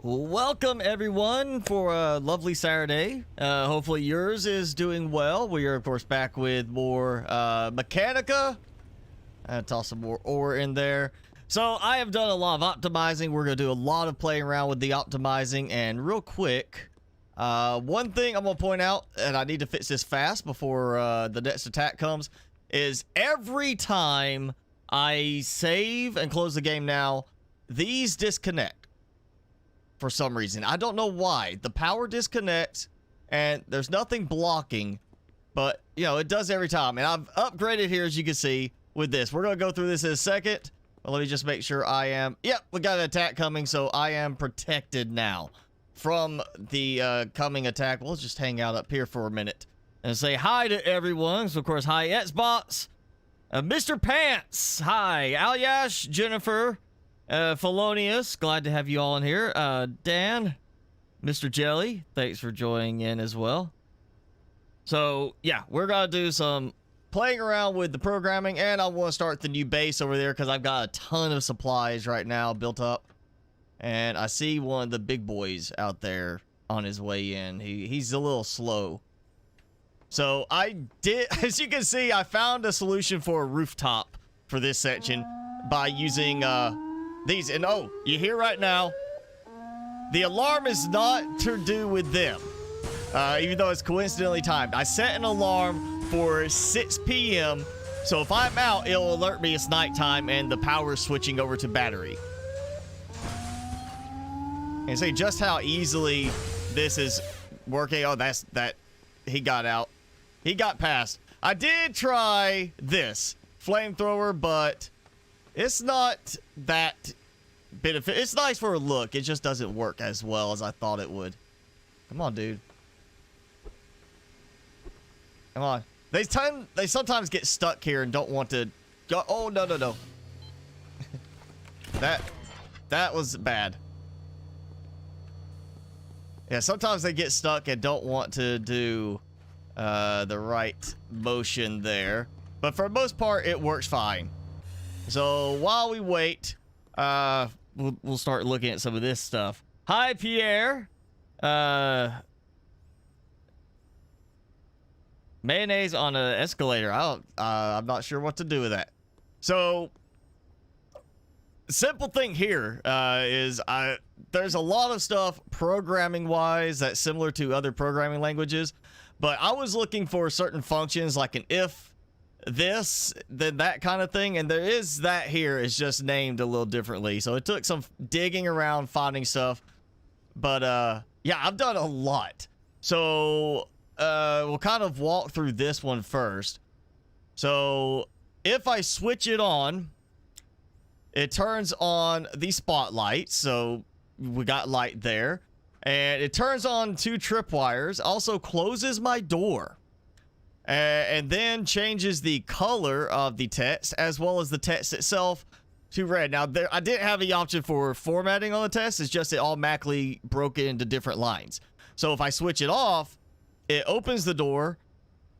Welcome everyone for a lovely Saturday. Hopefully yours is doing well. We are of course back with more Mechanica. Toss some more ore in there. So I have done a lot of optimizing. We're gonna do a lot of playing around with the optimizing. And real quick, one thing I'm gonna point out, and I need to fix this fast before the next attack comes, is every time I save and close the game now, these disconnect. For some reason, I don't know why. The power disconnects and there's nothing blocking, but you know, it does every time. And I've upgraded here, as you can see, with this. We're gonna go through this in a second, but let me just make sure I am, yep, we got an attack coming, so I am protected now from the coming attack. We'll just hang out up here for a minute and say hi to everyone. So of course, hi Xbox, Mr. Pants, hi Alyash, Jennifer, Felonius, glad to have you all in here. Dan, Mr. Jelly, thanks for joining in as well. So yeah, we're gonna do some playing around with the programming, and I want to start the new base over there because I've got a ton of supplies right now built up, and I see one of the big boys out there on his way in. He's a little slow. So I did, as you can see, I found a solution for a rooftop for this section by using these. And oh, you hear right now, the alarm is not to do with them, even though it's coincidentally timed. I set an alarm for 6 p.m. so if I'm out, it'll alert me it's nighttime and the power is switching over to battery. And see just how easily this is working. Oh, that's that. He got out. He got past. I did try this flamethrower, but it's not that benefit. It's nice for a look. It just doesn't work as well as I thought it would. Come on, dude. Come on. They sometimes get stuck here and don't want to go. Oh, no, no, no. That was bad. Yeah, sometimes they get stuck and don't want to do the right motion there. But for the most part, it works fine. So while we wait, we'll start looking at some of this stuff. Hi, Pierre. Mayonnaise on an escalator. I'm not sure what to do with that. So, simple thing here is there's a lot of stuff programming-wise that's similar to other programming languages, but I was looking for certain functions like an if, this, then that kind of thing, and there is that here. It's just named a little differently, so it took some digging around finding stuff, but yeah, I've done a lot. So we'll kind of walk through this one first. So if I switch it on, it turns on the spotlight, so we got light there, and it turns on 2 tripwires, also closes my door. And then changes the color of the text as well as the text itself to red. Now, I didn't have the option for formatting on the text. It's just it automatically broke it into different lines. So if I switch it off, it opens the door,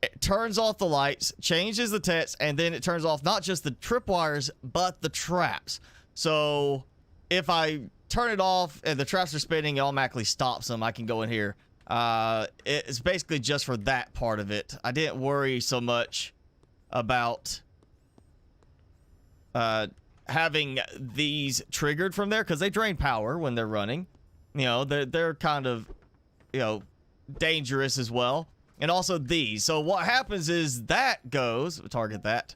it turns off the lights, changes the text, and then it turns off not just the tripwires, but the traps. So if I turn it off and the traps are spinning, it automatically stops them. I can go in here. It's basically just for that part of it. I didn't worry so much about having these triggered from there because they drain power when they're running. You know, they're kind of, you know, dangerous as well. And also these. So what happens is that goes, target that.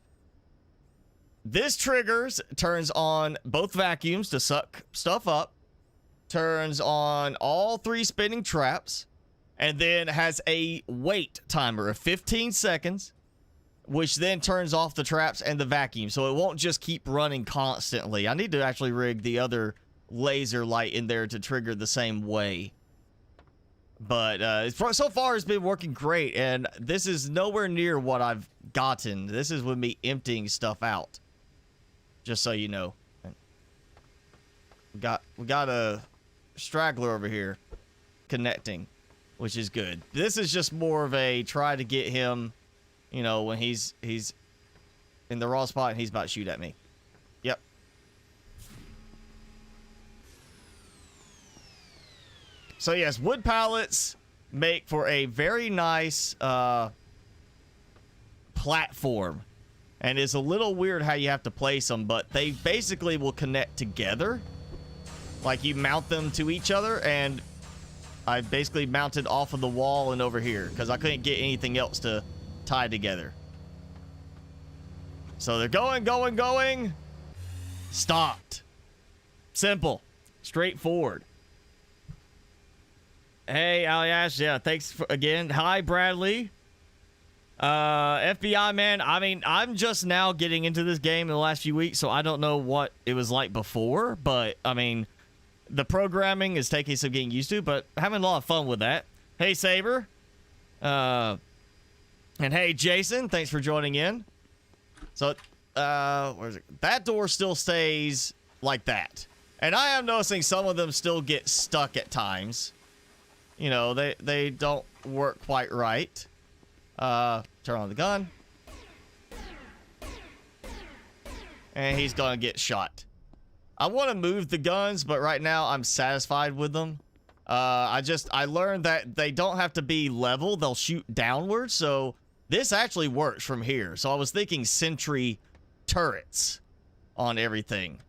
This triggers, turns on both vacuums to suck stuff up, turns on all 3 spinning traps, and then has a wait timer of 15 seconds, which then turns off the traps and the vacuum. So it won't just keep running constantly. I need to actually rig the other laser light in there to trigger the same way. But so far it's been working great, and this is nowhere near what I've gotten. This is with me emptying stuff out. Just so you know. We got a straggler over here connecting, which is good. This is just more of a try to get him, you know, when he's in the raw spot and he's about to shoot at me. Yep. So yes, wood pallets make for a very nice platform. And it's a little weird how you have to place them, but they basically will connect together. Like you mount them to each other, and I basically mounted off of the wall and over here because I couldn't get anything else to tie together. So they're going. Stopped. Simple. Straightforward. Hey, Aliash. Yeah, thanks again. Hi, Bradley. FBI, man, I mean, I'm just now getting into this game in the last few weeks, so I don't know what it was like before, but, I mean, the programming is taking some getting used to, but having a lot of fun with that. Hey, Saber. And hey, Jason, thanks for joining in. So, where is it? That door still stays like that. And I am noticing some of them still get stuck at times. You know, they don't work quite right. Turn on the gun. And he's gonna get shot. I want to move the guns, but right now I'm satisfied with them. I learned that they don't have to be level. They'll shoot downwards. So this actually works from here. So I was thinking sentry turrets on everything.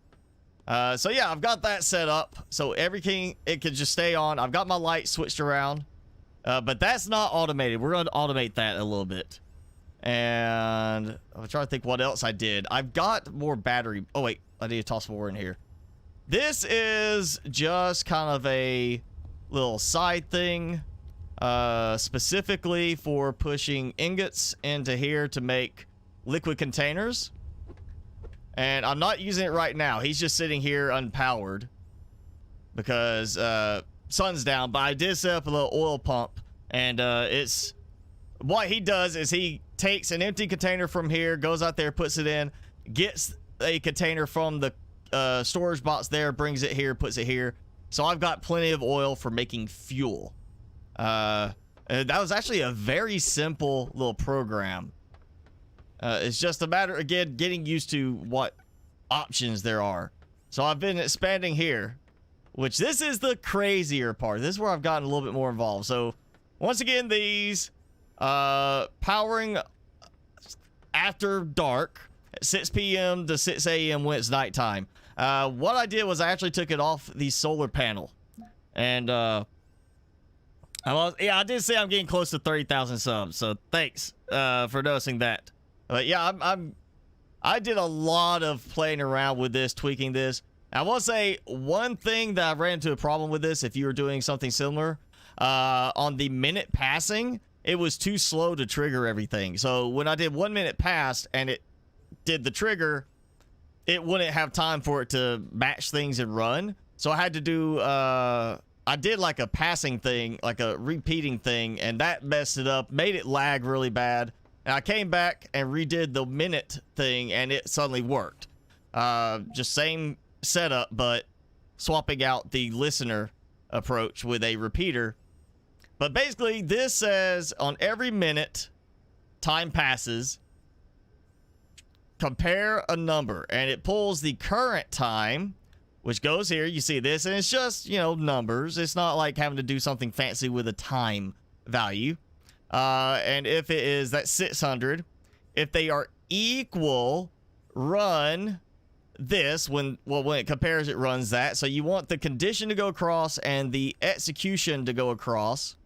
So yeah, I've got that set up. So everything, it could just stay on. I've got my light switched around. But that's not automated. We're going to automate that a little bit. And I'm trying to think what else I did. I've got more battery. Oh, wait. I need to toss more in here. This is just kind of a little side thing. Specifically for pushing ingots into here to make liquid containers. And I'm not using it right now. He's just sitting here unpowered. Because, sun's down, but I did set up a little oil pump, and it's what he does is he takes an empty container from here, goes out there, puts it in, gets a container from the storage box there, brings it here, puts it here. So I've got plenty of oil for making fuel. That was actually a very simple little program. It's just a matter, again, getting used to what options there are. So I've been expanding here. Which this is the crazier part. This is where I've gotten a little bit more involved. So, once again, these powering after dark, 6 p.m. to 6 a.m. when it's nighttime. What I did was I actually took it off the solar panel. And, I did say I'm getting close to 30,000 subs. So, thanks for noticing that. But, yeah, I did a lot of playing around with this, tweaking this. I will say one thing that I ran into a problem with this, if you were doing something similar, on the minute passing, it was too slow to trigger everything. So when I did 1 minute past and it did the trigger, it wouldn't have time for it to match things and run. So I had to do, I did like a passing thing, like a repeating thing, and that messed it up, made it lag really bad. And I came back and redid the minute thing, and it suddenly worked. Just same setup, but swapping out the listener approach with a repeater. But basically, this says on every minute time passes, compare a number, and it pulls the current time, which goes here. You see this, and it's just, you know, numbers. It's not like having to do something fancy with a time value. And if it is that 600, if they are equal, run this. When it compares, it runs that. So you want the condition to go across and the execution to go across.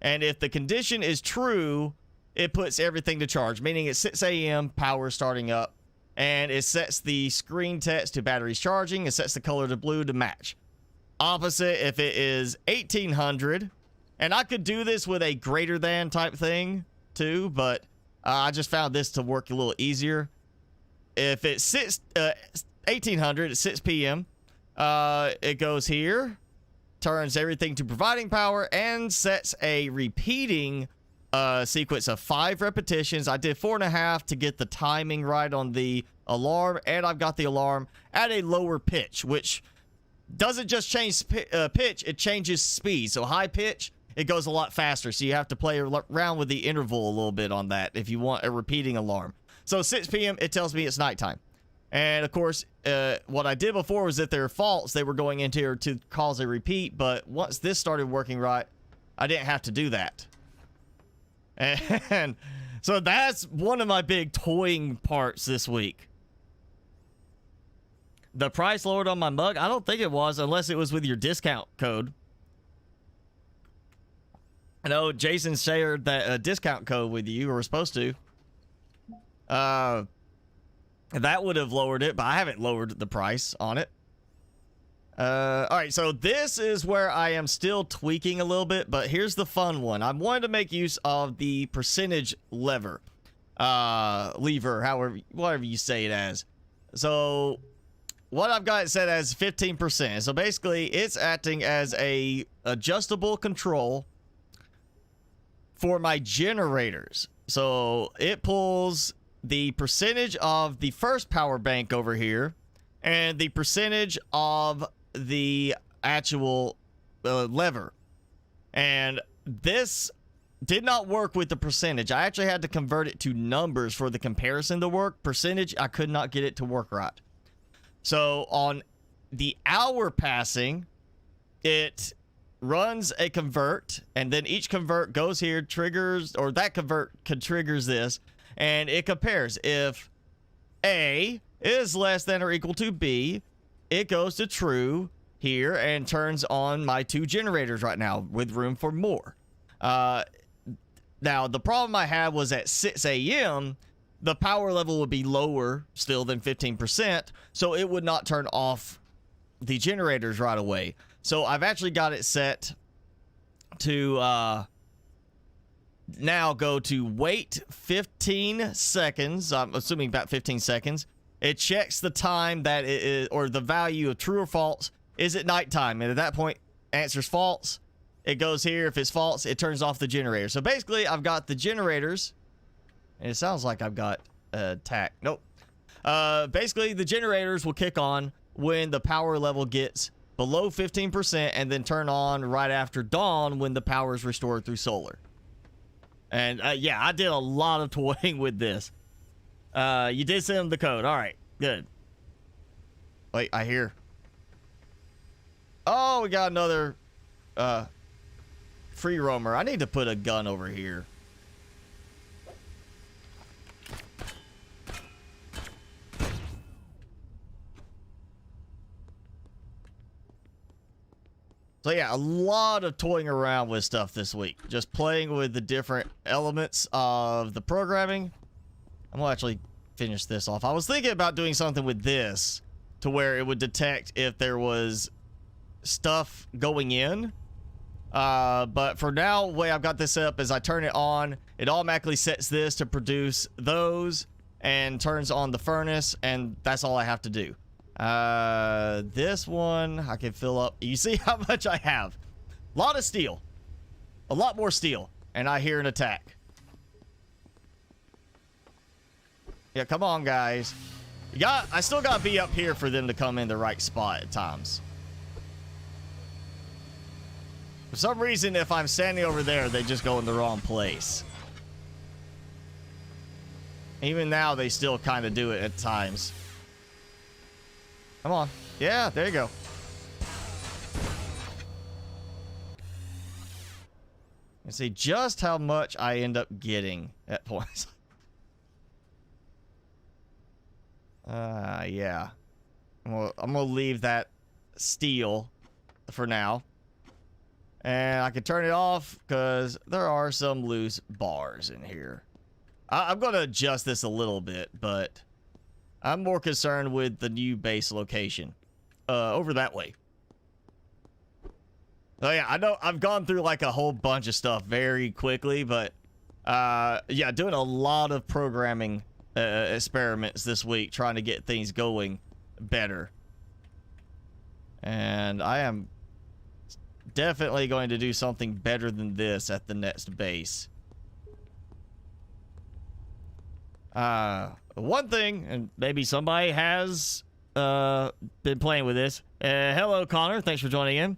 And if the condition is true, it puts everything to charge, meaning it's 6 a.m. power starting up, and it sets the screen text to batteries charging. It sets the color to blue to match. Opposite, if it is 1800, and I could do this with a greater than type thing too, but I just found this to work a little easier. If it's 1800 at 6 p.m., it goes here, turns everything to providing power, and sets a repeating sequence of 5 repetitions. I did 4.5 to get the timing right on the alarm, and I've got the alarm at a lower pitch, which doesn't just change pitch, it changes speed. So high pitch, it goes a lot faster, so you have to play around with the interval a little bit on that if you want a repeating alarm. So 6 p.m., it tells me it's nighttime. And of course, what I did before was that there were faults they were going into here to cause a repeat. But once this started working right, I didn't have to do that. And so that's one of my big toying parts this week. The price lowered on my mug? I don't think it was, unless it was with your discount code. I know Jason shared that discount code with you, or was supposed to. That would have lowered it, but I haven't lowered the price on it. All right, so this is where I am still tweaking a little bit, but here's the fun one. I wanted to make use of the percentage lever, whatever you say it as. So what I've got it set as 15%. So basically, it's acting as a adjustable control for my generators. So it pulls the percentage of the first power bank over here and the percentage of the actual lever. And this did not work with the percentage. I actually had to convert it to numbers for the comparison to work. Percentage, I could not get it to work right. So on the hour passing, it runs a convert, and then each convert goes here, triggers, or that convert triggers this, and it compares. If A is less than or equal to B, it goes to true here and turns on my 2 generators right now with room for more. Now, the problem I had was at 6 a.m., the power level would be lower still than 15%, so it would not turn off the generators right away. So I've actually got it set to now go to wait 15 seconds. I'm assuming about 15 seconds. It checks the time that it is, or the value of true or false. Is it nighttime? And at that point, answers false. It goes here. If it's false, it turns off the generator. So basically, I've got the generators. And it sounds like I've got tack. Nope. Basically, the generators will kick on when the power level gets below 15% and then turn on right after dawn when the power is restored through solar. And yeah, I did a lot of toying with this. You did send them the code. All right, good. Wait, I hear. Oh, we got another free roamer. I need to put a gun over here. So yeah, a lot of toying around with stuff this week. Just playing with the different elements of the programming. I'm gonna actually finish this off. I was thinking about doing something with this to where it would detect if there was stuff going in. But for now, the way I've got this set up is I turn it on. It automatically sets this to produce those and turns on the furnace, and that's all I have to do. This one I can fill up. You see how much I have? A lot of steel. A lot more steel. And I hear an attack. Yeah, come on, guys. I still gotta be up here for them to come in the right spot at times. For some reason, if I'm standing over there, they just go in the wrong place. Even now, they still kind of do it at times. Come on. Yeah, there you go. And see just how much I end up getting at points. Yeah. I'm gonna leave that steel for now. And I can turn it off because there are some loose bars in here. I'm gonna adjust this a little bit, but I'm more concerned with the new base location. Over that way. Oh yeah, I know I've gone through like a whole bunch of stuff very quickly, but yeah, doing a lot of programming experiments this week, trying to get things going better. And I am definitely going to do something better than this at the next base. One thing, and maybe somebody has been playing with this. Hello, Connor. Thanks for joining in.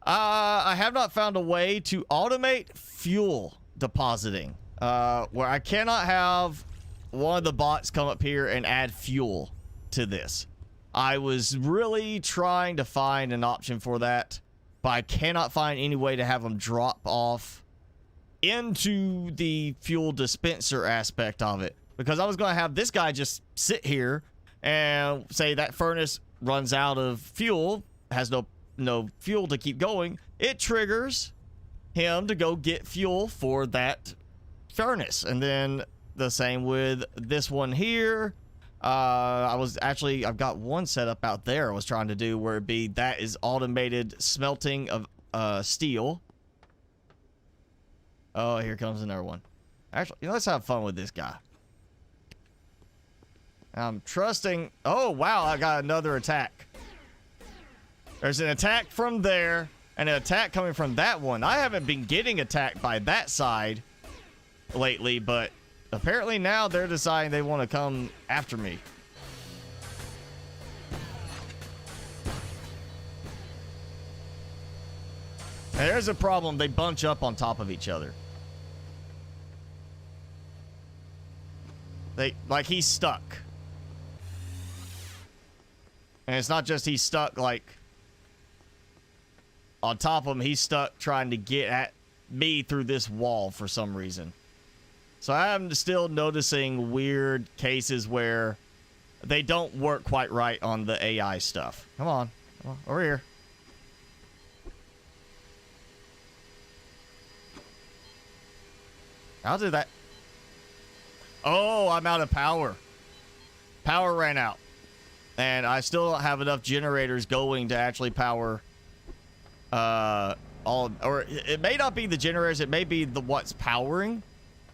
I have not found a way to automate fuel depositing, where I cannot have one of the bots come up here and add fuel to this. I was really trying to find an option for that, but I cannot find any way to have them drop off into the fuel dispenser aspect of it, because I was going to have this guy just sit here and say that furnace runs out of fuel, has no fuel to keep going. It triggers him to go get fuel for that furnace. And then the same with this one here. I've got one set up out there I was trying to do where that is automated smelting of steel. Oh, here comes another one. Actually, let's have fun with this guy. I'm trusting. Oh, wow, I got another attack. There's an attack from there and an attack coming from that one. I haven't been getting attacked by that side lately, but apparently now they're deciding they want to come after me. There's a problem. They bunch up on top of each other. Like he's stuck. And it's not just he's stuck like on top of him, he's stuck trying to get at me through this wall for some reason. So I'm still noticing weird cases where they don't work quite right on the AI stuff. Come on over here. I'll do that. Oh, I'm out of power. Power ran out. And I still don't have enough generators going to actually power or it may not be the generators, it may be what's powering.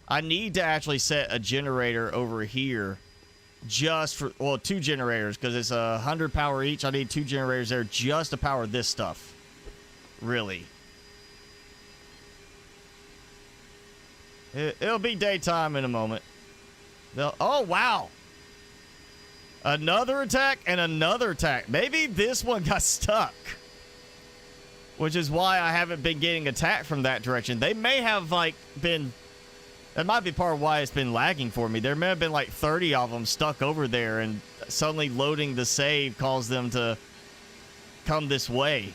I need to actually set a generator over here just for, well, 2 generators, because it's 100 power each. I need 2 generators there just to power this stuff. Really. It'll be daytime in a moment. Oh, wow. Another attack and another attack. Maybe this one got stuck, which is why I haven't been getting attacked from that direction. They may have, like, been... That might be part of why it's been lagging for me. There may have been, like, 30 of them stuck over there, and suddenly loading the save caused them to come this way.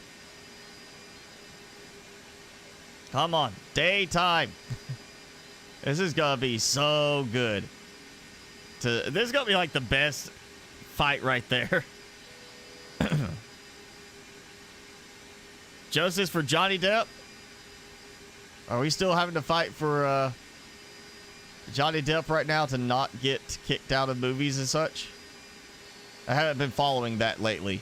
Come on. Daytime. This is gonna be so good. This is gonna be, like, the best fight right there. Justice for Johnny Depp? Are we still having to fight for Johnny Depp right now to not get kicked out of movies and such? I haven't been following that lately.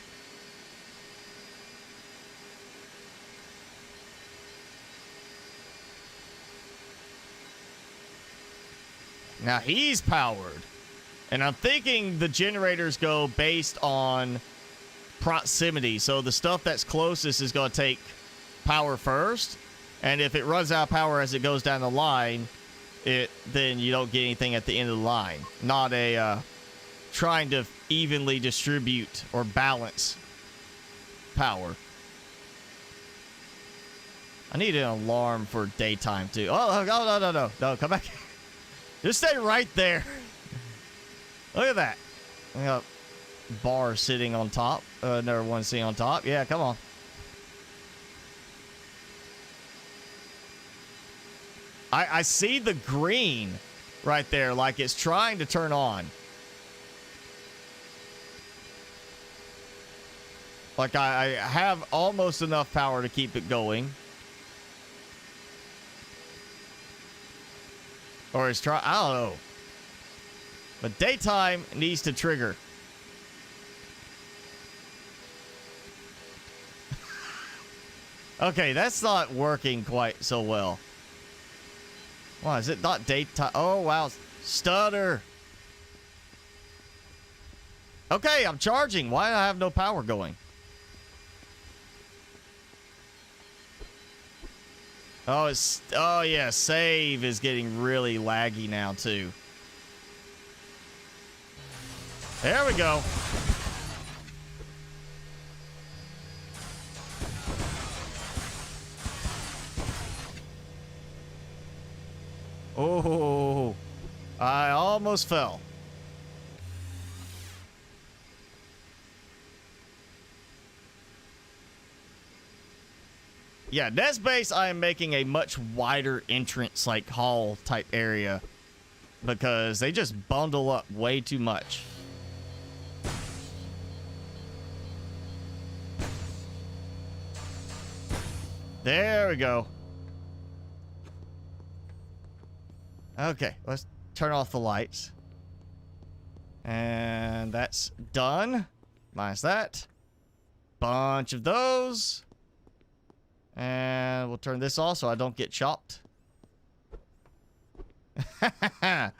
Now he's powered. And I'm thinking the generators go based on proximity. So the stuff that's closest is going to take power first. And if it runs out of power as it goes down the line, then you don't get anything at the end of the line. Not a trying to evenly distribute or balance power. I need an alarm for daytime too. Oh, no, come back. Just stay right there. Look at that. We got bar sitting on top. Another one sitting on top. Yeah, come on. I see the green right there, like it's trying to turn on. Like I have almost enough power to keep it going. Or it's I don't know. But daytime needs to trigger. Okay, that's not working quite so well. Why is it not daytime? Oh, wow. Stutter. Okay, I'm charging. Why do I have no power going? Oh, yeah. Save is getting really laggy now, too. There we go. almost fell. Yeah, nest base, I am making a much wider entrance, like hall type area, because they just bundle up way too much. There we go. Okay, let's turn off the lights. And that's done. Minus that. Bunch of those. And we'll turn this off so I don't get chopped. The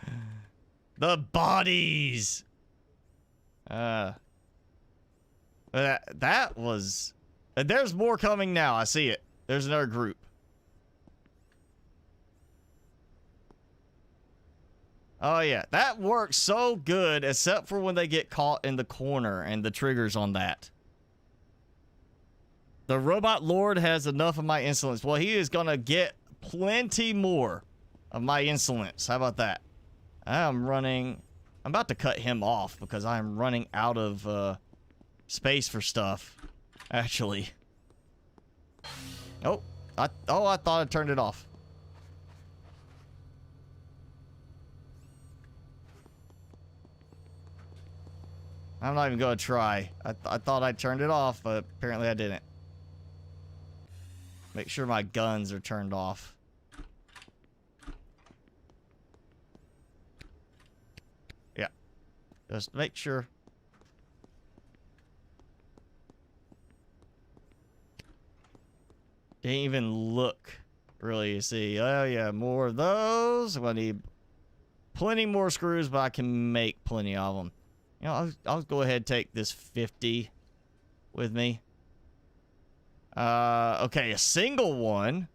bodies. That was... There's more coming now. I see it. There's another group. Oh, yeah. That works so good, except for when they get caught in the corner and the triggers on that. The robot lord has enough of my insolence. Well, he is going to get plenty more of my insolence. How about that? I'm about to cut him off because I'm running out of space for stuff, actually. Oh, I thought I turned it off. I'm not even going to try. I thought I turned it off, but apparently I didn't. Make sure my guns are turned off. Yeah. Just make sure. Didn't even look, really, you see. Oh, yeah, more of those. I'm going to need plenty more screws, but I can make plenty of them. You know, I'll go ahead and take this 50 with me. Okay, a single one.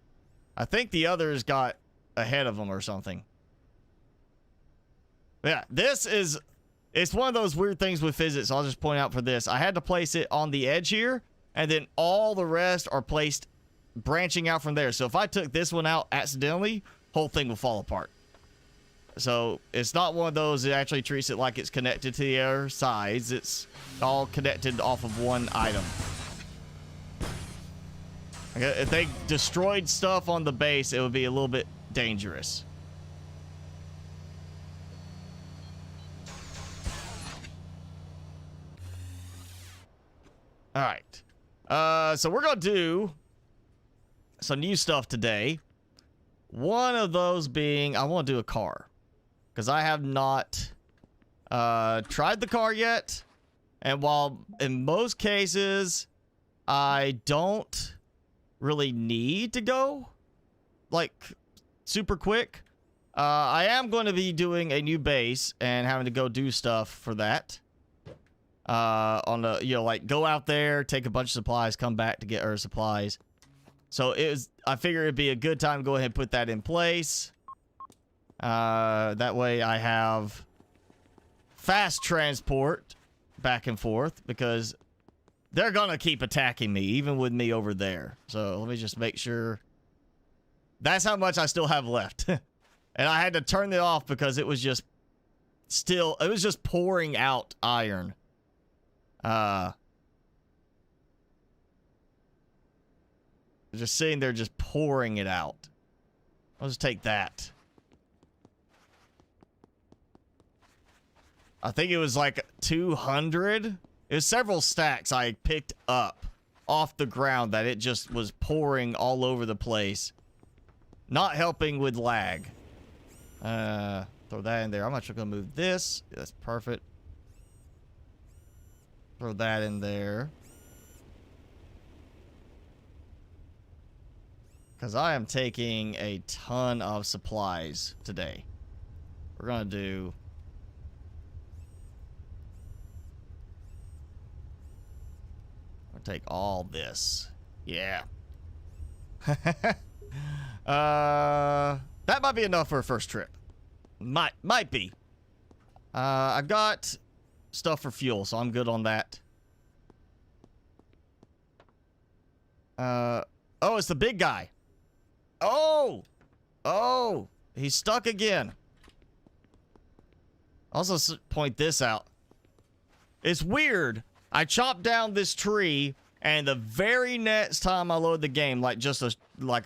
I think the others got ahead of them or something. Yeah, it's one of those weird things with physics. I'll just point out for this. I had to place it on the edge here, and then all the rest are placed branching out from there. So if I took this one out accidentally, whole thing will fall apart. So it's not one of those that actually treats it like it's connected to the other sides. It's all connected off of one item. Okay, if they destroyed stuff on the base, it would be a little bit dangerous. All right. So we're going to do some new stuff today. One of those being, I want to do a car. Because I have not tried the car yet. And while in most cases, I don't really need to go, like, super quick. I am going to be doing a new base and having to go do stuff for that. On the, you know, like, go out there, take a bunch of supplies, come back to get our supplies. So I figure it'd be a good time to go ahead and put that in place. That way I have fast transport back and forth, because they're gonna keep attacking me, even with me over there. So let me just make sure. That's how much I still have left. And I had to turn it off because it was just pouring out iron. Just sitting there, just pouring it out. I'll just take that. I think it was like 200. It was several stacks I picked up off the ground that it just was pouring all over the place. Not helping with lag. Throw that in there. I'm actually going to move this. That's perfect. Throw that in there. Because I am taking a ton of supplies today. We're going to do... I'll take all this. Yeah. That might be enough for a first trip. Might be. I've got stuff for fuel, so I'm good on that. Oh, it's the big guy. Oh, he's stuck again. Also, point this out. It's weird. I chopped down this tree, and the very next time I load the game, like just a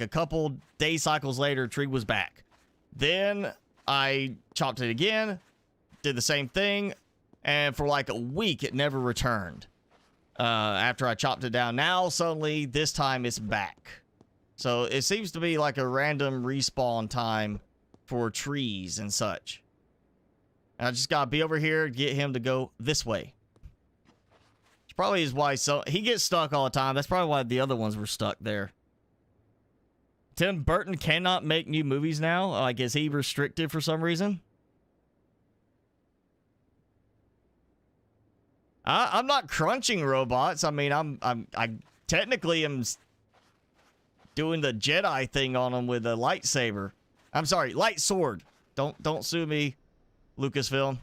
couple day cycles later, tree was back. Then I chopped it again, did the same thing, and for like a week, it never returned. After I chopped it down, now suddenly this time it's back. So it seems to be like a random respawn time for trees and such. And I just gotta be over here, get him to go this way. Which probably is why he gets stuck all the time. That's probably why the other ones were stuck there. Tim Burton cannot make new movies now. Like, is he restricted for some reason? I'm not crunching robots. I mean, I technically am doing the Jedi thing on them with a lightsaber. I'm sorry, light sword. Don't sue me, Lucasfilm,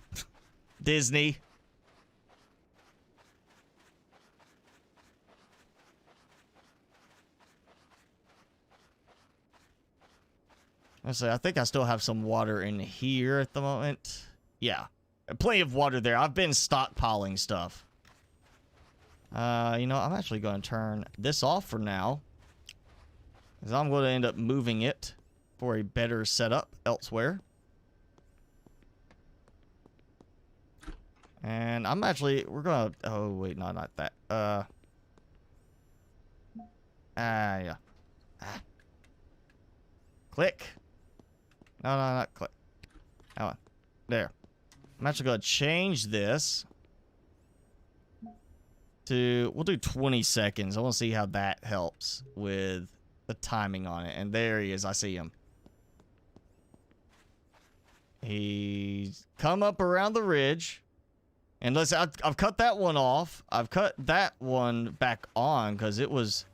Disney. Let's see, I think I still have some water in here at the moment. Yeah, plenty of water there. I've been stockpiling stuff. You know, I'm actually going to turn this off for now, because I'm going to end up moving it for a better setup elsewhere. And I'm actually, we're going to, oh wait, no, not that. Yeah. Click. No, not click. That one. There. I'm actually going to change this to, we'll do 20 seconds. I want to see how that helps with the timing on it. And there he is. I see him. He's come up around the ridge. And listen, I've cut that one off. I've cut that one back on because it was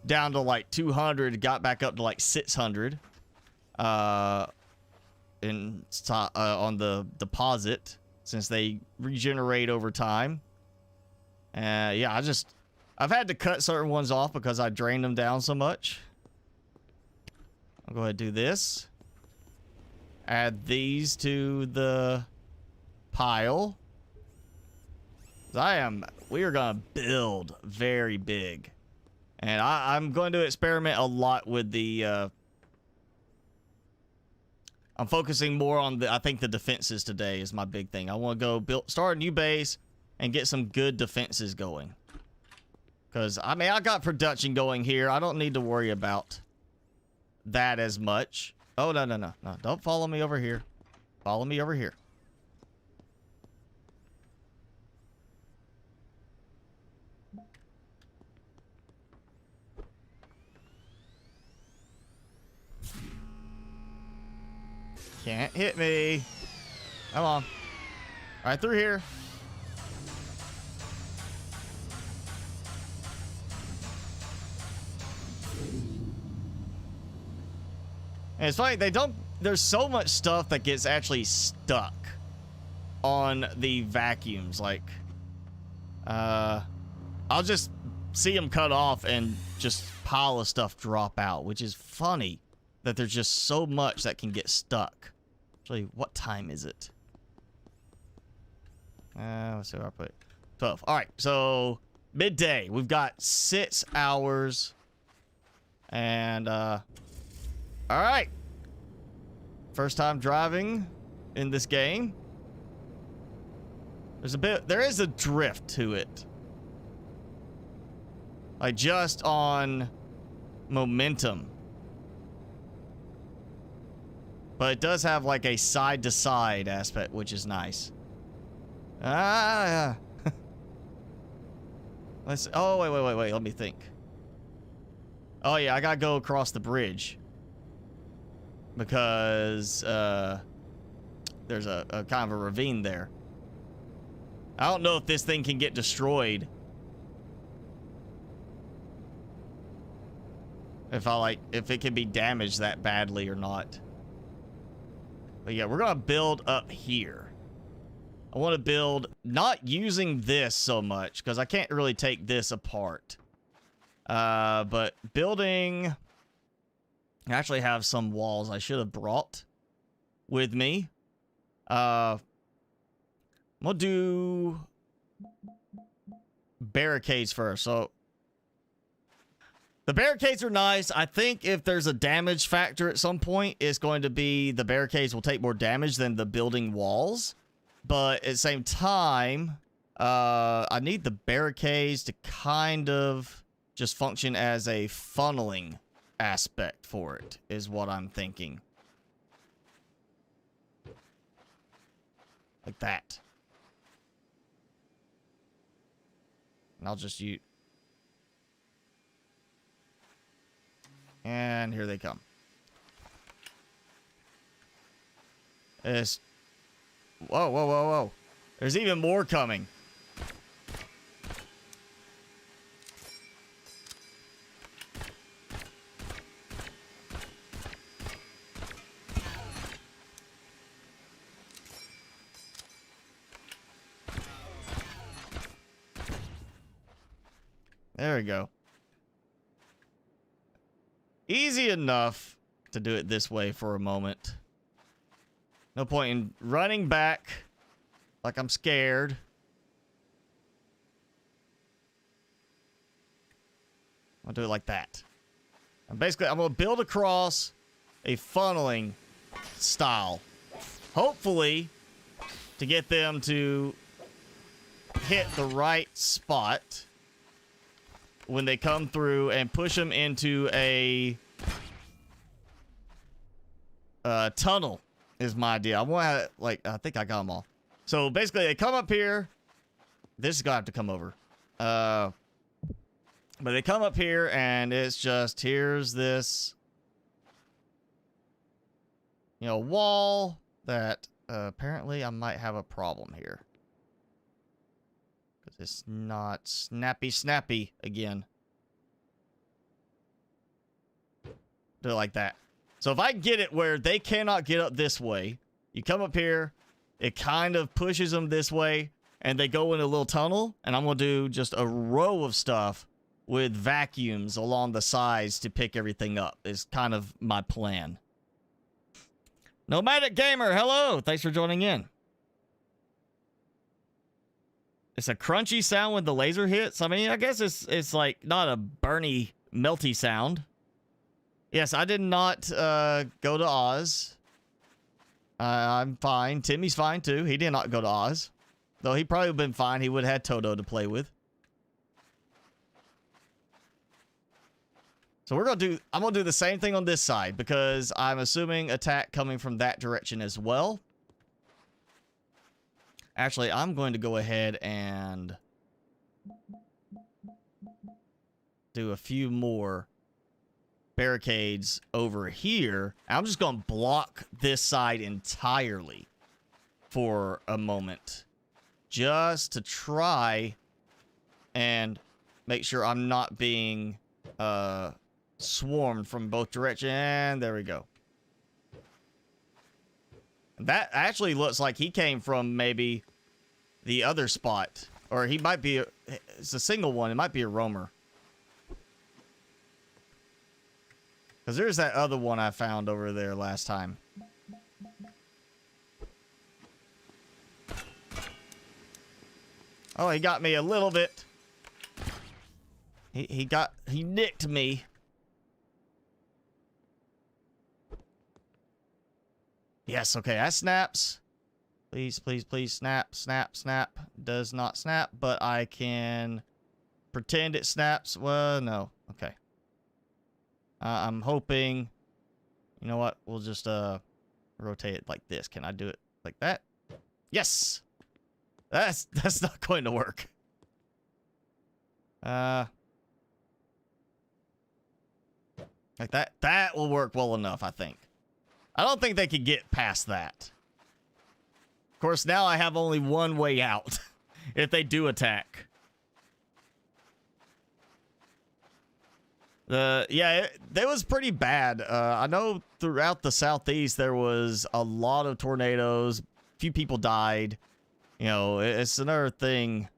down to like 200. Got back up to like 600. On the deposit, since they regenerate over time. Yeah, I've had to cut certain ones off because I drained them down so much. I'll go ahead and do this. Add these to the pile. We are gonna build very big. And I'm going to experiment a lot with the, I'm focusing more on I think the defenses today is my big thing. I want to go start a new base and get some good defenses going. Because, I mean, I got production going here. I don't need to worry about that as much. Oh, no. Don't follow me over here. Follow me over here. Can't hit me. Come on. Right through here. And it's funny, there's so much stuff that gets actually stuck on the vacuums. Like, I'll just see them cut off and just pile of stuff drop out, which is funny that there's just so much that can get stuck. Actually, what time is it? Let's see where I put it. 12. All right, so midday. We've got 6 hours. And, all right. First time driving in this game. There is a drift to it. Like, just on momentum. But it does have like a side-to-side aspect, which is nice. Yeah. Oh, wait. Let me think. Oh, yeah, I gotta go across the bridge. Because, there's a kind of a ravine there. I don't know if this thing can get destroyed. If it can be damaged that badly or not. But yeah, we're gonna build up here. I want to build, not using this so much, because I can't really take this apart. But building, I actually have some walls I should have brought with me. gonna do barricades first. So the barricades are nice. I think if there's a damage factor at some point, it's going to be the barricades will take more damage than the building walls. But at the same time, I need the barricades to kind of just function as a funneling aspect for it, is what I'm thinking. Like that. And I'll just use... And here they come. It's... Whoa, whoa, whoa, whoa. There's even more coming. There we go. Easy enough to do it this way for a moment. No point in running back like I'm scared. I'll do it like that. And basically, I'm going to build across a funneling style. Hopefully, to get them to hit the right spot when they come through and push them into a tunnel is my idea. I want to, like, I think I got them all. So basically, they come up here. This is going to have to come over. But they come up here, and it's just, here's this, you know, wall that apparently I might have a problem here. Because it's not snappy again. Do it like that. So if I get it where they cannot get up this way, you come up here, it kind of pushes them this way, and they go in a little tunnel, and I'm going to do just a row of stuff with vacuums along the sides to pick everything up is kind of my plan. Nomadic Gamer, hello! Thanks for joining in. It's a crunchy sound when the laser hits. I mean, I guess it's like not a burny, melty sound. Yes, I did not go to Oz. I'm fine. Timmy's fine too. He did not go to Oz. Though he probably would have been fine. He would have had Toto to play with. So we're going to do... I'm going to do the same thing on this side because I'm assuming attack coming from that direction as well. Actually, I'm going to go ahead and do a few more barricades over here. I'm just going to block this side entirely for a moment. Just to try and make sure I'm not being swarmed from both directions. And there we go. That actually looks like he came from maybe the other spot. Or he might be... It's a single one. It might be a roamer. Because there's that other one I found over there last time. Oh, he got me a little bit. He nicked me. Yes, okay, that snaps. Please, please, please, snap, snap, snap. Does not snap, but I can pretend it snaps. Well, no, okay. I'm hoping, you know what, we'll just rotate it like this. Can I do it like that? Yes! That's not going to work. Like that. That will work well enough, I think. I don't think they could get past that. Of course, now I have only one way out if they do attack. Yeah, that was pretty bad. I know throughout the southeast there was a lot of tornadoes. A few people died. You know, it's another thing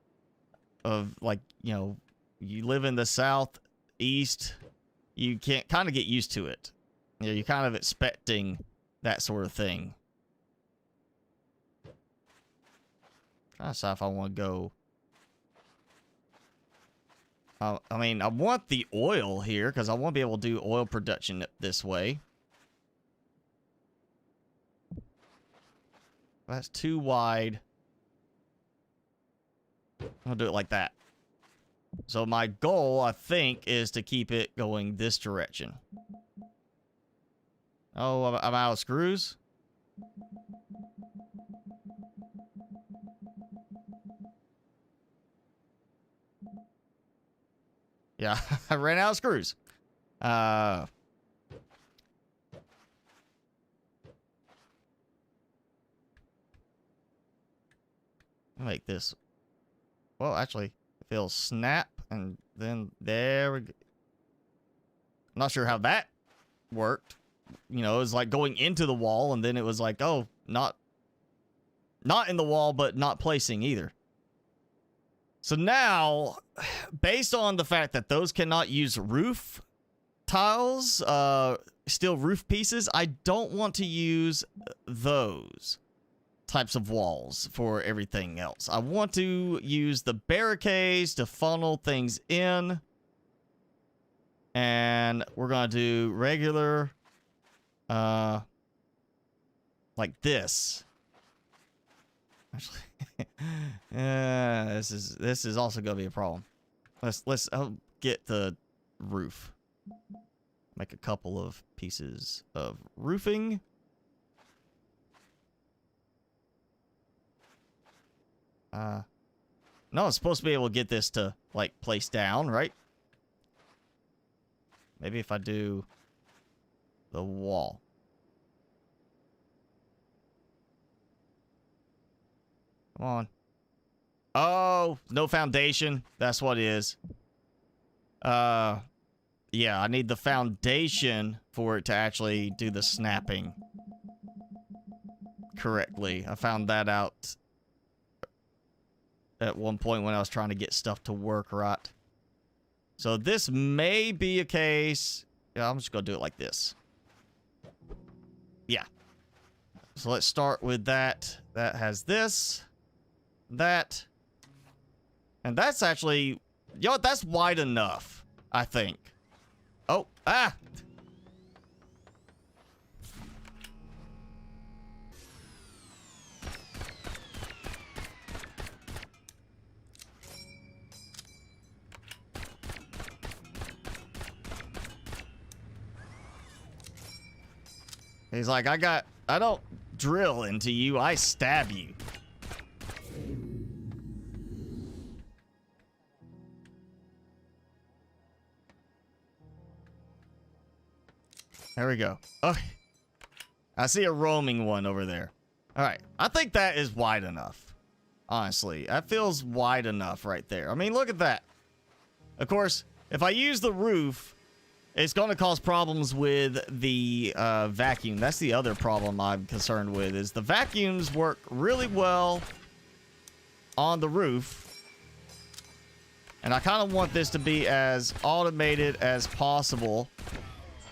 of like, you know, you live in the southeast, you can't kind of get used to it. You know, you're kind of expecting that sort of thing. Trying to decide if I want to go. I mean, I want the oil here because I want to be able to do oil production this way. That's too wide. I'll do it like that. So my goal, I think, is to keep it going this direction. Oh, I'm out of screws? Yeah, I ran out of screws. Make this. Well, actually, if it'll snap, and then there we go. I'm not sure how that worked. You know, it was like going into the wall, and then it was like, oh, not in the wall, but not placing either. So now, based on the fact that those cannot use roof tiles, steel roof pieces, I don't want to use those types of walls for everything else. I want to use the barricades to funnel things in. And we're going to do regular, like this. Actually, this is also going to be a problem. Let's get the roof. Make a couple of pieces of roofing. No, it's supposed to be able to get this to, like, place down, right? Maybe if I do the wall. Come on. Oh, no foundation. That's what it is. Yeah, I need the foundation for it to actually do the snapping correctly. I found that out at one point when I was trying to get stuff to work right. So this may be a case. Yeah, I'm just going to do it like this. Yeah. So let's start with that. That has this. That. And that's actually... You know what? That's wide enough, I think. Oh. Ah! He's like, I don't drill into you, I stab you. There we go. Okay. I see a roaming one over there. All right. I think that is wide enough. Honestly, that feels wide enough right there. I mean, look at that. Of course, if I use the roof, it's going to cause problems with the vacuum. That's the other problem I'm concerned with, is the vacuums work really well on the roof. And I kind of want this to be as automated as possible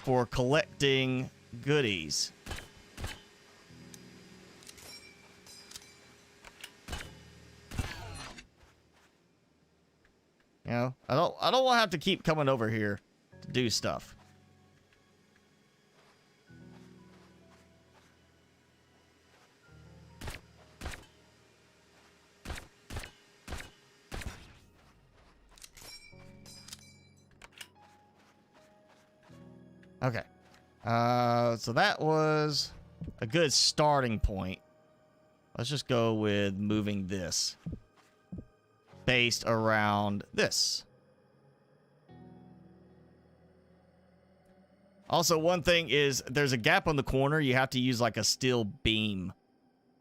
for collecting goodies. You know, I don't want to have to keep coming over here to do stuff. Okay. So that was a good starting point. Let's just go with moving this based around this. Also, one thing is there's a gap on the corner. You have to use like a steel beam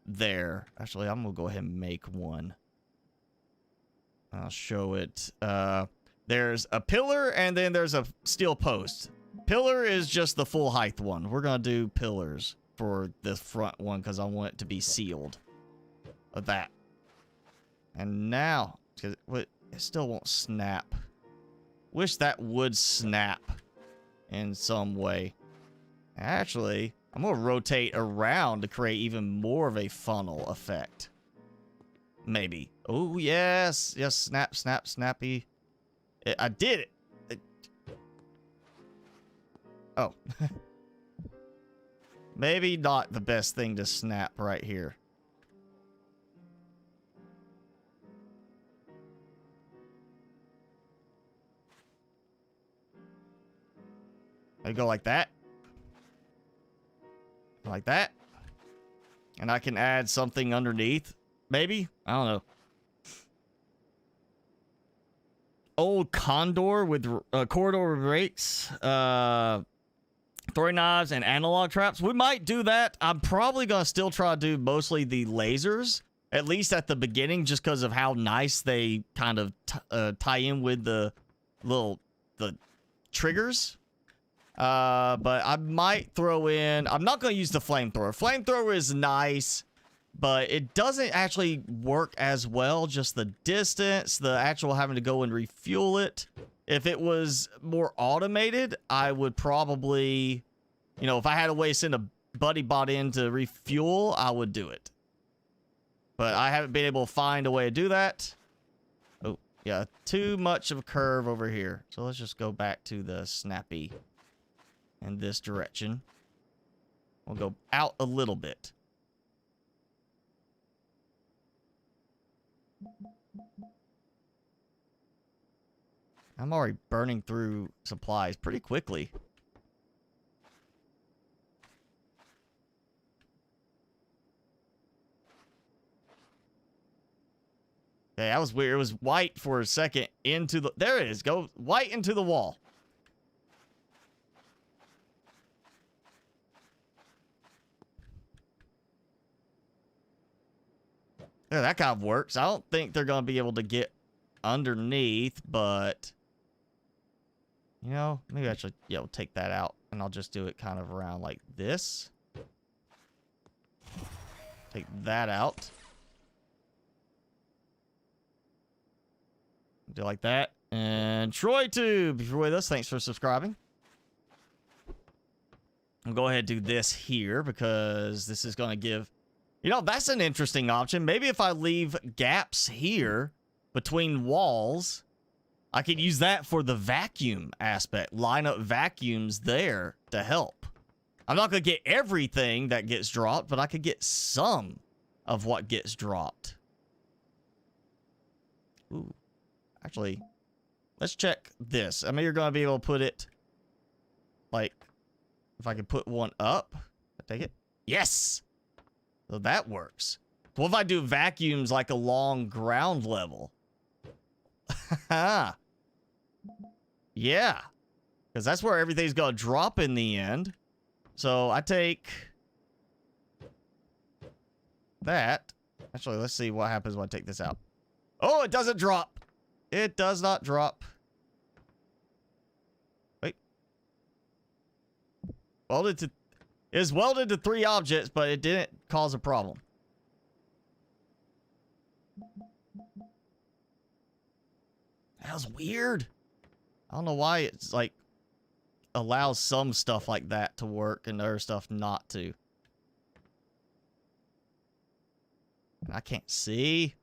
there. Actually, I'm going to go ahead and make one. I'll show it. There's a pillar and then there's a steel post. Pillar is just the full height one. We're going to do pillars for the front one because I want it to be sealed. Of that. And now, because it still won't snap. Wish that would snap in some way. Actually, I'm going to rotate around to create even more of a funnel effect. Maybe. Oh, yes. Yes, snap, snap, snappy. I did it. Oh. Maybe not the best thing to snap right here. I go like that. Like that. And I can add something underneath. Maybe? I don't know. Old condor with corridor brakes, throwing knives, and analog traps. We might do that. I'm probably going to still try to do mostly the lasers, at least at the beginning, just because of how nice they kind of tie in with the triggers. But I might throw in... I'm not going to use the flamethrower. Flamethrower is nice, but it doesn't actually work as well. Just the distance, the actual having to go and refuel it. If it was more automated, I would probably... You know, if I had a way to send a buddy bot in to refuel, I would do it. But I haven't been able to find a way to do that. Oh, yeah, too much of a curve over here. So let's just go back to the snappy in this direction. We'll go out a little bit. I'm already burning through supplies pretty quickly. Okay, that was weird. It was white for a second into the... There it is. Go white into the wall. Yeah, that kind of works. I don't think they're going to be able to get underneath, but... You know, maybe I should, yeah, we'll take that out, and I'll just do it kind of around like this. Take that out. Do like that. And TroyTube, if you're with us, thanks for subscribing. I'll go ahead and do this here, because this is going to give... You know, that's an interesting option. Maybe if I leave gaps here between walls... I could use that for the vacuum aspect. Line up vacuums there to help. I'm not going to get everything that gets dropped, but I could get some of what gets dropped. Ooh. Actually, let's check this. I mean, you're going to be able to put it, like, if I could put one up. I take it. Yes! So that works. What if I do vacuums like along ground level? Haha. Yeah, because that's where everything's going to drop in the end. So I take that. Actually, let's see what happens when I take this out. Oh, it doesn't drop. It does not drop. Wait. Welded to... It is welded to 3 objects, but it didn't cause a problem. That was weird. I don't know why it's like allows some stuff like that to work and other stuff not to. I can't see.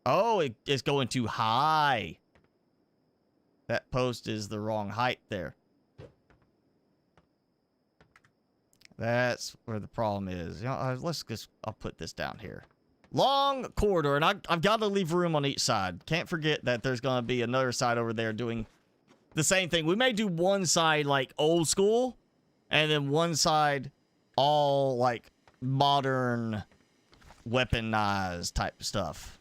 Oh, it's going too high. That post is the wrong height there. That's where the problem is. You know, let's just... I'll put this down here. Long corridor, and I've got to leave room on each side. Can't forget that there's going to be another side over there doing the same thing. We may do one side like old school, and then one side all like modern weaponized type stuff.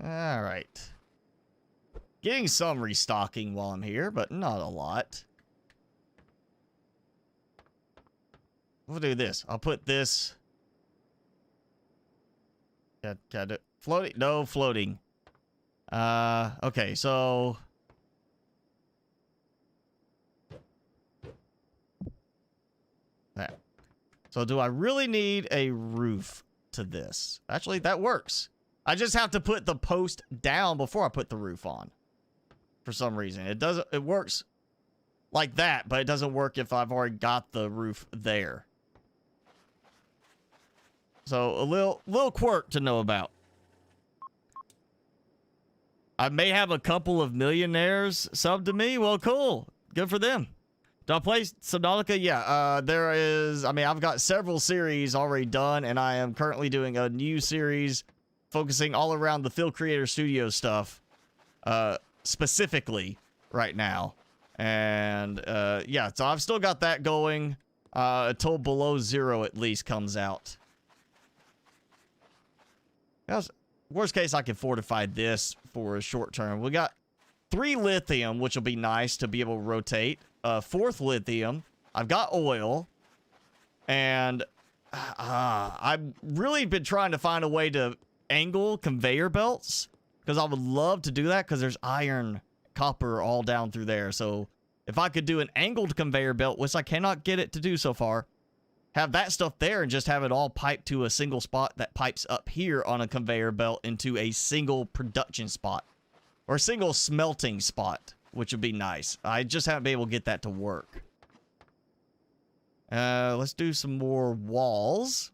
All right. Getting some restocking while I'm here, but not a lot. we'll do this. I'll put this. Got it. Floating? No floating. Okay, so that. So do I really need a roof to this? Actually, that works. I just have to put the post down before I put the roof on. For some reason. It works like that, but it doesn't work if I've already got the roof there. So a little quirk to know about. I may have a couple of millionaires sub to me. Well, cool. Good for them. Do I play Subnautica? Yeah, there is... I mean, I've got several series already done, and I am currently doing a new series focusing all around the Phil Creator Studio stuff, specifically right now. And, yeah, so I've still got that going until Below Zero at least comes out. Worst case, I can fortify this for a short term. We got 3 lithium, which will be nice to be able to rotate. 4th lithium. I've got oil. And I've really been trying to find a way to angle conveyor belts. Because I would love to do that because there's iron, copper all down through there. So if I could do an angled conveyor belt, which I cannot get it to do so far, have that stuff there and just have it all piped to a single spot that pipes up here on a conveyor belt into a single production spot. Or a single smelting spot, which would be nice. I just haven't been able to get that to work. Let's do some more walls.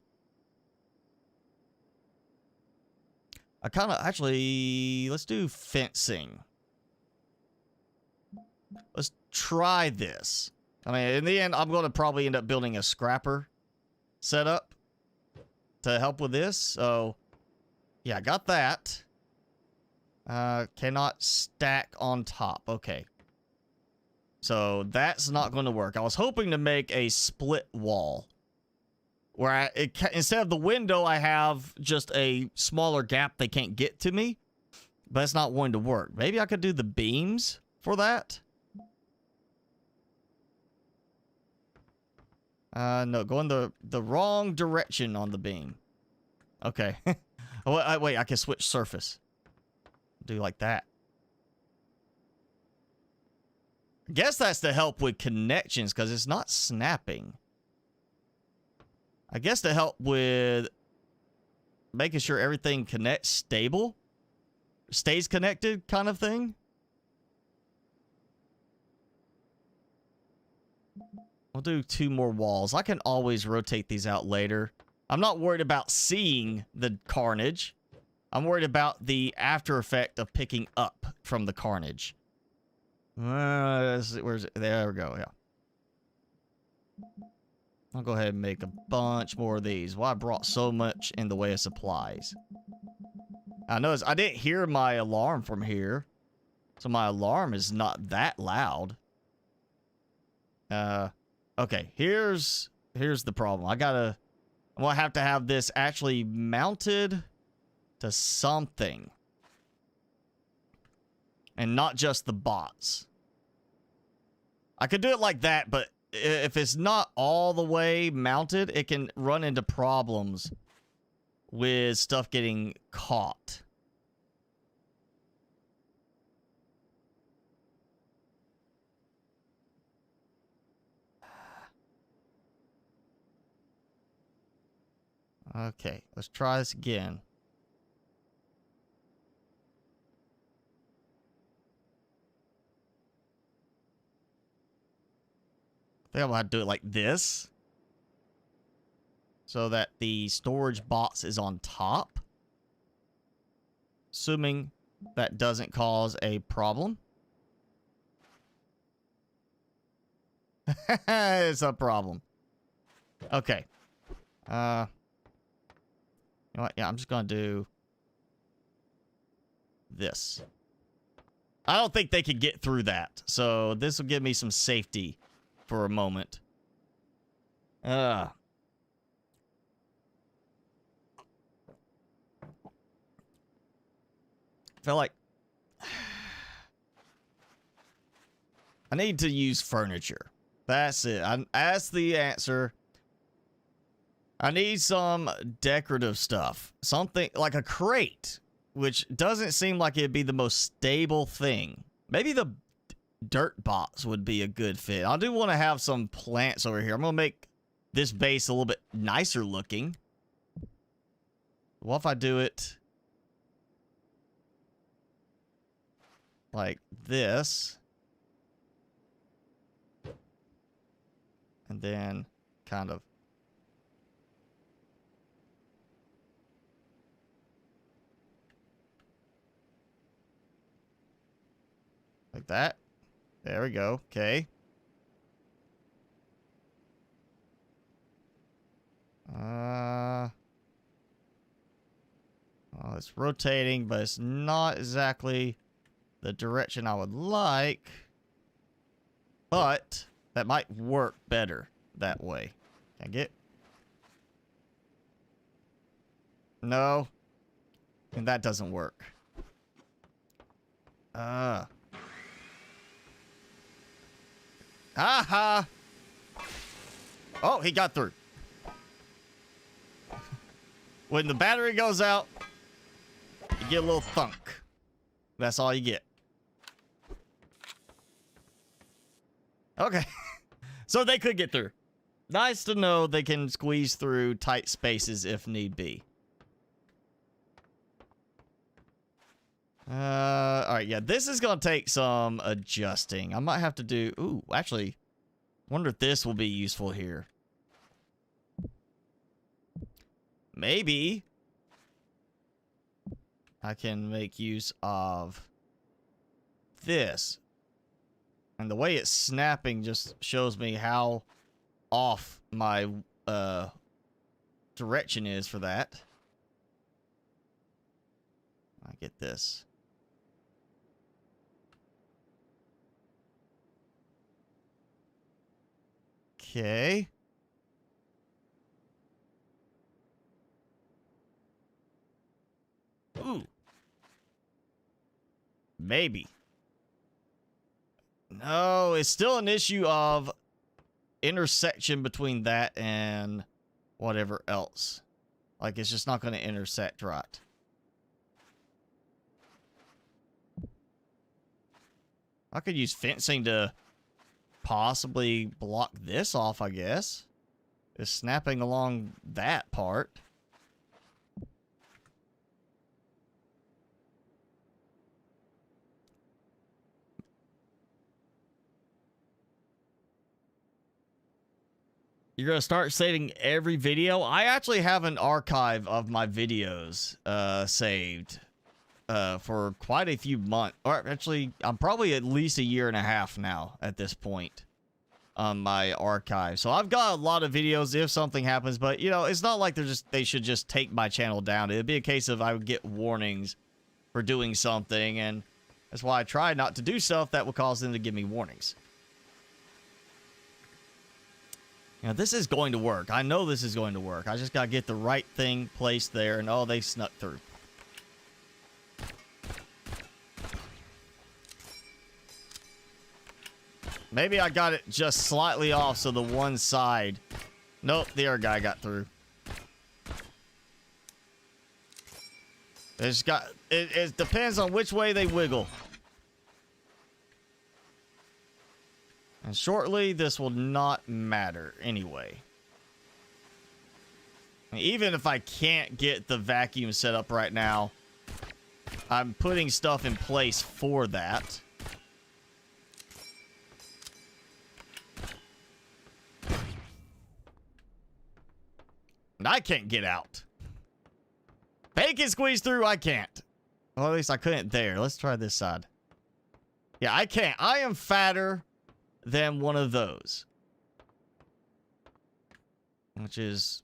Let's do fencing. Let's try this. I mean, in the end, I'm going to probably end up building a scrapper setup to help with this. So, yeah, I got that. Cannot stack on top. Okay. So, that's not going to work. I was hoping to make a split wall. Where instead of the window, I have just a smaller gap they can't get to me. But it's not going to work. Maybe I could do the beams for that. No, going the wrong direction on the beam. Okay. Oh, wait, I can switch surface. Do like that. I guess that's to help with connections because it's not snapping. I guess to help with making sure everything connects stable. Stays connected kind of thing. We'll do 2 more walls. I can always rotate these out later. I'm not worried about seeing the carnage. I'm worried about the after effect of picking up from the carnage. Where's it? There we go, yeah. I'll go ahead and make a bunch more of these. Well, I brought so much in the way of supplies. I noticed I didn't hear my alarm from here. So my alarm is not that loud. Okay, here's the problem. I'm gonna have to have this actually mounted to something. And not just the bots. I could do it like that, but if it's not all the way mounted, it can run into problems with stuff getting caught. Okay, let's try this again. I think I'm gonna have to do it like this. So that the storage box is on top. Assuming that doesn't cause a problem. It's a problem. Okay. You know what? Yeah, I'm just gonna do this. I don't think they could get through that. So this will give me some safety for a moment. I feel like I need to use furniture. That's it. That's the answer. I need some decorative stuff. Something like a crate, which doesn't seem like it'd be the most stable thing. Maybe the dirt box would be a good fit. I do want to have some plants over here. I'm going to make this base a little bit nicer looking. What if I do it like this? And then kind of like that. There we go. Okay. Oh, it's rotating, but it's not exactly the direction I would like. But that might work better that way. Can I get? No. And that doesn't work. Aha! Oh, he got through. When the battery goes out, you get a little thunk. That's all you get. Okay. So they could get through. Nice to know they can squeeze through tight spaces if need be. Alright, yeah, this is gonna take some adjusting. I might have to do... Ooh, actually, wonder if this will be useful here. Maybe I can make use of this. And the way it's snapping just shows me how off my direction is for that. I get this. Okay. Ooh. Maybe. No, it's still an issue of intersection between that and whatever else. Like, it's just not going to intersect right. I could use fencing to possibly block this off, I guess. It's snapping along that part. You're going to start saving every video? I actually have an archive of my videos saved for quite a few months. Or actually, I'm probably at least a year and a half now at this point on my archive. So I've got a lot of videos if something happens, but you know, it's not like they should just take my channel down. It'd be a case of I would get warnings for doing something, and that's why I try not to do stuff that will cause them to give me warnings. Now, this is going to work. I know this is going to work. I just got to get the right thing placed there, and oh, they snuck through. Maybe I got it just slightly off, so the one side... Nope, the other guy got through. It depends on which way they wiggle. And shortly, this will not matter anyway. Even if I can't get the vacuum set up right now, I'm putting stuff in place for that. And I can't get out. They can squeeze through, I can't. Well, at least I couldn't there. Let's try this side. Yeah, I can't. I am fatter than one of those. Which is...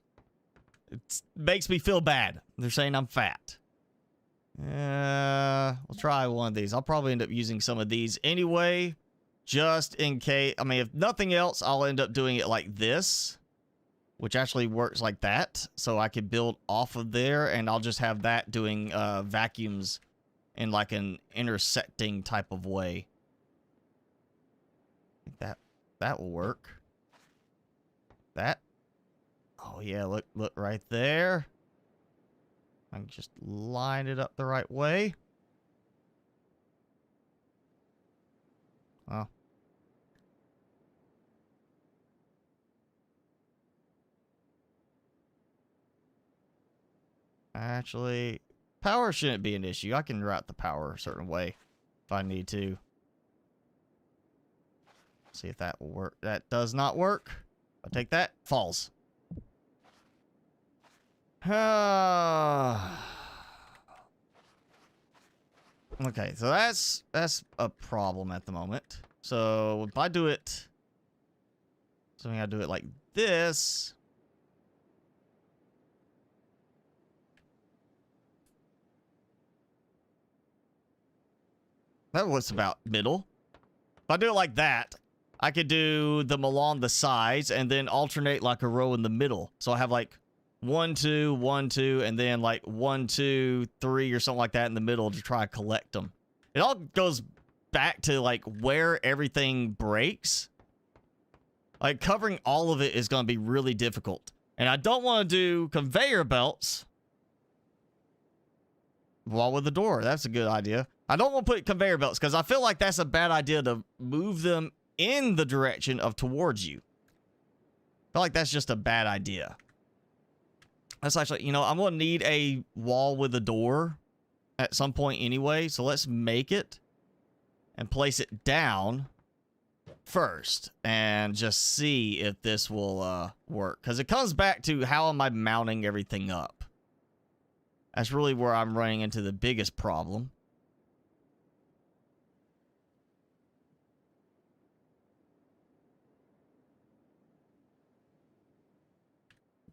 It makes me feel bad. They're saying I'm fat. We'll try one of these. I'll probably end up using some of these anyway. Just in case. I mean, if nothing else, I'll end up doing it like this. Which actually works like that. So I can build off of there. And I'll just have that doing vacuums in like an intersecting type of way. I think that will work. That. Oh, yeah, look right there. I can just line it up the right way. Oh. Actually, power shouldn't be an issue. I can route the power a certain way if I need to. See if that will work. That does not work. I'll take that. Falls. Okay, so that's a problem at the moment. So if I do it, I do it like this. That was about middle. If I do it like that, I could do them along the sides and then alternate like a row in the middle. So I have like 1, 2, 1, 2, and then like 1, 2, 3 or something like that in the middle to try to collect them. It all goes back to like where everything breaks. Like covering all of it is going to be really difficult. And I don't want to do conveyor belts wall with the door. That's a good idea. I don't want to put conveyor belts because I feel like that's a bad idea to move them in the direction of towards you. I feel like that's just a bad idea. That's actually, you know, I'm going to need a wall with a door at some point anyway. So let's make it and place it down first and just see if this will work. Because it comes back to how am I mounting everything up? That's really where I'm running into the biggest problem.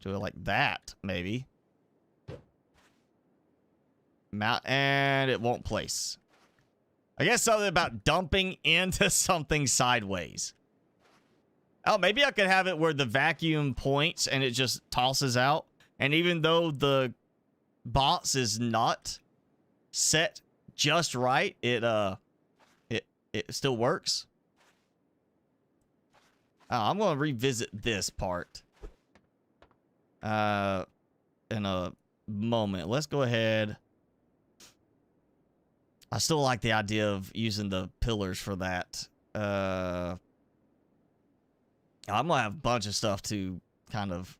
Do it like that, maybe. Mount, and it won't place. I guess something about dumping into something sideways. Oh, maybe I could have it where the vacuum points and it just tosses out. And even though the box is not set just right, it still works. I'm going to revisit this part in a moment. Let's go ahead. I still like the idea of using the pillars for that. I'm gonna have a bunch of stuff to kind of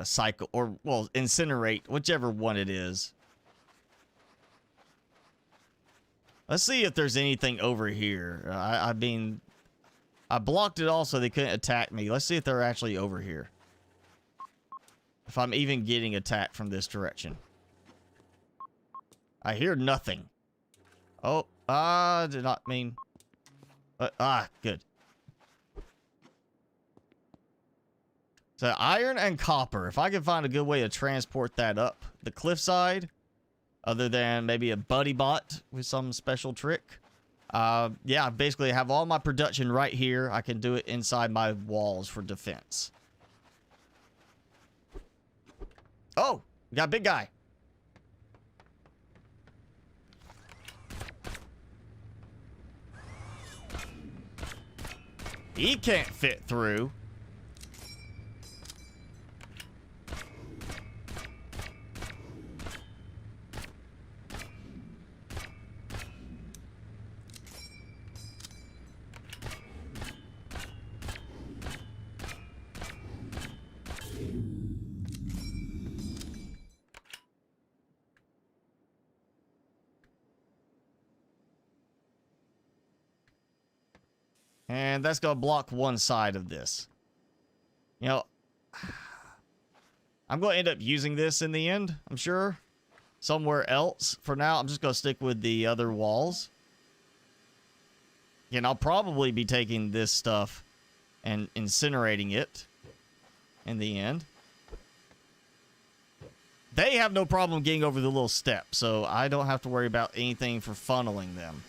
cycle or, well, incinerate, whichever one it is. Let's see if there's anything over here. I mean, I blocked it all so they couldn't attack me. Let's see if they're actually over here. If I'm even getting attacked from this direction. I hear nothing. Oh, did not mean. Good. So iron and copper. If I can find a good way to transport that up the cliffside, other than maybe a buddy bot with some special trick. Yeah, basically I have all my production right here. I can do it inside my walls for defense. Oh, we got a big guy. He can't fit through. And that's going to block one side of this. You know, I'm going to end up using this in the end, I'm sure. Somewhere else. For now, I'm just going to stick with the other walls. And I'll probably be taking this stuff and incinerating it in the end. They have no problem getting over the little step, so I don't have to worry about anything for funneling them.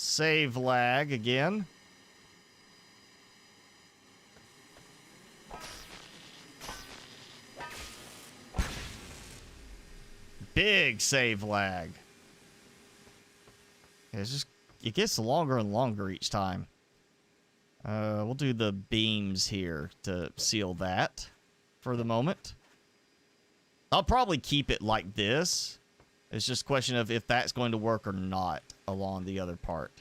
Save lag again. Big save lag. It's just, it gets longer and longer each time. We'll do the beams here to seal that for the moment. I'll probably keep it like this. It's just a question of if that's going to work or not along the other part.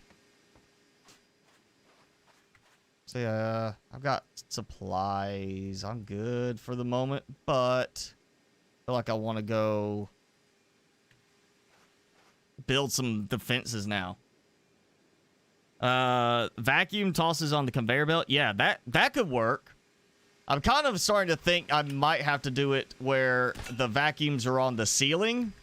So yeah, I've got supplies. I'm good for the moment, but I feel like I want to go build some defenses now. Vacuum tosses on the conveyor belt. Yeah, that could work. I'm kind of starting to think I might have to do it where the vacuums are on the ceiling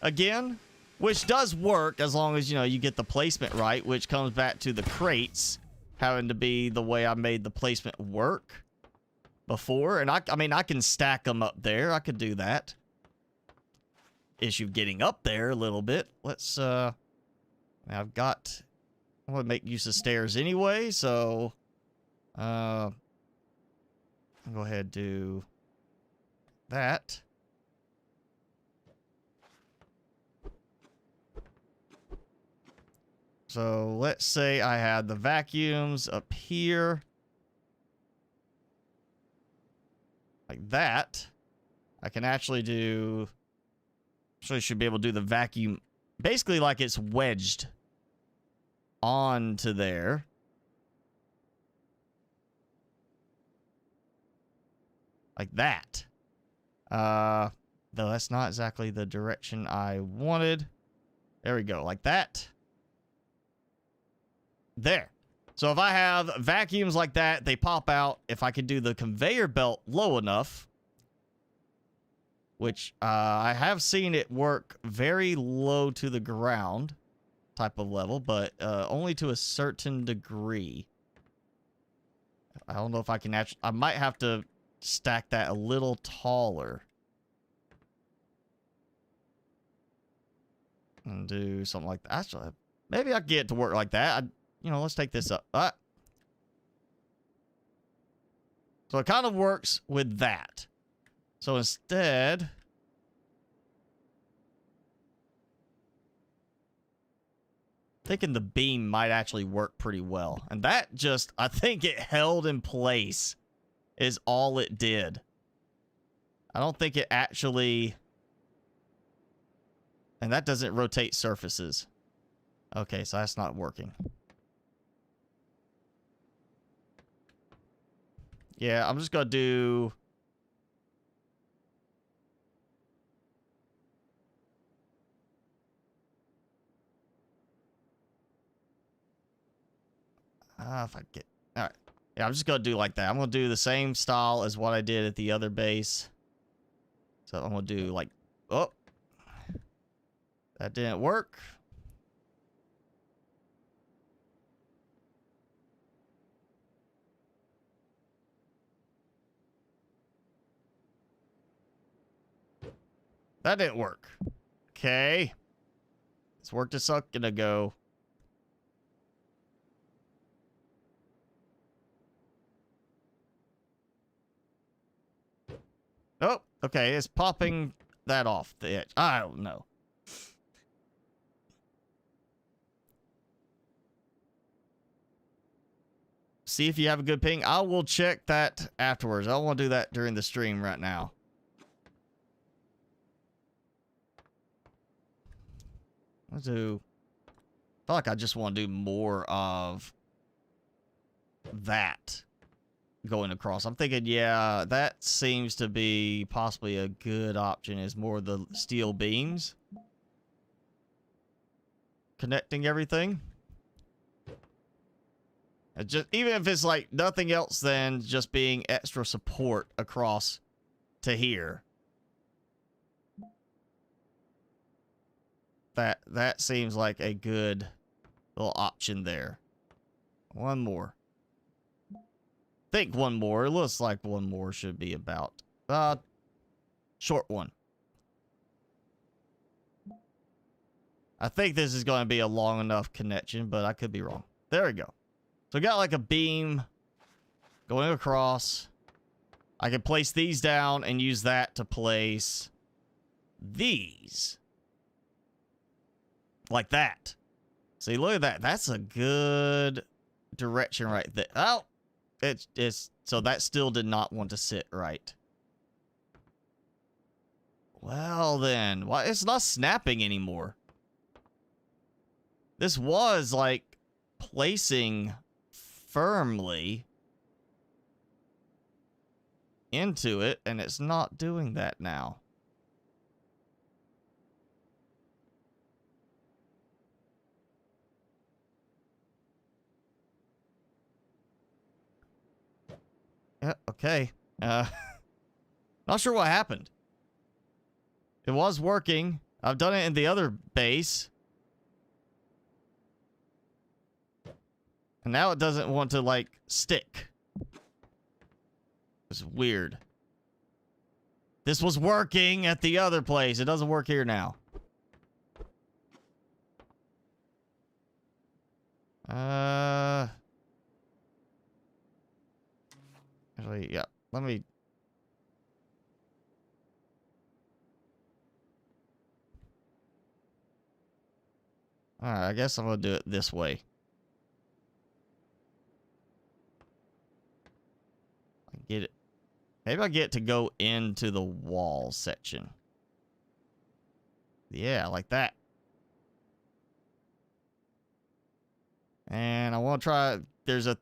again, which does work as long as, you know, you get the placement right, which comes back to the crates having to be the way I made the placement work before. And I mean, I can stack them up there. I could do that. Issue getting up there a little bit. Let's, I want to make use of stairs anyway, so, I'll go ahead and do that. So let's say I had the vacuums up here. Like that. I can actually do... Actually should be able to do the vacuum basically like it's wedged onto there. Like that. Though that's not exactly the direction I wanted. There we go, like that. There. So if I have vacuums like that, they pop out. If I could do the conveyor belt low enough, which I have seen it work very low to the ground type of level, but only to a certain degree. I don't know if I can actually... I might have to stack that a little taller. And do something like that. Actually, maybe I can get it to work like that. You know, let's take this up. So it kind of works with that. So instead... thinking the beam might actually work pretty well. And that just... I think it held in place is all it did. I don't think it actually... And that doesn't rotate surfaces. Okay, so that's not working. Yeah, I'm just gonna do... if I get... Alright. Yeah, I'm just gonna do like that. I'm gonna do the same style as what I did at the other base. So I'm gonna do like... Oh! That didn't work. That didn't work. Okay. It's worked a second ago. Oh, okay. It's popping that off the edge. I don't know. See if you have a good ping. I will check that afterwards. I don't want to do that during the stream right now. I feel like I just want to do more of that going across. I'm thinking, yeah, that seems to be possibly a good option, is more the steel beams connecting everything. It just, even if it's like nothing else than just being extra support across to here. That seems like a good little option there. One more. Think one more. It looks like one more should be about short one. I think this is going to be a long enough connection, but I could be wrong. There we go. So we got like a beam going across. I can place these down and use that to place these. Like that. See, look at that. That's a good direction right there. Oh, it's so that still did not want to sit right. Well then, why it's not snapping anymore. This was like placing firmly into it, and it's not doing that now. Yeah, okay. Not sure what happened. It was working. I've done it in the other base. And now it doesn't want to, like, stick. It's weird. This was working at the other place. It doesn't work here now. Actually, yeah. Let me... Alright, I guess I'm gonna do it this way. I get it. Maybe I get to go into the wall section. Yeah, like that. And I want to try... There's a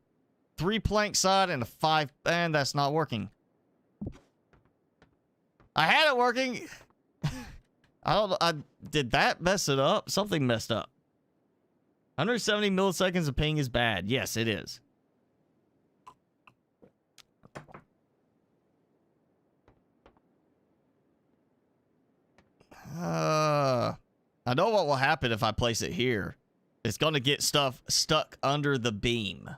3-plank side and a 5... And that's not working. I had it working! I don't know. Did that mess it up? Something messed up. 170 milliseconds of ping is bad. Yes, it is. I know what will happen if I place it here. It's going to get stuff stuck under the beam.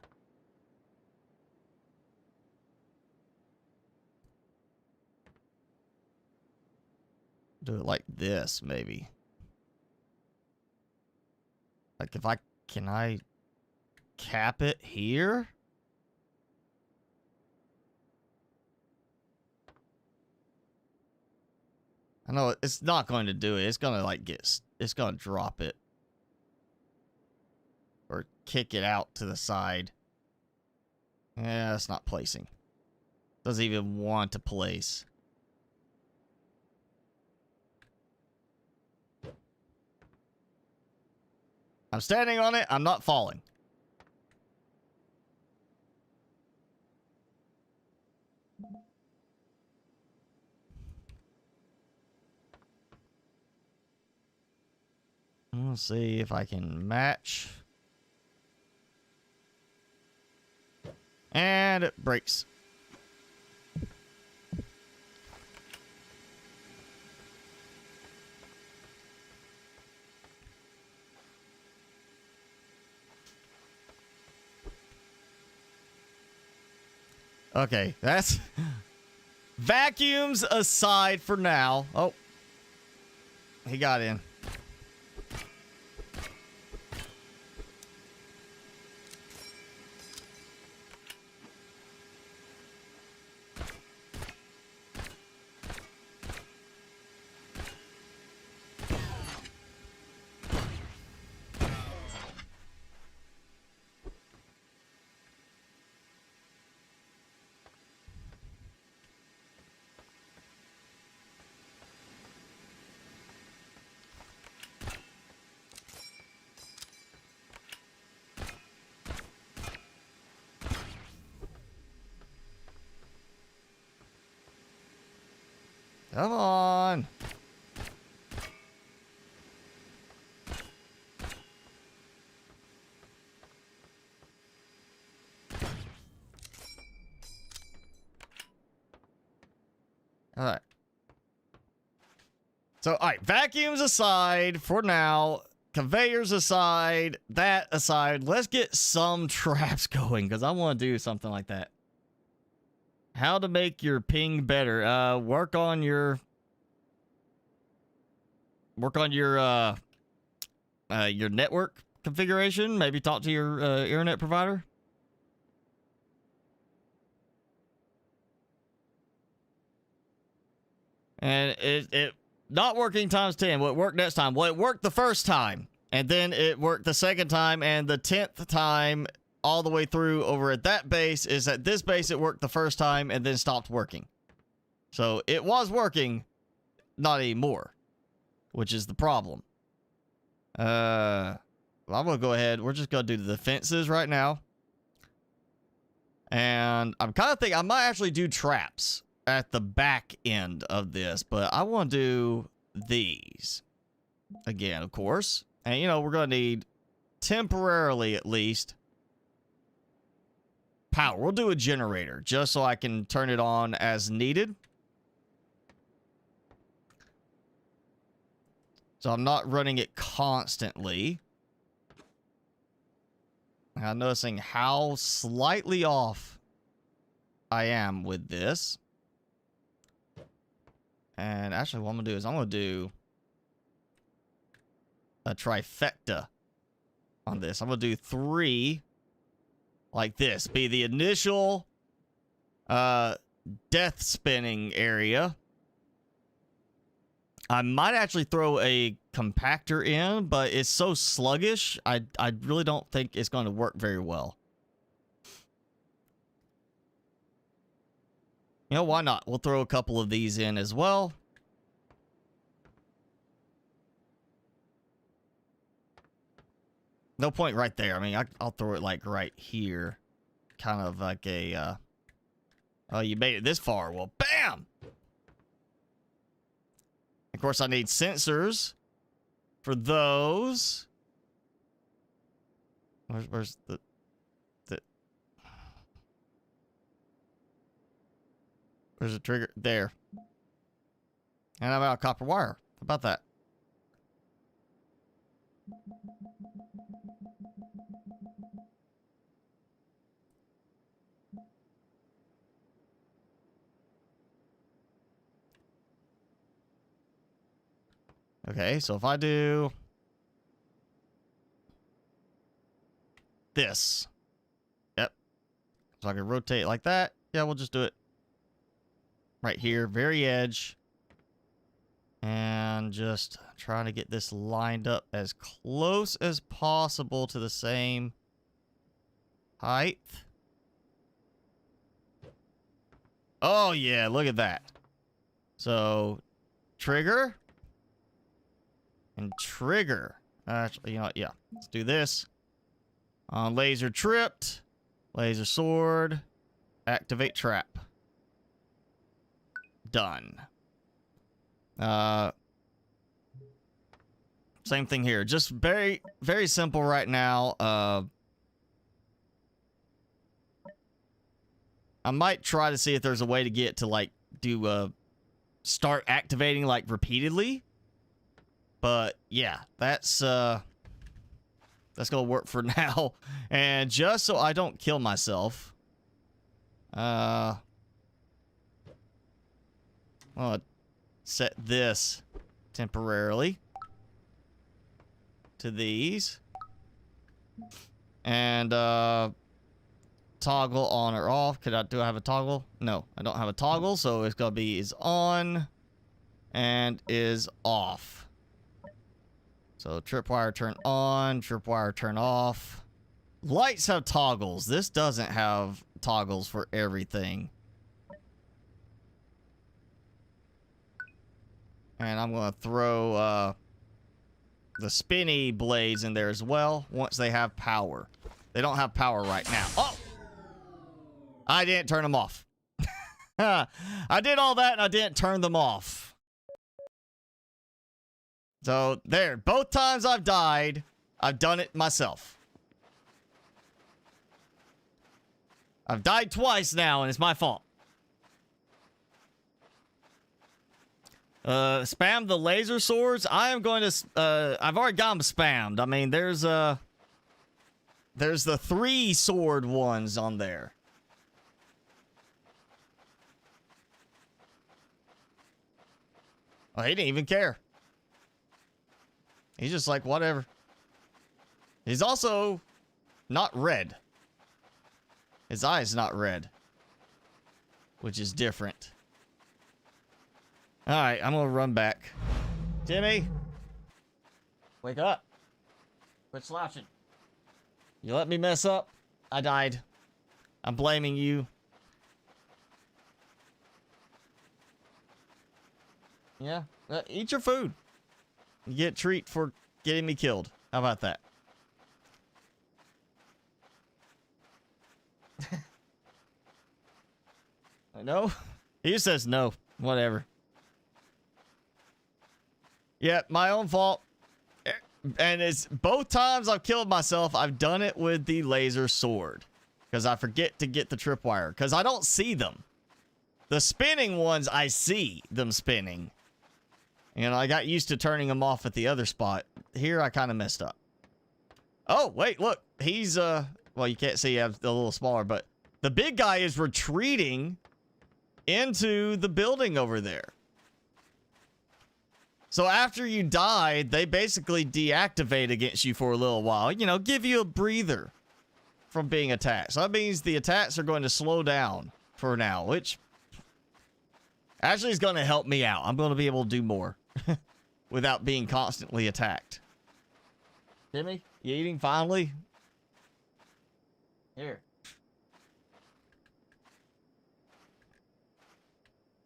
Do it like this, maybe. Like if I... Can I cap it here? I know it's not going to do it. It's going to like it's going to drop it. Or kick it out to the side. Yeah, it's not placing. Doesn't even want to place. I'm standing on it. I'm not falling. Let's see if I can match. And it breaks. Okay, that's... Vacuums aside for now. Oh. He got in. Come on. All right. So, all right, vacuums aside for now, conveyors aside, that aside, let's get some traps going because I want to do something like that. How to make your ping better. Work on your your network configuration. Maybe talk to your internet provider. And it not working times 10. Will it work next time? Well, it worked the first time. And then it worked the second time. And the 10th time all the way through over at that base is at this base it worked the first time and then stopped working. So it was working, not anymore, which is the problem. Well, I'm going to go ahead. We're just going to do the defenses right now. And I'm kind of thinking I might actually do traps at the back end of this, but I want to do these again, of course. And, you know, we're going to need temporarily at least power. We'll do a generator just so I can turn it on as needed. So I'm not running it constantly. I'm noticing how slightly off I am with this. And actually what I'm going to do is I'm going to do a trifecta on this. I'm going to do 3 like this. Be the initial death spinning area. I might actually throw a compactor in, but it's so sluggish, I really don't think it's going to work very well. You know, why not? We'll throw a couple of these in as well. No point right there. I mean, I'll throw it like right here. Kind of like a, oh, you made it this far. Well, bam! Of course, I need sensors for those. Where's the where's the trigger? There. And I'm out of copper wire. How about that? Okay, so if I do this, yep, so I can rotate like that. Yeah, we'll just do it right here, very edge, and just trying to get this lined up as close as possible to the same height. Oh yeah, look at that. So trigger. And trigger. Actually, you know what? Yeah. Let's do this. Laser tripped. Laser sword. Activate trap. Done. Same thing here. Just very, very simple right now. I might try to see if there's a way to get to, like, do, start activating, like, repeatedly. But yeah, that's gonna work for now. And just so I don't kill myself, I'll set this temporarily to these, and toggle on or off. Do I have a toggle? No, I don't have a toggle, so it's gonna be is on and is off. So tripwire turn on, tripwire turn off. Lights have toggles. This doesn't have toggles for everything. And I'm going to throw the spinny blades in there as well once they have power. They don't have power right now. Oh! I didn't turn them off. I did all that and I didn't turn them off. So, there. Both times I've died, I've done it myself. I've died twice now, and it's my fault. Spam the laser swords. I am going to... I've already got them spammed. I mean, there's the 3 sword ones on there. Oh, he didn't even care. He's just like, whatever. He's also not red. His eye is not red, which is different. All right, I'm gonna run back. Timmy, wake up. Quit slouching. You let me mess up. I died. I'm blaming you. Yeah, eat your food. You get a treat for getting me killed. How about that? No? He says no. Whatever. Yeah, my own fault. And it's both times I've killed myself, I've done it with the laser sword. Because I forget to get the tripwire. Because I don't see them. The spinning ones, I see them spinning. You know, I got used to turning them off at the other spot. Here, I kind of messed up. Oh, wait, look. He's, well, you can't see, I'm a little smaller, but the big guy is retreating into the building over there. So after you die, they basically deactivate against you for a little while. You know, give you a breather from being attacked. So that means the attacks are going to slow down for now, which actually is going to help me out. I'm going to be able to do more without being constantly attacked. Timmy, you eating finally? Here.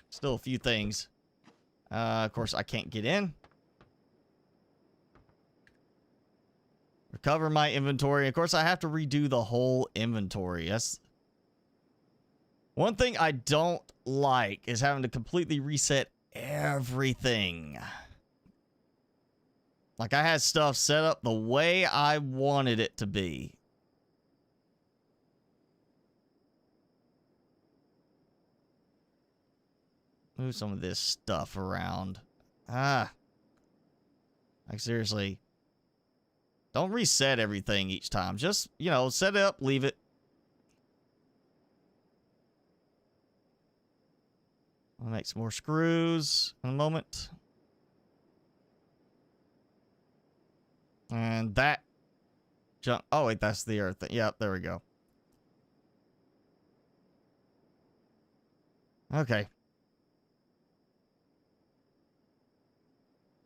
Still a few things. Of course, I can't get in. Recover my inventory. Of course, I have to redo the whole inventory. That's one thing I don't like, is having to completely reset everything. Like, I had stuff set up the way I wanted it to be. Move some of this stuff around. Like, seriously. Don't reset everything each time. Just, you know, set it up, leave it. I'll make some more screws in a moment. And that jump. Oh, wait, that's the earth thing. Yep, there we go. Okay.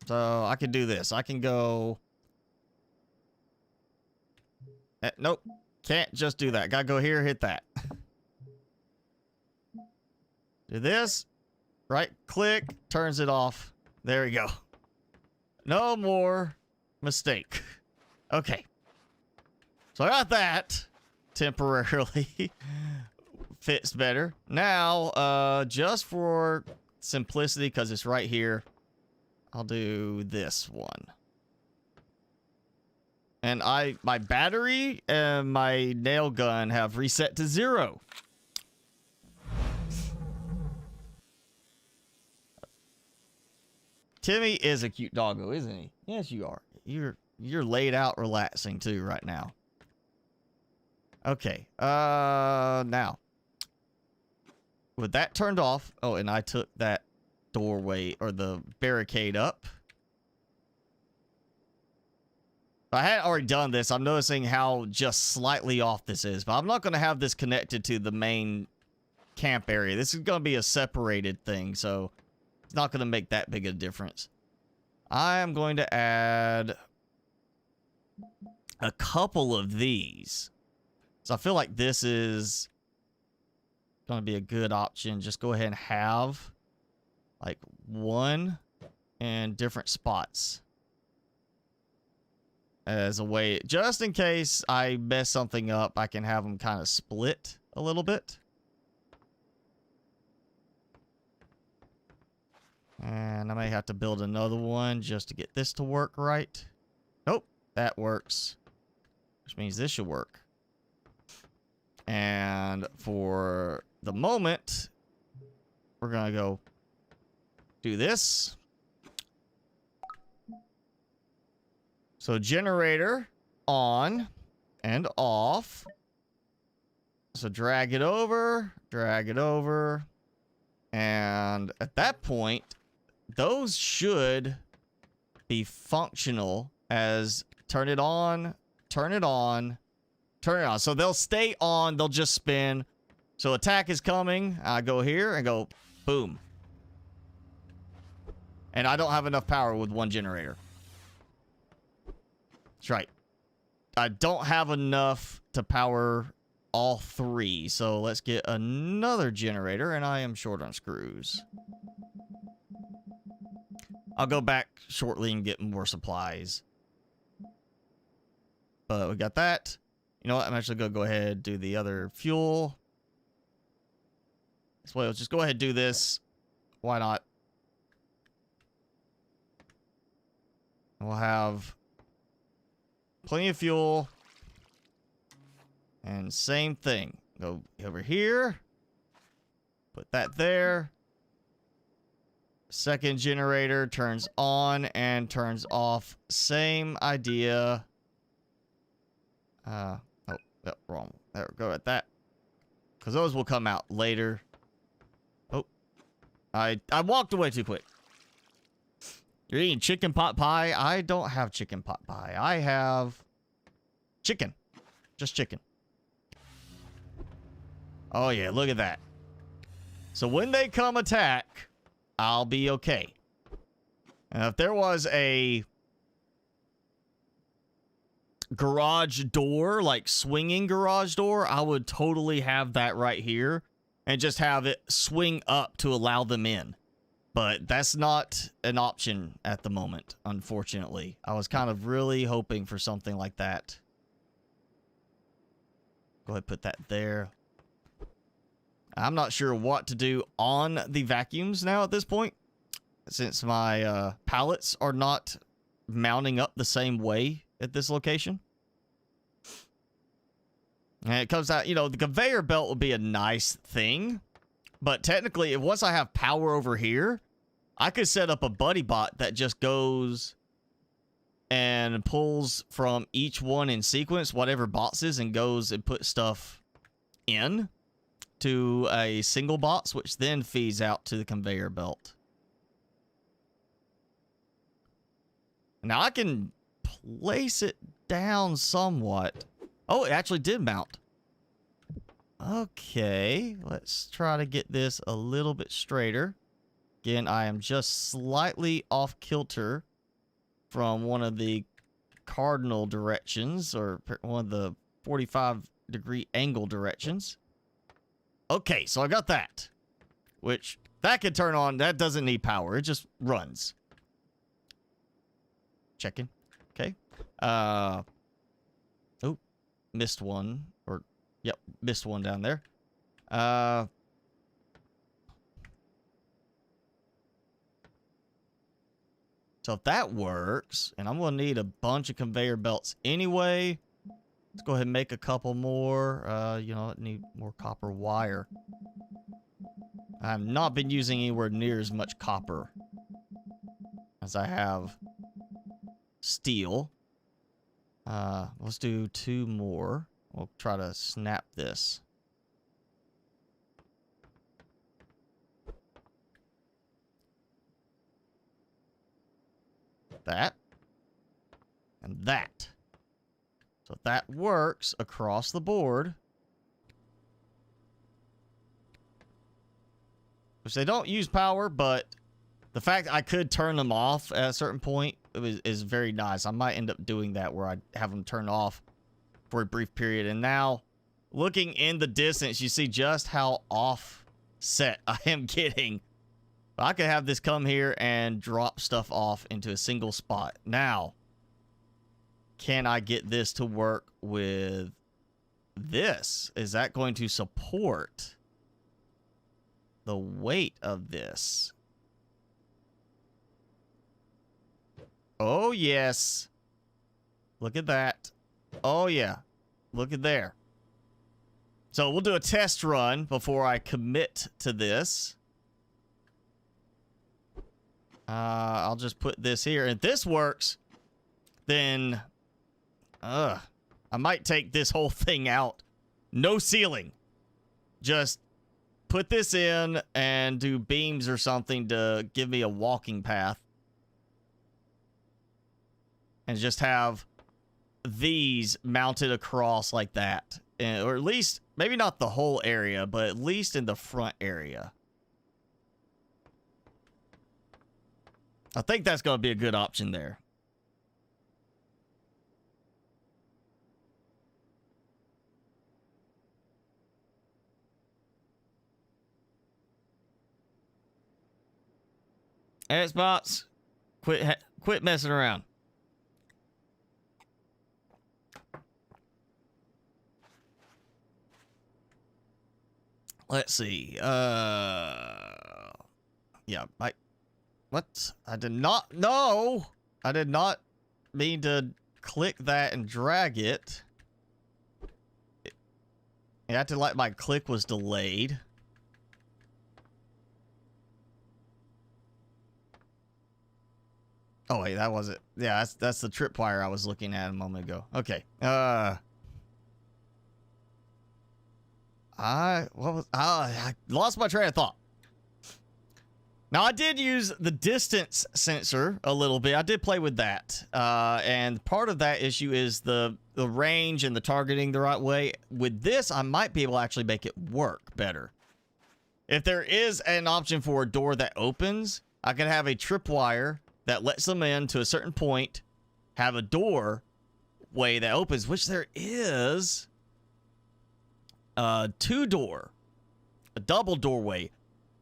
So I can do this. I can go. Nope. Can't just do that. Gotta go here, hit that. Do this. Right click. Turns it off. There we go. No more mistake. Okay. So I got that temporarily fits better. Now, just for simplicity, because it's right here, I'll do this one. And my battery and my nail gun have reset to 0. Timmy is a cute doggo, isn't he? Yes, you are. You're laid out relaxing too right now. Okay. Now. With that turned off. Oh, and I took that doorway or the barricade up. I had already done this. I'm noticing how just slightly off this is, but I'm not going to have this connected to the main camp area. This is going to be a separated thing, so it's not going to make that big a difference. I am going to add a couple of these. So I feel like this is going to be a good option. Just go ahead and have like one in different spots as a way, just in case I mess something up, I can have them kind of split a little bit. And I may have to build another one just to get this to work right. Nope, that works. Which means this should work. And for the moment, we're going to go do this. So generator on and off. So drag it over, and at that point, those should be functional as turn it on, turn it on, turn it on. So they'll stay on, they'll just spin. So attack is coming. I go here and go boom. And I don't have enough power with one generator. That's right. I don't have enough to power all three. So let's get another generator, and I am short on screws. I'll go back shortly and get more supplies. But we got that. You know what? I'm actually going to go ahead and do the other fuel. This way, let's just go ahead and do this. Why not? We'll have plenty of fuel. And same thing. Go over here. Put that there. Second generator turns on and turns off. Same idea. Oh, wrong. There we go at that. Because those will come out later. Oh. I walked away too quick. You're eating chicken pot pie? I don't have chicken pot pie. I have chicken. Just chicken. Oh, yeah. Look at that. So when they come attack, I'll be okay. And if there was a garage door, like swinging garage door, I would totally have that right here and just have it swing up to allow them in. But that's not an option at the moment, unfortunately. I was kind of really hoping for something like that. Go ahead and put that there. I'm not sure what to do on the vacuums now at this point, since my pallets are not mounting up the same way at this location. And it comes out, you know, the conveyor belt would be a nice thing, but technically, if once I have power over here, I could set up a buddy bot that just goes and pulls from each one in sequence, whatever boxes, and goes and puts stuff in to a single box, which then feeds out to the conveyor belt. Now I can place it down somewhat. Oh, it actually did mount. Okay, let's try to get this a little bit straighter. Again, I am just slightly off kilter from one of the cardinal directions, or one of the 45-degree angle directions. Okay, so I got that. Which, that can turn on. That doesn't need power. It just runs. Checking. Okay. Oh, missed one. Or, yep, missed one down there. So if that works, and I'm going to need a bunch of conveyor belts anyway. Let's go ahead and make a couple more. You know, I need more copper wire. I've not been using anywhere near as much copper as I have steel. Let's do 2 more. We'll try to snap this. That. And that. So if that works across the board, which they don't use power, but the fact I could turn them off at a certain point is very nice. I might end up doing that where I have them turn off for a brief period. And now, looking in the distance, you see just how offset I am getting. I could have this come here and drop stuff off into a single spot. Now, can I get this to work with this? Is that going to support the weight of this? Oh, yes. Look at that. Oh, yeah. Look at there. So we'll do a test run before I commit to this. I'll just put this here. If this works, then I might take this whole thing out. No ceiling. Just put this in and do beams or something to give me a walking path. And just have these mounted across like that. Or at least, maybe not the whole area, but at least in the front area. I think that's going to be a good option there. Xbox, quit messing around. Let's see. Yeah, what? I did not. No, I did not mean to click that and drag it. It acted like my click was delayed. Oh wait, that wasn't. Yeah, that's the tripwire I was looking at a moment ago. Okay. I lost my train of thought. Now I did use the distance sensor a little bit. I did play with that, and part of that issue is the range and the targeting the right way. With this, I might be able to actually make it work better. If there is an option for a door that opens, I can have a tripwire that lets them in to a certain point, have a door way that opens, which there is a 2-door, a double doorway.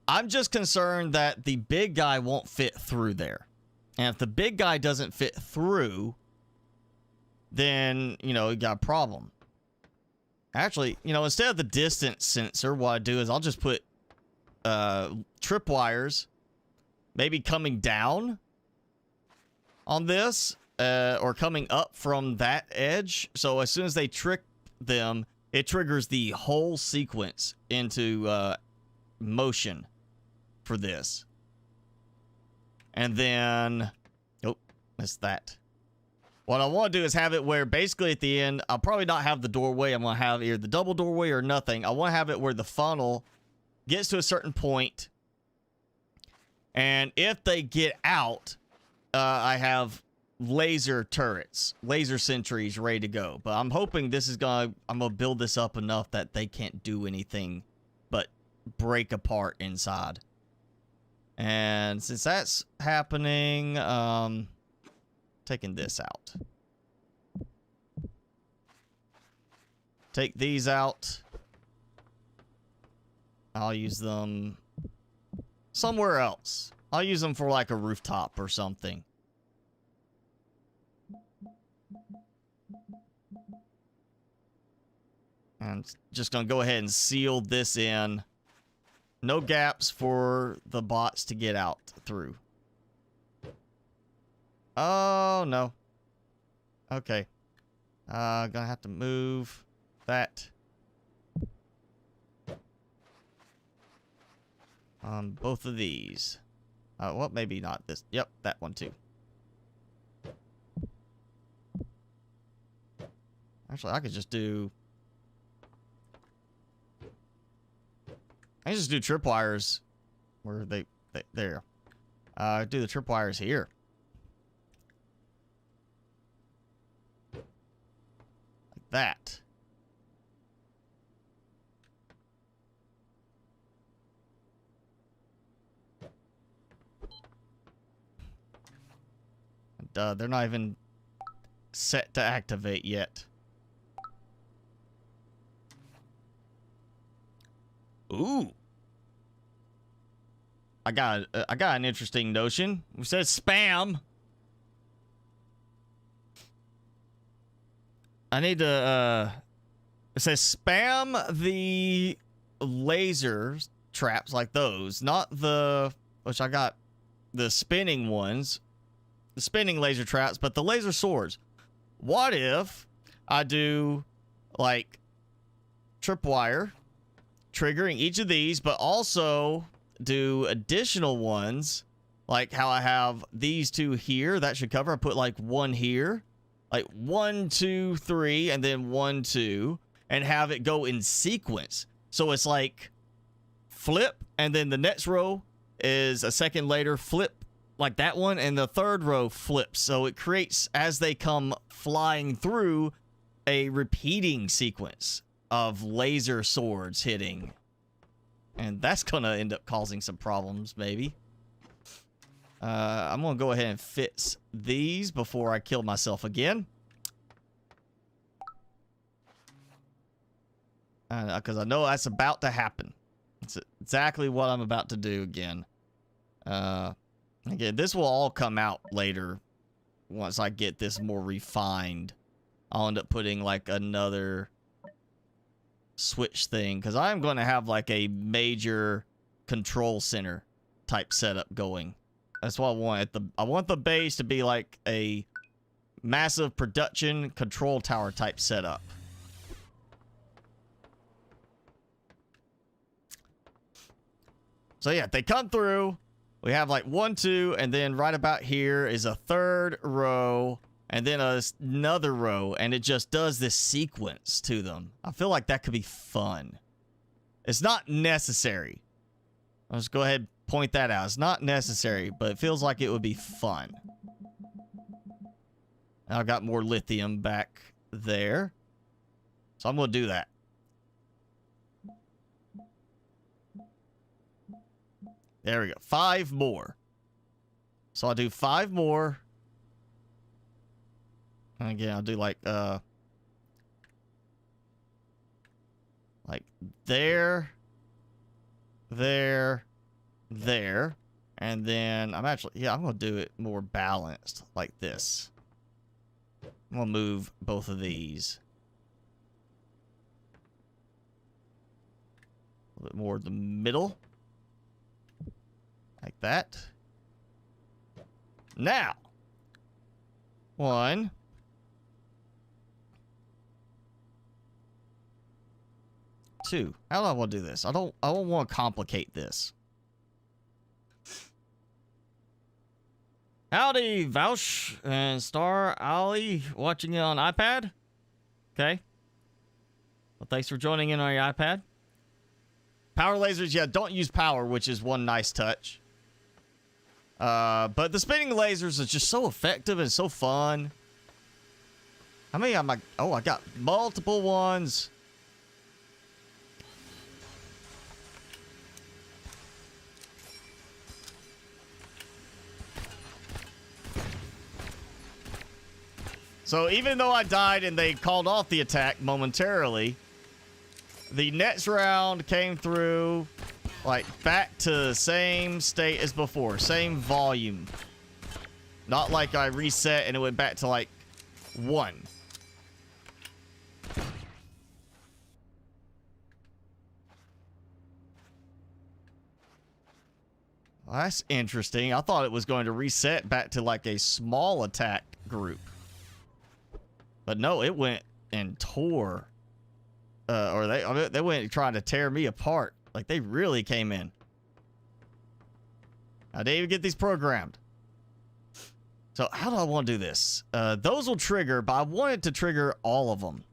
I'm just concerned that the big guy won't fit through there. And if the big guy doesn't fit through, then, you know, you got a problem. Actually, you know, instead of the distance sensor, what I do is I'll just put tripwires maybe coming down on this, or coming up from that edge. So as soon as they trick them, it triggers the whole sequence into motion for this. And then, oh, missed that. What I want to do is have it where basically at the end, I'll probably not have the doorway. I'm going to have either the double doorway or nothing. I want to have it where the funnel gets to a certain point, and if they get out, I have laser turrets, laser sentries ready to go. But I'm hoping this is I'm gonna build this up enough that they can't do anything but break apart inside. And since that's happening, taking this out. Take these out. I'll use them somewhere else. I'll use them for like a rooftop or something. I'm just going to go ahead and seal this in. No gaps for the bots to get out through. Oh, no. Okay. Gonna have to move that. Both of these. Well, maybe not this. Yep, that one too. Actually, I could just do... I can just do tripwires where they there. Do the tripwires here. Like that. And, they're not even set to activate yet. Ooh. I got an interesting notion. It says spam. I need to it says spam the laser traps like those, not the, which I got the spinning ones, the spinning laser traps, but the laser swords. What if I do like tripwire triggering each of these, but also do additional ones, like how I have these two here. That should cover. I put like one here, like 1, 2, 3, and then 1, 2, and have it go in sequence. So it's like flip, and then the next row is a second later, flip, like that one, and the third row flips. So it creates, as they come flying through, a repeating sequence of laser swords hitting. And that's going to end up causing some problems, maybe. I'm going to go ahead and fix these before I kill myself again. Because I know that's about to happen. It's exactly what I'm about to do again. Again, this will all come out later once I get this more refined. I'll end up putting like another switch thing, because I'm going to have like a major control center type setup going. That's what I want. I want the base to be like a massive production control tower type setup. So yeah, they come through. We have like 1, 2, and then right about here is a third row, and then another row, and it just does this sequence to them. I feel like that could be fun. It's not necessary. I'll just go ahead and point that out. It's not necessary, but it feels like it would be fun. I've got more lithium back there, so I'm going to do that. There we go. 5 more. So I'll do 5 more. And again, I'll do like there, there, there. And then I'm going to do it more balanced like this. I'm going to move both of these. A little bit more in the middle. Like that. Now. 1. 2. How do I want to do this? I don't want to complicate this. Howdy, Vouch and Star Ali, watching it on iPad. Okay. Well, thanks for joining in on your iPad. Power lasers, yeah, don't use power, which is one nice touch. But the spinning lasers are just so effective and so fun. How many am I? Oh, I got multiple ones. So even though I died and they called off the attack momentarily, the next round came through like back to the same state as before, same volume. Not like I reset and it went back to like 1. Well, that's interesting. I thought it was going to reset back to like a small attack group. But no, it went and tore. Or they went trying to tear me apart. Like, they really came in. I didn't even get these programmed. So, how do I want to do this? Those will trigger, but I want it to trigger all of them.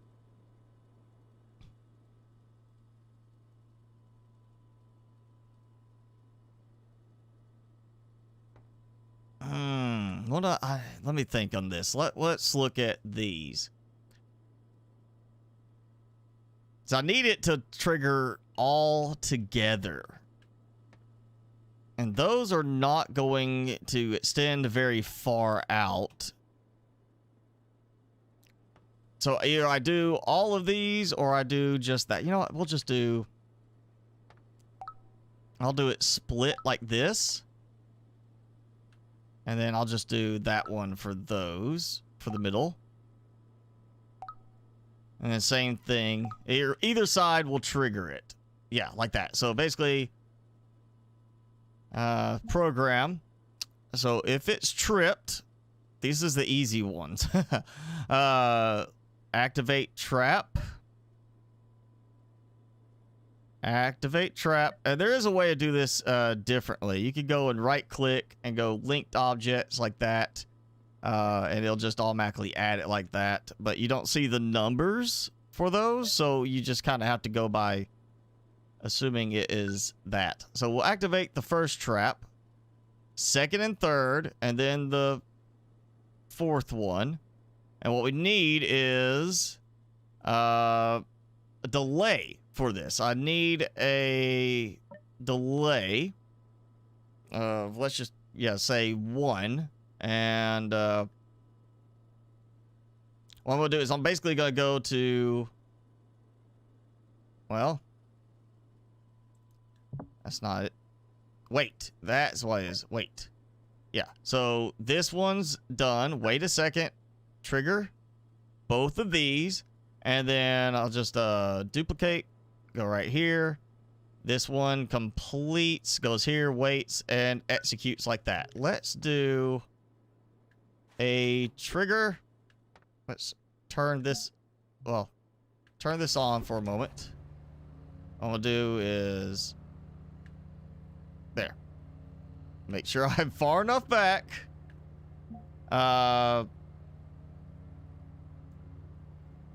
Let me think on this. Let's look at these. So I need it to trigger all together. And those are not going to extend very far out. So either I do all of these or I do just that. You know what? We'll just do... I'll do it split like this. And then I'll just do that one for those, for the middle. And then same thing. Either side will trigger it. Yeah, like that. So basically, program. So if it's tripped, these is the easy ones. Activate trap. Activate trap. And there is a way to do this differently. You could go and right click and go linked objects like that. And it'll just automatically add it like that. But you don't see the numbers for those. So you just kind of have to go by assuming it is that. So we'll activate the first trap. second and third, and then the fourth one. And what we need is a delay for this. I need a delay of, let's just, say 1. And what I'm going to do is I'm basically going to go to, well, that's not it. Wait, that's what it is. Wait. Yeah, so this one's done. Wait a second. Trigger both of these. And then I'll just duplicate. Go right here. This one completes. Goes here, waits, and executes like that. Let's do a trigger. Let's turn this, well, turn this on for a moment. What I'm going to do is, there. Make sure I'm far enough back. On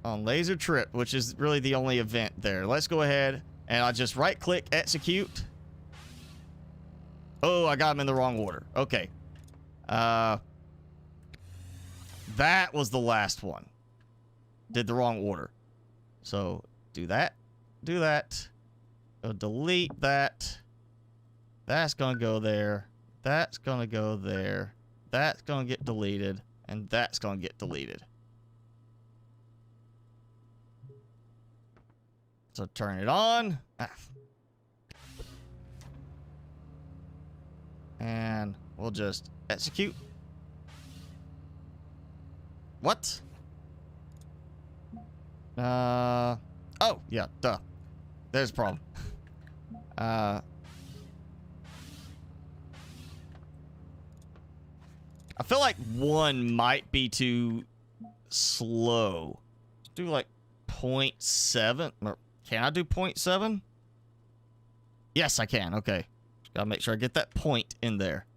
laser trip, which is really the only event there. Let's go ahead and I'll just right click, execute. Oh, I got them in the wrong order. Okay. That was the last one. Did the wrong order. So do that. Do that. Delete that. That's going to go there. That's going to go there. That's going to get deleted. And that's going to get deleted. So turn it on. And we'll just execute. What? Oh, yeah, duh. There's a problem. I feel like 1 might be too slow. Let's do like 0.7. Can I do 0.7? Yes, I can. Okay. Just gotta make sure I get that point in there.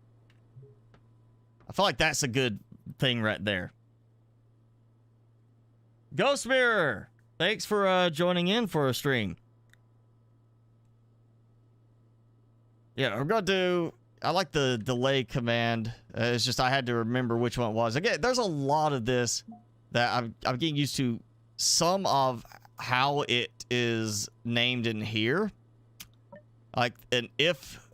I feel like that's a good thing right there. Ghost Mirror! Thanks for joining in for a stream. Yeah, we're gonna do... I like the delay command. It's just I had to remember which one it was. Again, there's a lot of this that I'm getting used to. Some of how it is named in here, like an if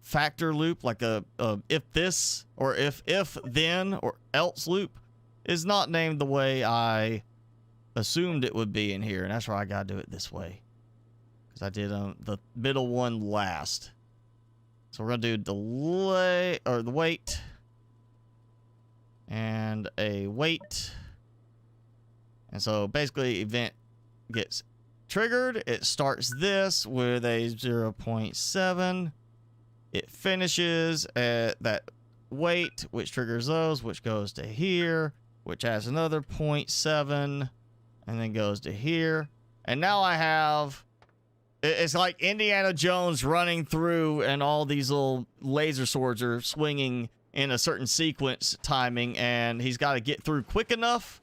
factor loop, like a if this or if then or else loop, is not named the way I assumed it would be in here, and that's why I gotta do it this way. I did the middle one last. So we're going to do delay, or the wait. And a wait. And so basically event gets triggered. It starts this with a 0.7. It finishes at that wait, which triggers those, which goes to here, which adds another 0.7, and then goes to here. And now I have... It's like Indiana Jones running through and all these little laser swords are swinging in a certain sequence timing, and he's got to get through quick enough.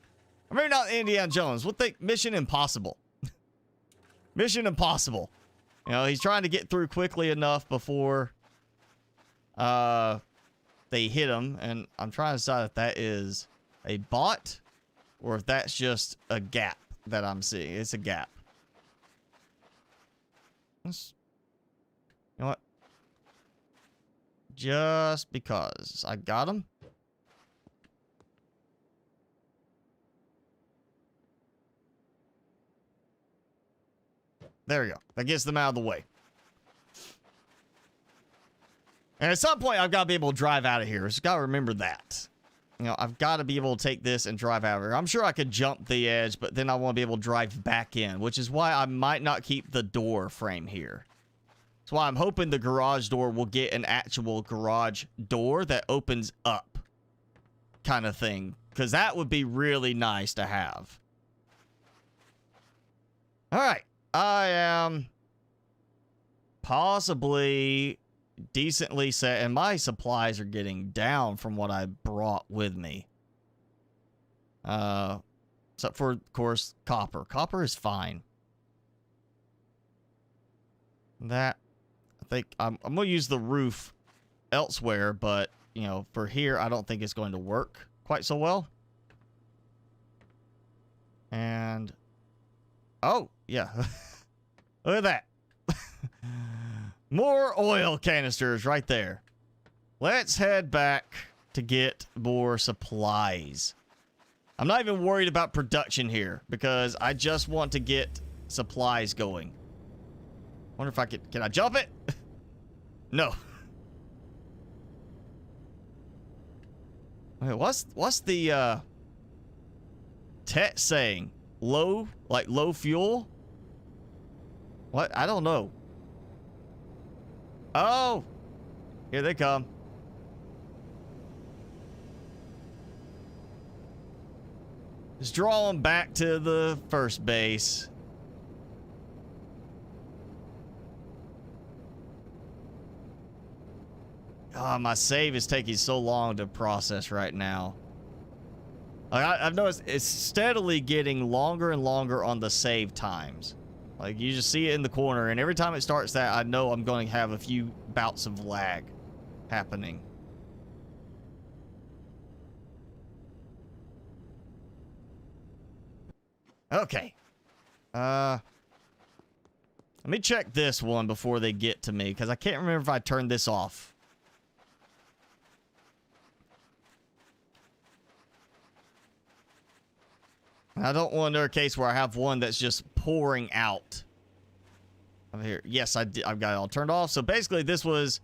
Or maybe not Indiana Jones. What they... Mission Impossible. Mission Impossible. You know, he's trying to get through quickly enough before they hit him, and I'm trying to decide if that is a bot or if that's just a gap that I'm seeing. It's a gap. You know what? Just because I got him. There we go. That gets them out of the way. And at some point, I've got to be able to drive out of here. Just got to remember that. You know, I've got to be able to take this and drive out of here. I'm sure I could jump the edge, but then I want to be able to drive back in, which is why I might not keep the door frame here. That's why I'm hoping the garage door will get an actual garage door that opens up kind of thing, because that would be really nice to have. All right. I am possibly decently set, and my supplies are getting down from what I brought with me. Except for, of course, copper. Copper is fine. That I think I'm gonna use the roof elsewhere, but you know, for here, I don't think it's going to work quite so well. And oh yeah, look at that. More oil canisters right there. Let's head back to get more supplies. I'm not even worried about production here because I just want to get supplies going. Wonder if I can I jump it? No. Wait, what's the text saying? Low, like low fuel? What? I don't know. Oh, here they come. Just draw them back to the first base. Oh, my save is taking so long to process right now. Like, I've noticed it's steadily getting longer and longer on the save times. Like, you just see it in the corner, and every time it starts that, I know I'm going to have a few bouts of lag happening. Okay. Let me check this one before they get to me, because I can't remember if I turned this off. I don't want another case where I have one that's just pouring out. Over here. Yes, I've got it all turned off. So basically this was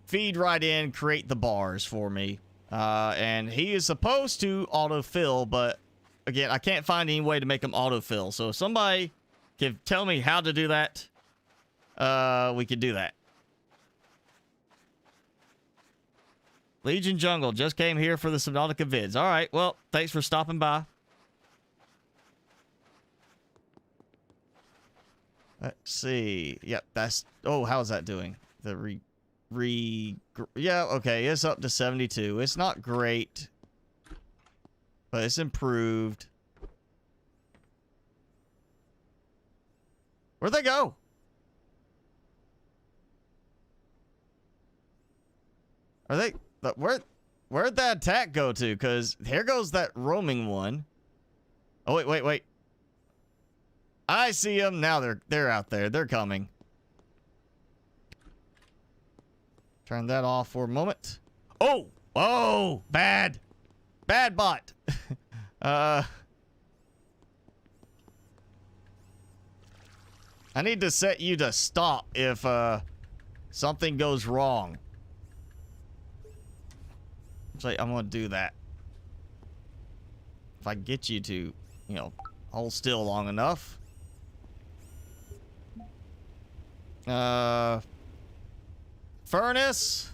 feed right in, create the bars for me. And he is supposed to autofill, but again, I can't find any way to make them autofill. So if somebody can tell me how to do that, we could do that. Legion Jungle just came here for the Subnautica vids. All right, well, thanks for stopping by. Let's see. Yep, that's... Oh, how's that doing? The yeah, okay, it's up to 72. It's not great, but it's improved. Where'd they go? Are they... Where'd that attack go to? Because here goes that roaming one. Oh, wait. I see them. Now they're out there. They're coming. Turn that off for a moment. Oh! Oh! Bad! Bad bot! I need to set you to stop if something goes wrong. So I'm gonna do that. If I get you to, you know, hold still long enough. Furnace.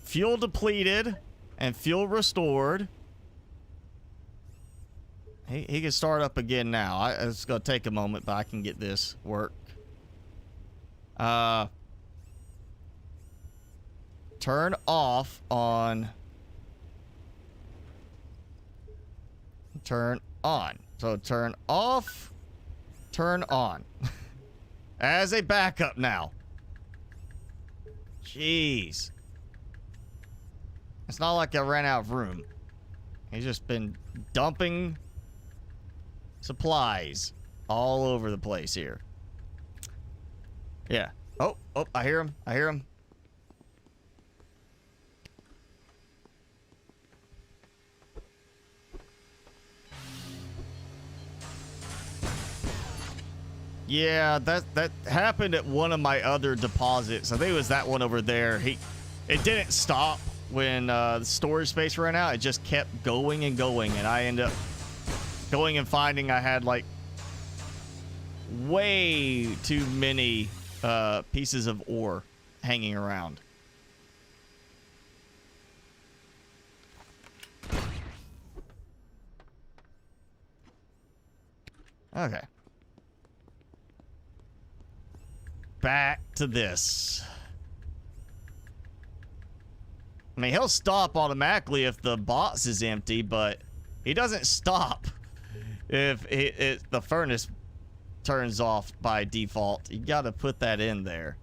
Fuel depleted and fuel restored. He can start up again now. It's gonna take a moment, but I can get this work. Turn off on. Turn on. So turn off. Turn on. As a backup now. Jeez. It's not like I ran out of room. He's just been dumping supplies all over the place here. Yeah. Oh, I hear him. I hear him. Yeah, that happened at one of my other deposits. I think it was that one over there. It didn't stop when the storage space ran out. It just kept going and going, and I ended up going and finding I had like way too many pieces of ore hanging around. Okay. Back to this. I mean, he'll stop automatically if the box is empty, but he doesn't stop if the furnace turns off by default. You got to put that in there.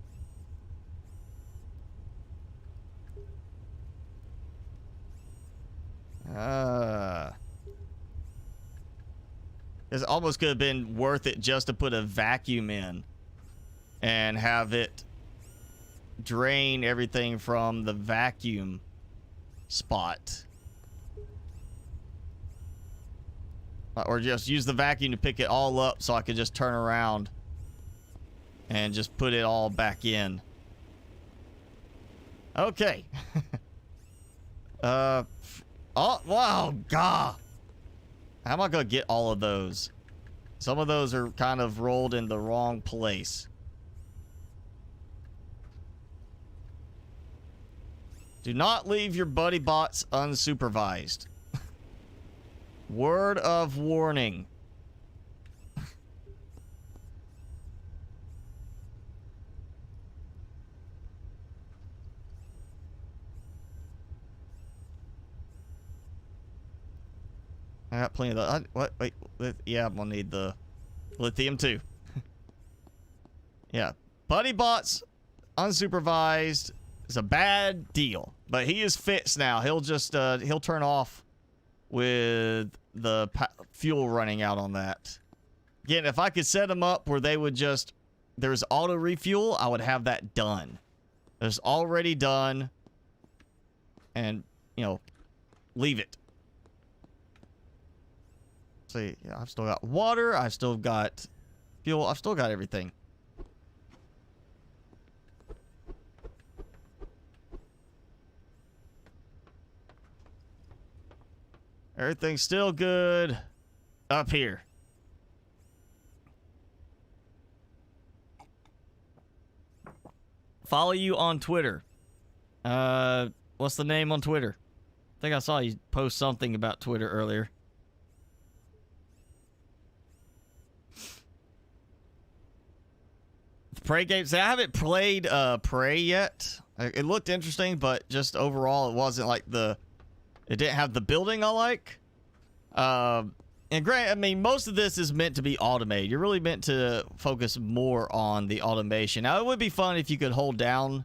It almost could have been worth it just to put a vacuum in and have it drain everything from the vacuum spot. Or just use the vacuum to pick it all up so I could just turn around and just put it all back in. Okay. Oh, wow, God. How am I going to get all of those? Some of those are kind of rolled in the wrong place. Do not leave your buddy bots unsupervised. Word of warning. I got plenty of the... what? Wait. Yeah, I'm gonna need the lithium too. Yeah. Buddy bots unsupervised is a bad deal. But he is fixed now. He'll just... he'll turn off with the fuel running out on that. Again, if I could set them up where they would just... there's auto refuel, I would have that done. There's already done. And, you know, leave it. See, yeah, I've still got water. I've still got fuel. I've still got everything. Everything's still good up here. Follow you on Twitter. What's the name on Twitter? I think I saw you post something about Twitter earlier. Prey games. I haven't played Prey yet. It looked interesting, but just overall, it wasn't like the... it didn't have the building I like. And granted, I mean, most of this is meant to be automated. You're really meant to focus more on the automation. Now, it would be fun if you could hold down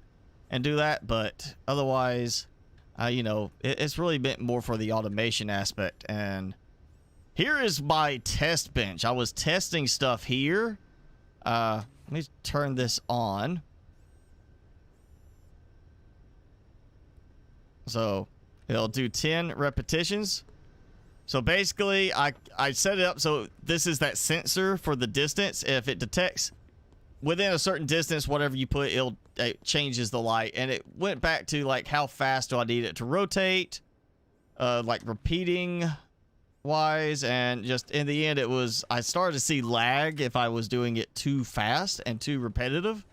and do that, but otherwise, you know, it's really meant more for the automation aspect. And here is my test bench. I was testing stuff here. Let me turn this on. So it'll do 10 repetitions. So basically, I set it up so this is that sensor for the distance. If it detects within a certain distance, whatever you put, it changes the light. And it went back to like how fast do I need it to rotate, like repeating wise, and just in the end it was, I started to see lag if I was doing it too fast and too repetitive.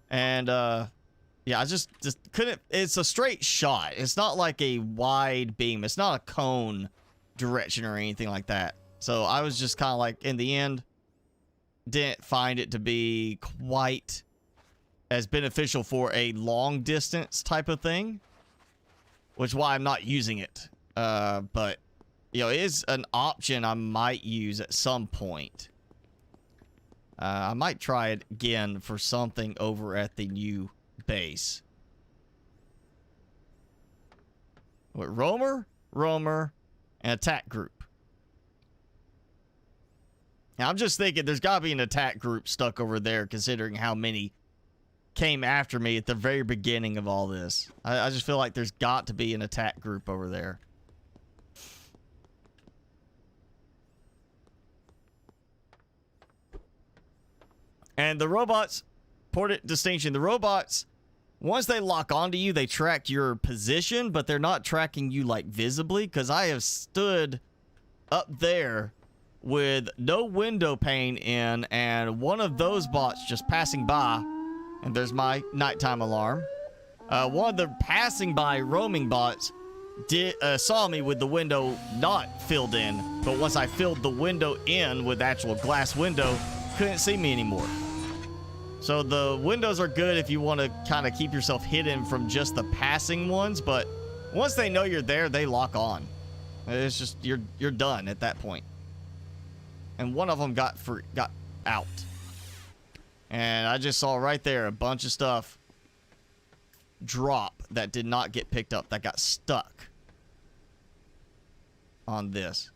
And yeah, I just couldn't. It's a straight shot. It's not like a wide beam. It's not a cone direction or anything like that. So I was just kind of like, in the end, didn't find it to be quite as beneficial for a long distance type of thing, which is why I'm not using it. But you know, it is an option I might use at some point. I might try it again for something over at the new base. What, roamer, and attack group. Now I'm just thinking there's got to be an attack group stuck over there, considering how many came after me at the very beginning of all this. I just feel like there's got to be an attack group over there. And the robots, important distinction, the robots, once they lock onto you, they track your position, but they're not tracking you, like, visibly, because I have stood up there with no window pane in, and one of those bots just passing by, and there's my nighttime alarm. One of the passing by roaming bots saw me with the window not filled in, but once I filled the window in with actual glass window, couldn't see me anymore. So the windows are good if you want to kind of keep yourself hidden from just the passing ones, but once they know you're there, they lock on. It's just you're done at that point. And one of them got out. And I just saw right there a bunch of stuff drop that did not get picked up, that got stuck on this.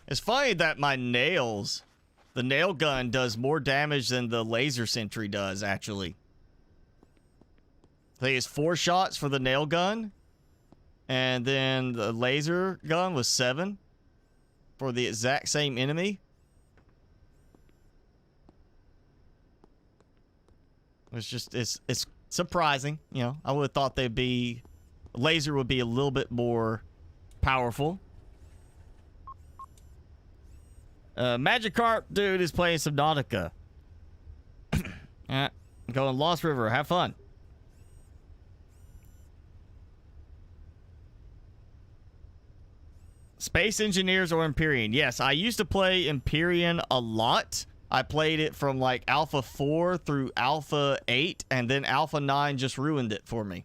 It's funny that my nails, the nail gun does more damage than the laser sentry does, actually. I think it's 4 shots for the nail gun, and then the laser gun was 7 for the exact same enemy. It's surprising, you know. I would have thought laser would be a little bit more powerful. Magikarp dude is playing Subnautica. Going Lost River. Have fun. Space Engineers or Empyrean? Yes, I used to play Empyrean a lot. I played it from like Alpha 4 through Alpha 8, and then Alpha 9 just ruined it for me.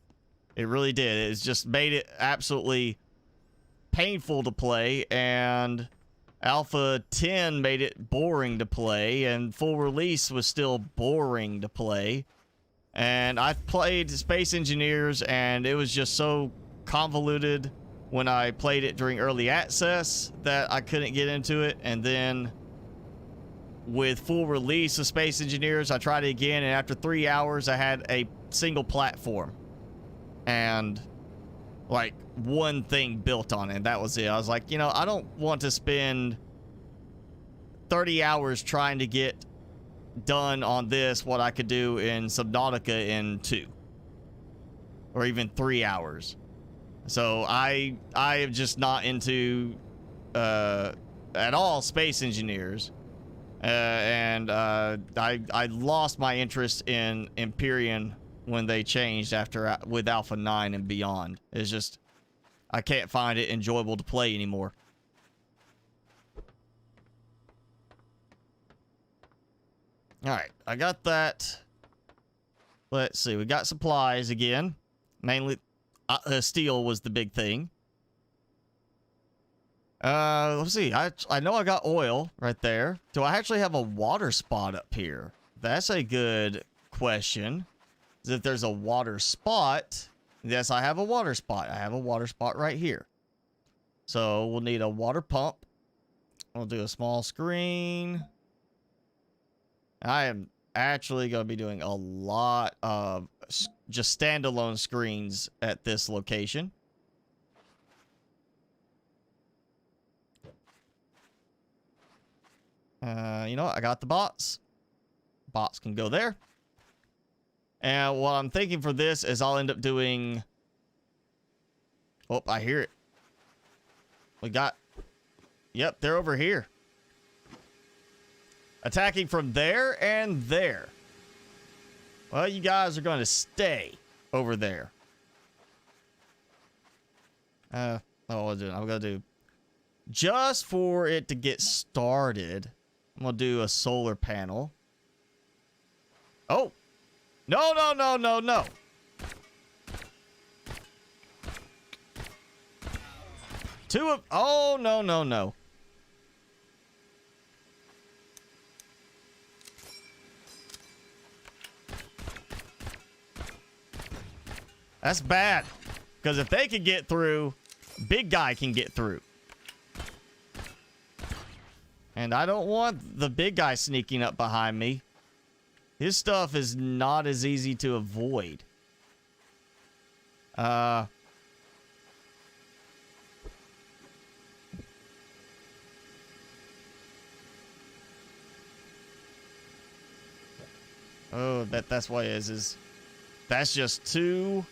It really did. It's just made it absolutely painful to play, and Alpha 10 made it boring to play, and full release was still boring to play. And I played Space Engineers, and it was just so convoluted when I played it during early access that I couldn't get into it. And then with full release of Space Engineers, I tried it again, and after 3 hours, I had a single platform and like one thing built on it, and that was it. I was like, you know, I don't want to spend 30 hours trying to get done on this what I could do in Subnautica in 2 or even 3 hours. So I am just not into at all Space Engineers, and I lost my interest in Empyrean when they changed with Alpha 9 and beyond. It's just, I can't find it enjoyable to play anymore. Alright, I got that. Let's see, we got supplies again. Mainly, steel was the big thing. Let's see, I know I got oil right there. Do I actually have a water spot up here? That's a good question. If there's a water spot, yes, I have a water spot. I have a water spot right here. So we'll need a water pump. We'll do a small screen. I am actually going to be doing a lot of just standalone screens at this location. You know what? I got the bots. Bots can go there. And what I'm thinking for this is I'll end up doing... Oh, I hear it. We got... Yep, they're over here. Attacking from there and there. Well, you guys are going to stay over there. I'm going to do... Just for it to get started, I'm going to do a solar panel. Oh! No, no, no, no, no. Oh, no, no, no. That's bad. Because if they can get through, big guy can get through. And I don't want the big guy sneaking up behind me. His stuff is not as easy to avoid. Oh, that's what it is that's just too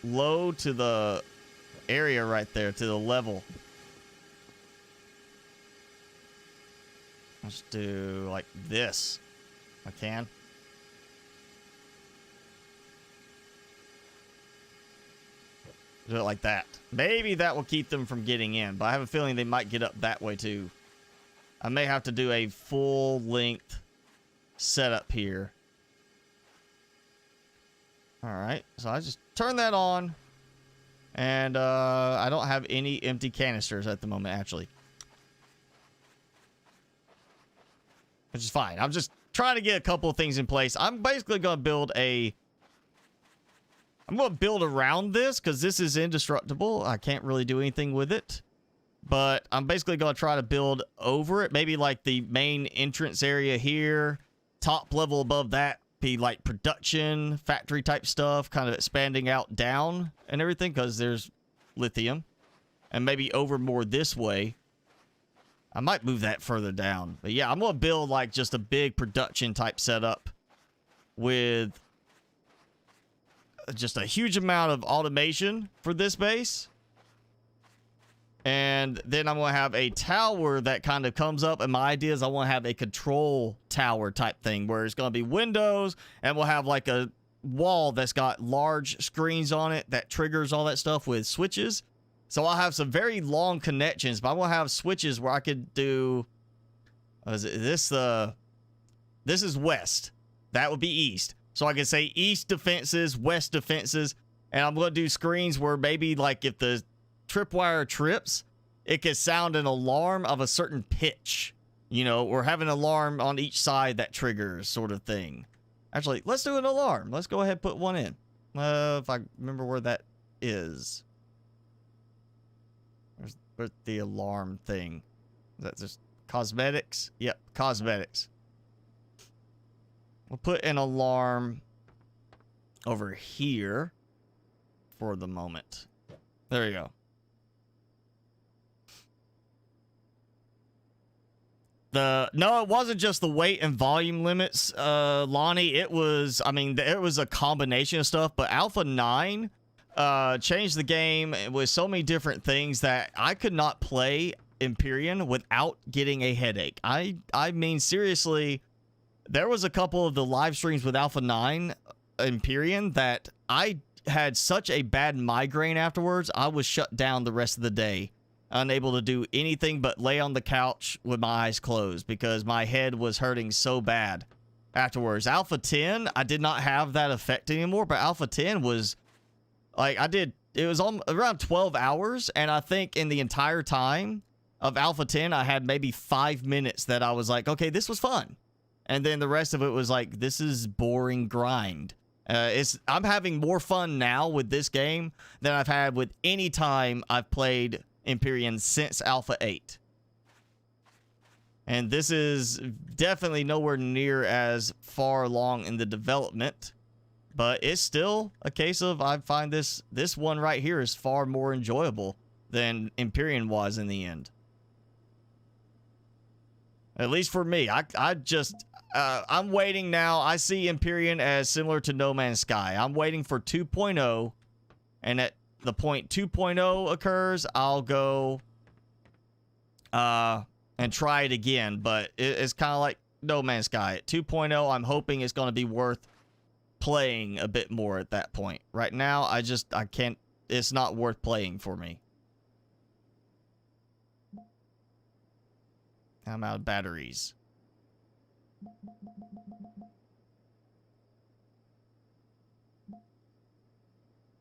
low to the area right there, to the level. Let's do like this. I can. Do it like that. Maybe that will keep them from getting in, but I have a feeling they might get up that way too. I may have to do a full length setup here. All right, so I just turn that on, and I don't have any empty canisters at the moment, actually, which is fine. I'm just trying to get a couple of things in place. I'm basically going to build I'm going to build around this because this is indestructible. I can't really do anything with it, but I'm basically going to try to build over it. Maybe like the main entrance area here, top level above that be like production, factory type stuff, kind of expanding out down and everything because there's lithium, and maybe over more this way. I might move that further down, but yeah, I'm going to build like just a big production type setup with just a huge amount of automation for this base. And then I'm going to have a tower that kind of comes up. And my idea is I want to have a control tower type thing where it's going to be windows. And we'll have like a wall that's got large screens on it that triggers all that stuff with switches. So I'll have some very long connections. But I will have switches where I could do... This is west. That would be east. So I can say east defenses, west defenses. And I'm going to do screens where maybe like if the tripwire trips, it could sound an alarm of a certain pitch, you know, or have an alarm on each side that triggers, sort of thing. Actually, let's do an alarm. Let's go ahead and put one in. If I remember where that is. Where's the alarm thing? Is that just cosmetics? Yep, cosmetics. We'll put an alarm over here for the moment. There you go. No, it wasn't just the weight and volume limits, Lonnie. It was, I mean, it was a combination of stuff, but Alpha 9 changed the game with so many different things that I could not play Empyrean without getting a headache. I mean, seriously, there was a couple of the live streams with Alpha 9 Empyrean that I had such a bad migraine afterwards, I was shut down the rest of the day. Unable to do anything but lay on the couch with my eyes closed because my head was hurting so bad afterwards. Alpha 10, I did not have that effect anymore, but Alpha 10 was like, it was around 12 hours, and I think in the entire time of Alpha 10, I had maybe 5 minutes that I was like, okay, this was fun. And then the rest of it was like, this is boring grind. I'm having more fun now with this game than I've had with any time I've played Empyrean since Alpha 8. And this is definitely nowhere near as far along in the development, but it's still a case of I find this one right here is far more enjoyable than Empyrean was in the end. At least for me. I'm waiting now. I see Empyrean as similar to No Man's Sky. I'm waiting for 2.0, and at the point 2.0 occurs, I'll go and try it again. But it's kind of like No Man's Sky. At 2.0, I'm hoping it's going to be worth playing a bit more at that point. Right now, I can't, it's not worth playing for me. I'm out of batteries.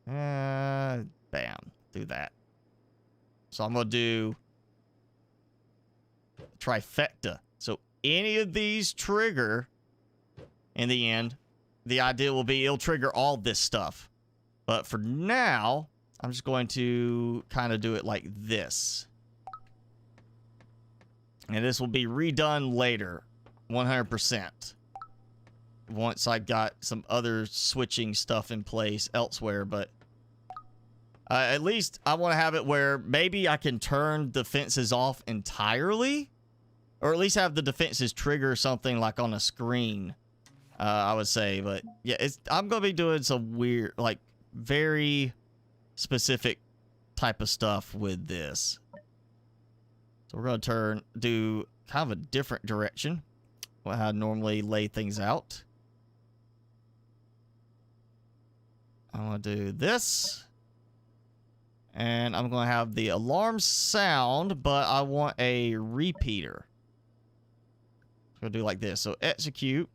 Bam. Do that. So I'm going to do trifecta. So any of these trigger in the end, the idea will be it'll trigger all this stuff. But for now, I'm just going to kind of do it like this. And this will be redone later, 100%. Once I got some other switching stuff in place elsewhere, but at least I want to have it where maybe I can turn defenses off entirely, or at least have the defenses trigger something like on a screen, I would say. But yeah, I'm going to be doing some weird, like very specific type of stuff with this. So we're going to do kind of a different direction. How I normally lay things out. I'm going to do this. And I'm going to have the alarm sound, but I want a repeater. I'm going to do like this. So execute.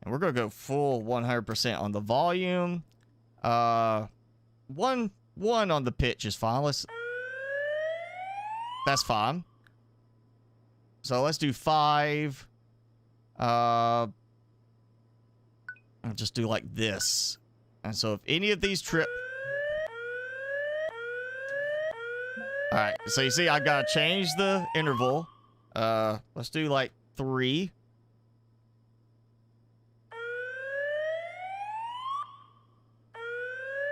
And we're going to go full 100% on the volume. One on the pitch is fine. That's fine. So let's do 5. I'll just do like this. And so if any of these trip... Alright, so you see I've got to change the interval. Let's do like 3.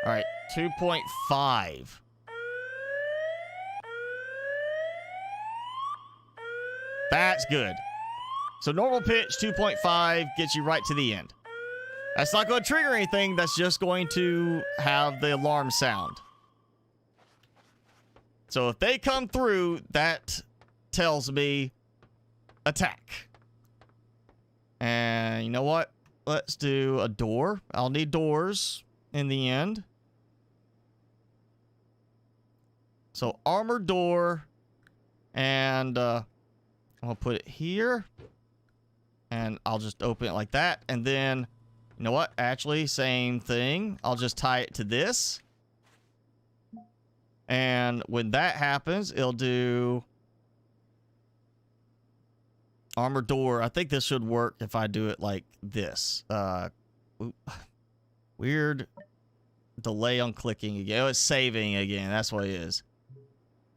Alright, 2.5. That's good. So normal pitch, 2.5 gets you right to the end. That's not going to trigger anything. That's just going to have the alarm sound. So if they come through, that tells me attack. And you know what? Let's do a door. I'll need doors in the end. So armored door. And I'll put it here. And I'll just open it like that. And then, you know what? Actually, same thing. I'll just tie it to this. And when that happens, it'll do armor door. I think this should work if I do it like this. Weird delay on clicking again. Oh, it's saving again. That's what it is.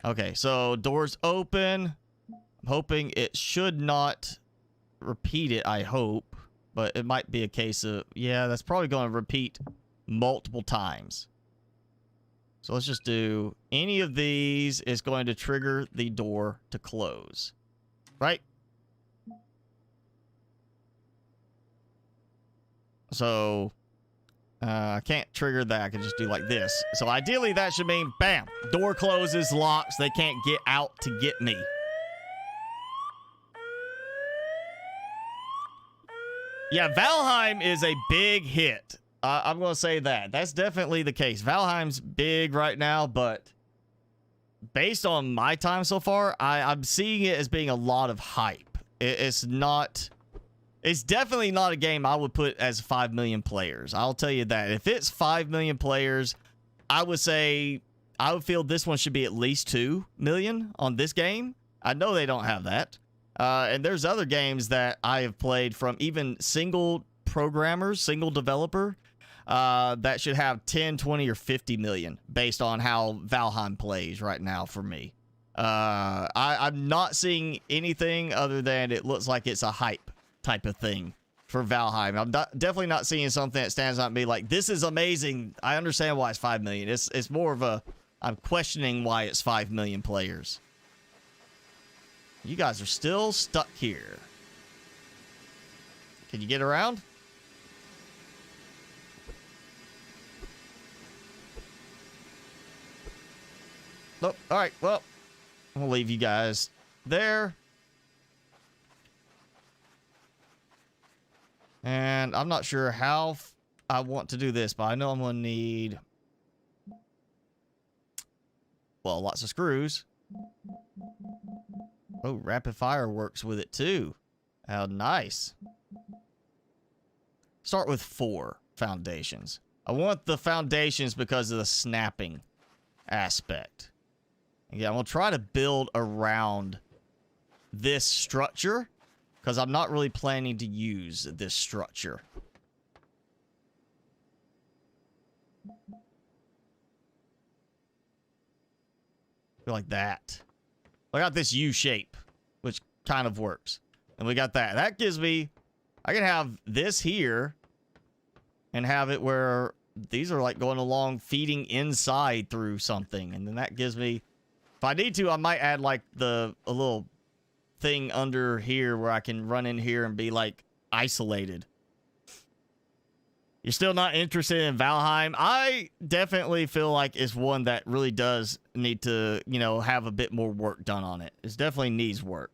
Okay, so doors open. I'm hoping it should not repeat it, I hope. But it might be a case of, yeah, that's probably going to repeat multiple times. So let's just do any of these is going to trigger the door to close. Right? So I can't trigger that. I can just do like this. So ideally that should mean, bam, door closes, locks. They can't get out to get me. Yeah, Valheim is a big hit. I'm going to say that. That's definitely the case. Valheim's big right now, but based on my time so far, I'm seeing it as being a lot of hype. It's not... It's definitely not a game I would put as 5 million players. I'll tell you that. If it's 5 million players, I would say... I would feel this one should be at least 2 million on this game. I know they don't have that. And there's other games that I have played from even single programmers, single developer, that should have 10, 20, or 50 million based on how Valheim plays right now for me. I'm not seeing anything other than it looks like it's a hype type of thing for Valheim. I'm definitely not seeing something that stands out to me like, this is amazing. I understand why it's 5 million. It's more of a, I'm questioning why it's 5 million players. You guys are still stuck here. Can you get around? Nope. All right. Well, we'll leave you guys there. And I'm not sure how I want to do this, but I know I'm going to need, well, lots of screws. Oh, rapid fire works with it too. How nice. Start with 4 foundations. I want the foundations because of the snapping aspect. Again, I'm going to try to build around this structure because I'm not really planning to use this structure. Like that. I got this U shape, which kind of works. And we got that. That gives me... I can have this here and have it where these are like going along feeding inside through something. And then that gives me... If I need to, I might add like a little thing under here where I can run in here and be like isolated. You're still not interested in Valheim? I definitely feel like it's one that really does need to, you know, have a bit more work done on it. It definitely needs work.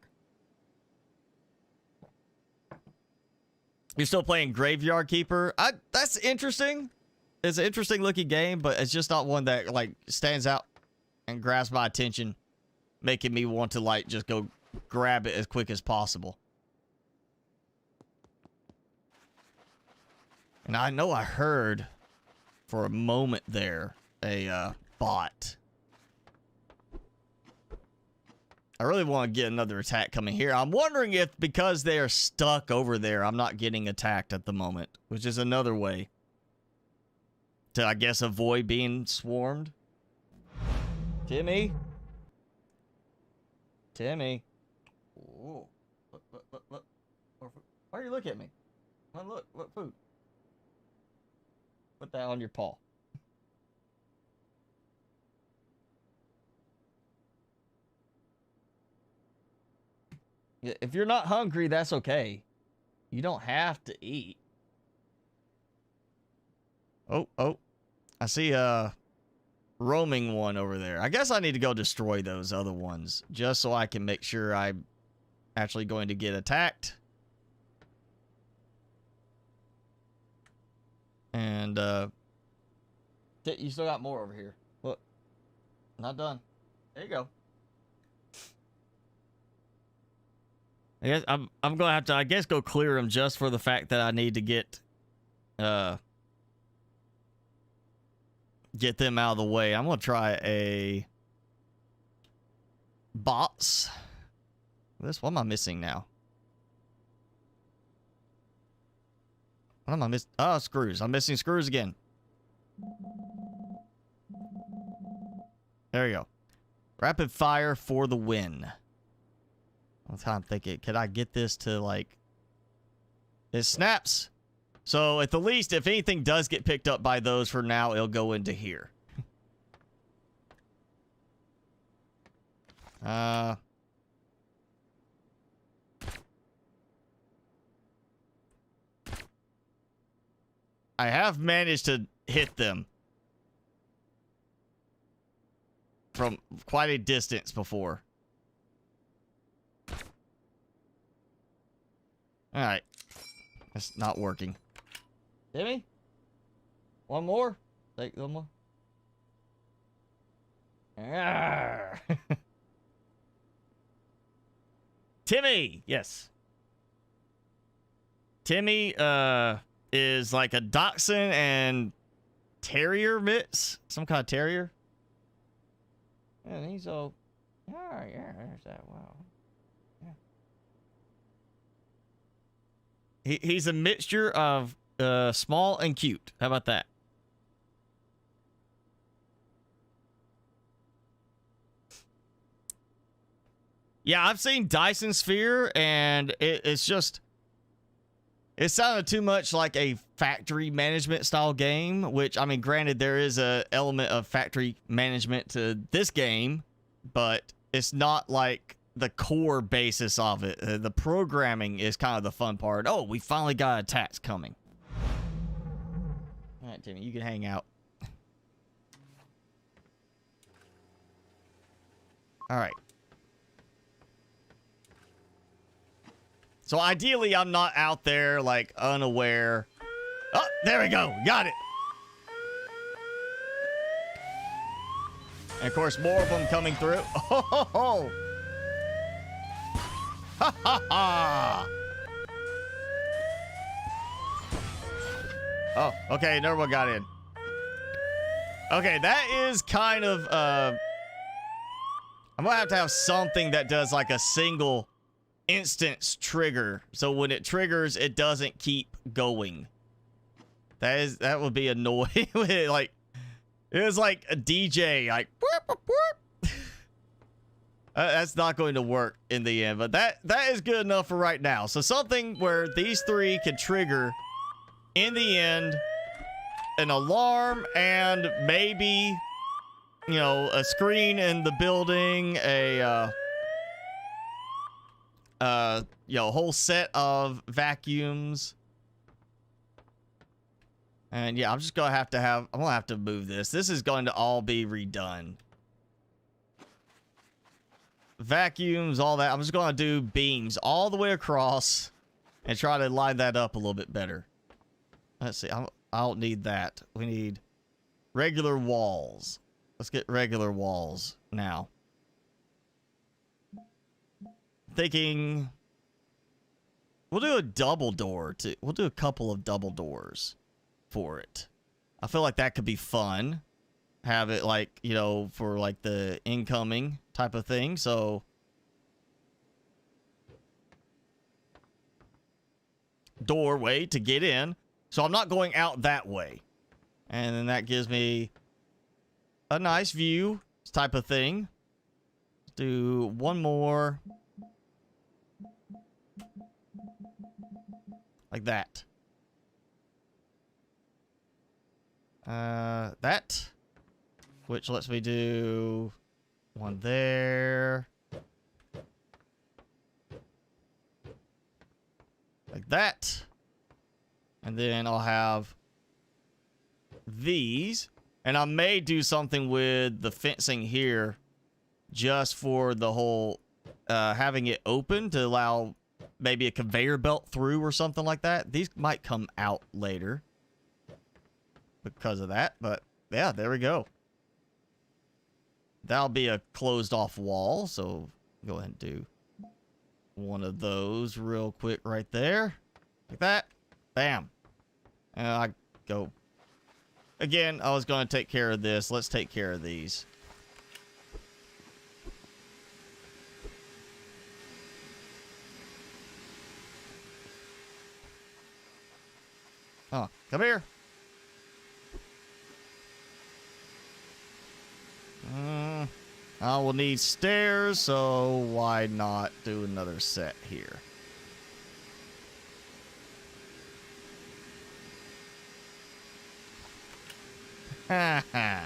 You're still playing Graveyard Keeper? That's interesting. It's an interesting looking game, but it's just not one that like stands out and grabs my attention, making me want to like just go grab it as quick as possible. And I know I heard for a moment there a bot. I really want to get another attack coming here. I'm wondering if because they are stuck over there, I'm not getting attacked at the moment, which is another way to, I guess, avoid being swarmed. Timmy? Timmy? Ooh. Look. Why are you looking at me? Oh, look, what food? Put that on your paw. If you're not hungry, that's okay. You don't have to eat. Oh. I see a roaming one over there. I guess I need to go destroy those other ones just so I can make sure I'm actually going to get attacked. And, you still got more over here. Look. Not done. There you go. I guess I'm gonna have to, I guess, go clear them just for the fact that I need to get them out of the way. I'm gonna try a bots. What am I missing now? What am I missing? Oh, screws. I'm missing screws again. There you go. Rapid fire for the win. I'm kind of thinking, could I get this to, like... It snaps. So, at the least, if anything does get picked up by those for now, it'll go into here. I have managed to hit them from quite a distance before. Alright. That's not working. Timmy? One more? Take one more. Timmy! Yes. Timmy, is like a dachshund and terrier mix. Some kind of terrier. And he's all... Oh, yeah, there's that. Wow. Yeah. He's a mixture of small and cute. How about that? Yeah, I've seen Dyson Sphere, and it's just... It sounded too much like a factory management style game, which, I mean, granted, there is a element of factory management to this game, but it's not like the core basis of it. The programming is kind of the fun part. Oh, we finally got attacks coming. All right, Timmy, you can hang out. All right. So ideally, I'm not out there, like, unaware. Oh, there we go. Got it. And, of course, more of them coming through. Oh, ho, ho. Ha, ha, ha. Oh, okay. Another one got in. Okay, that is kind of, I'm going to have something that does, like, a single... instance trigger, so when it triggers it doesn't keep going. That would be annoying. Like it was like a DJ like whoop, whoop, whoop. That's not going to work in the end, but that is good enough for right now. So something where these three can trigger in the end, an alarm, and maybe, you know, a screen in the building, a you know, a whole set of vacuums. And yeah, I'm just gonna have to I'm gonna have to move this. This is going to all be redone. Vacuums, all that. I'm just gonna do beams all the way across and try to line that up a little bit better. Let's see. I don't need that. We need regular walls. Let's get regular walls now. Thinking we'll do a double door too. We'll do a couple of double doors. for it. I feel like that could be fun. Have it like, you know, for like the incoming type of thing. So doorway to get in. So I'm not going out that way. And then that gives me a nice view type of thing. Let's do one more. Like that. That. Which lets me do one there. Like that. And then I'll have these. And I may do something with the fencing here just for the whole having it open to allow maybe a conveyor belt through or something like that. These might come out later because of that. But yeah, there we go. That'll be a closed off wall. So go ahead and do one of those real quick right there. Like that. Bam. And I go. Again, I was going to take care of this. Let's take care of these. Oh, come here. I will need stairs, so why not do another set here? Ha ha.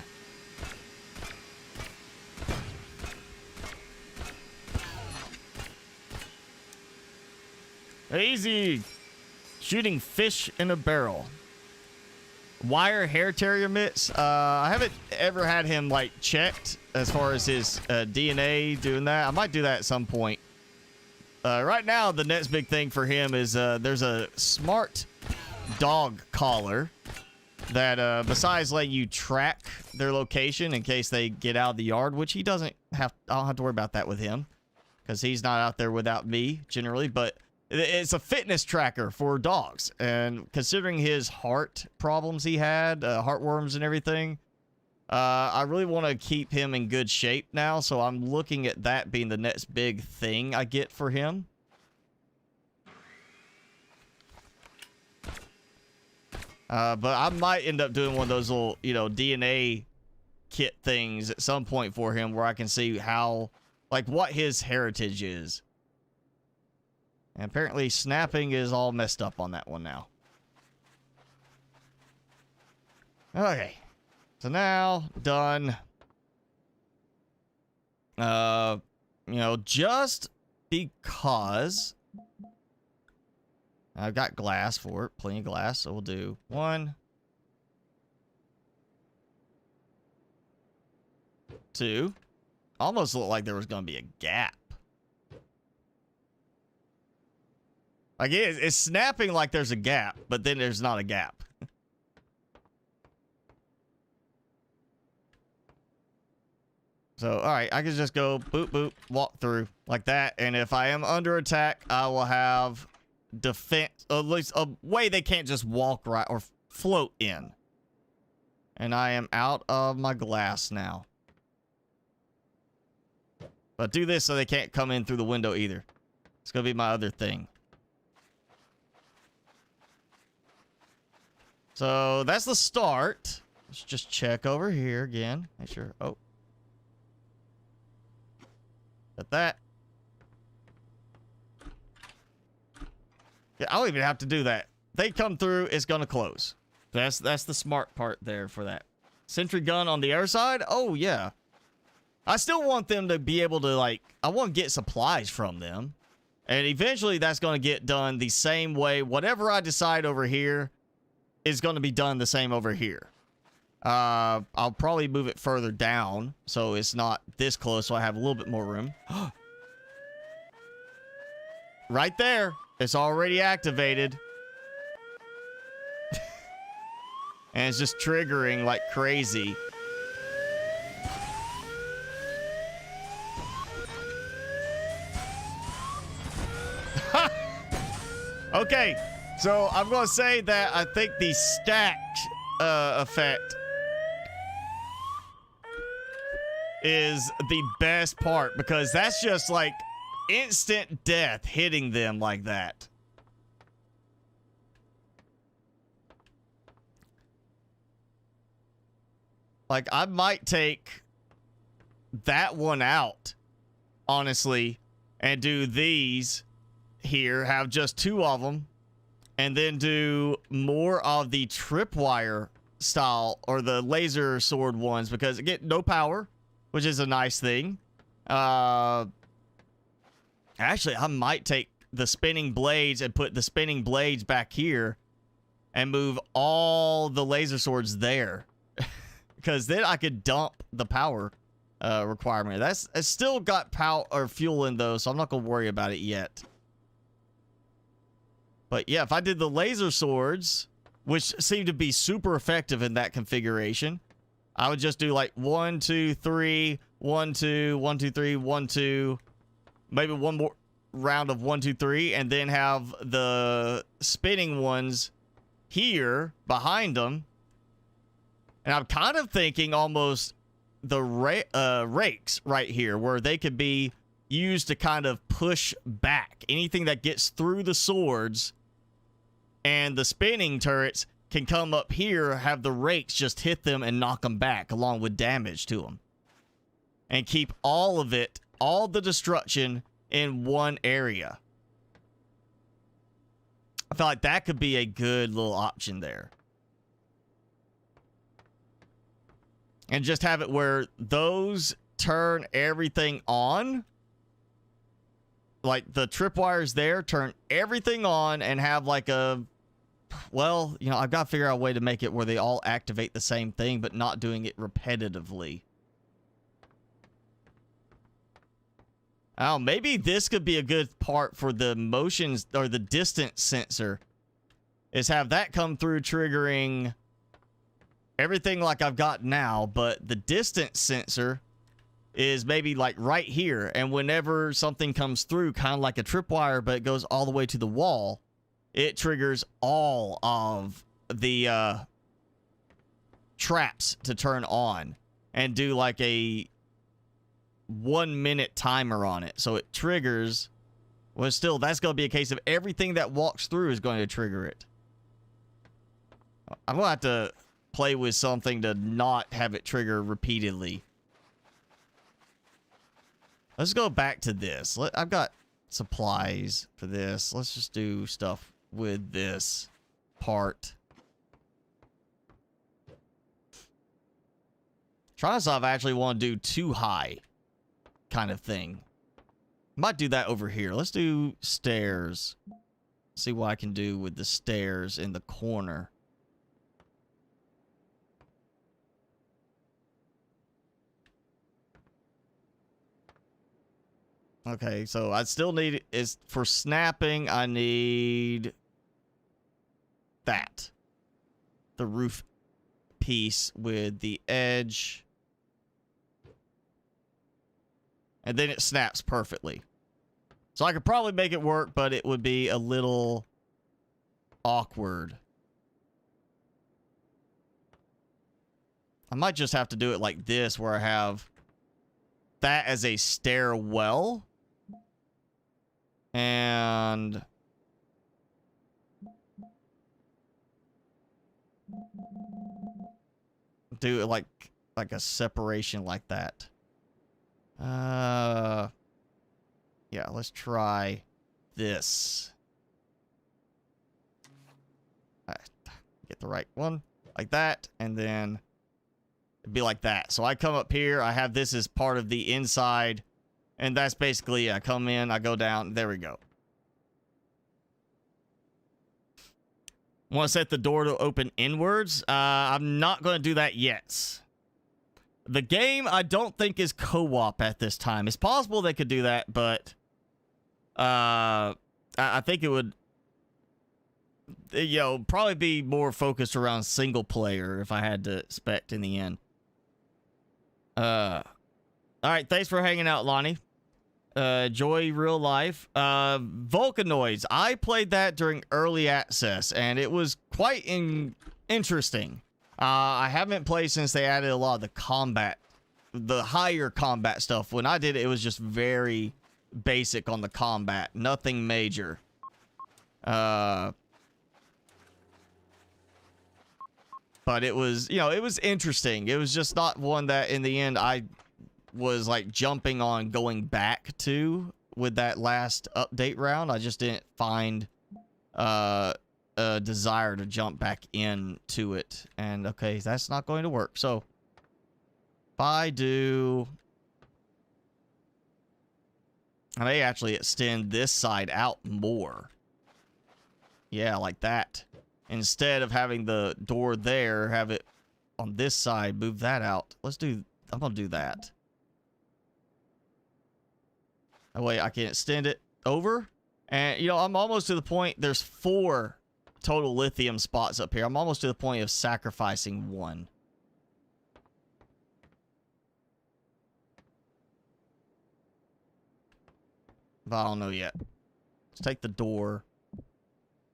Easy. Shooting fish in a barrel. Wire hair terrier mitts. I haven't ever had him like checked as far as his DNA doing that. I might do that at some point. Right now, the next big thing for him is there's a smart dog collar that besides letting you track their location in case they get out of the yard, which he doesn't have. I don't have to worry about that with him because he's not out there without me generally, but it's a fitness tracker for dogs. And considering his heart problems he had, heartworms and everything, I really want to keep him in good shape now. So I'm looking at that being the next big thing I get for him. But I might end up doing one of those little, you know, DNA kit things at some point for him where I can see how, like, what his heritage is. And apparently snapping is all messed up on that one now. Okay. So now, done. You know, just because I've got glass for it, plenty of glass, so we'll do 1, 2. Almost looked like there was going to be a gap. Like, it's snapping like there's a gap, but then there's not a gap. So, all right, I can just go boop, boop, walk through like that. And if I am under attack, I will have defense, at least a way they can't just walk right or float in. And I am out of my glass now. But do this so they can't come in through the window either. It's going to be my other thing. So that's the start. Let's just check over here again. Make sure. Oh. Got that. Yeah, I don't even have to do that. They come through, it's gonna close. That's the smart part there for that. Sentry gun on the air side? Oh yeah. I still want them to be able to, like, I want to get supplies from them. And eventually that's gonna get done the same way. Whatever I decide over here is going to be done the same over here. I'll probably move it further down so it's not this close, so I have a little bit more room. Right there. It's already activated. And it's just triggering like crazy. Okay. So I'm going to say that I think the stacked effect is the best part, because that's just like instant death hitting them like that. Like, I might take that one out, honestly, and do these here, have just 2 of them, and then do more of the tripwire style or the laser sword ones, because it get no power, which is a nice thing. Actually, I might take the spinning blades and put the spinning blades back here and move all the laser swords there. Because then I could dump the power requirement. It's still got power or fuel in those, so I'm not going to worry about it yet. But yeah, if I did the laser swords, which seem to be super effective in that configuration, I would just do like 1, 2, 3, 1, 2, 1, 2, 3, 1, 2, maybe one more round of 1, 2, 3, and then have the spinning ones here behind them. And I'm kind of thinking almost the rakes right here, where they could be used to kind of push back anything that gets through the swords, and the spinning turrets can come up here, have the rakes just hit them and knock them back along with damage to them, and keep all of it, all the destruction in one area. I feel like that could be a good little option there. And just have it where those turn everything on. Like the tripwires there, turn everything on and have like a... Well, you know, I've got to figure out a way to make it where they all activate the same thing, but not doing it repetitively. Oh, maybe this could be a good part for the motions or the distance sensor. Is have that come through triggering everything like I've got now, but the distance sensor is maybe like right here, and whenever something comes through, kind of like a tripwire, but it goes all the way to the wall, it triggers all of the traps to turn on and do like a 1-minute timer on it. So it triggers, well, still, that's going to be a case of everything that walks through is going to trigger it. I'm going to have to play with something to not have it trigger repeatedly. Let's go back to this. I've got supplies for this. Let's just do stuff with this part. Trying to see if I actually want to do too high kind of thing. Might do that over here. Let's do stairs. See what I can do with the stairs in the corner. Okay, so I still need, is for snapping, I need that. The roof piece with the edge. And then it snaps perfectly. So I could probably make it work, but it would be a little awkward. I might just have to do it like this, where I have that as a stairwell. And do it like a separation like that. Yeah, let's try this. Get the right one. Like that, and then it'd be like that. So I come up here, I have this as part of the inside, and that's basically, I come in, I go down, there we go. Want to set the door to open inwards? I'm not going to do that yet. The game, I don't think, is co-op at this time. It's possible they could do that, but I think it would, you know, probably be more focused around single player if I had to expect in the end. All right, thanks for hanging out, Lonnie. Joy Real Life. Vulcanoids. I played that during early access, and it was quite interesting. I haven't played since they added a lot of the combat, the higher combat stuff. When I did it, it was just very basic on the combat, nothing major. But it was, you know, it was interesting. It was just not one that in the end I was like jumping on going back to with that last update round. I just didn't find a desire to jump back into it. And okay, that's not going to work. So if I do, I may actually extend this side out more. Yeah, like that. Instead of having the door there, have it on this side, move that out. I'm gonna do that. That way I can extend it over. And, you know, I'm almost to the point, there's 4 total lithium spots up here. I'm almost to the point of sacrificing 1. But I don't know yet. Let's take the door.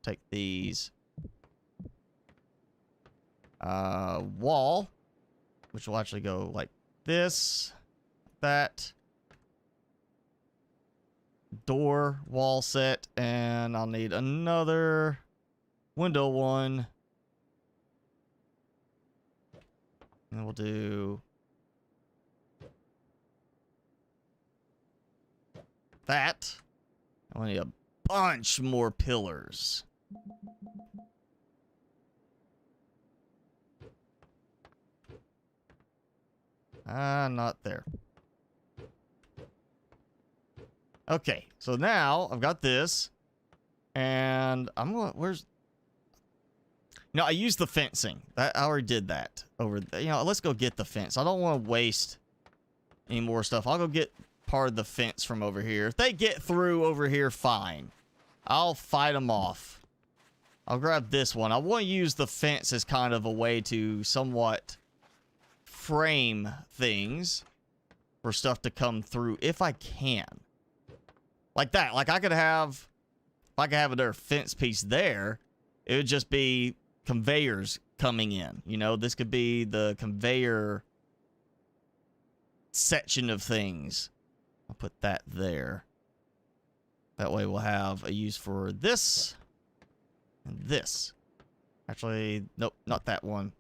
Take these. Wall. Which will actually go like this. That. Door, wall set, and I'll need another window one. And we'll do that. I need a bunch more pillars. Not there. Okay, so now I've got this, and I'm going. Where's? No, I used the fencing. I already did that over. You know, let's go get the fence. I don't want to waste any more stuff. I'll go get part of the fence from over here. If they get through over here, fine. I'll fight them off. I'll grab this one. I want to use the fence as kind of a way to somewhat frame things for stuff to come through if I can. Like that. Like I could have, if I could have another fence piece there, it would just be conveyors coming in. You know, this could be the conveyor section of things. I'll put that there. That way we'll have a use for this and this. Actually, nope, not that one.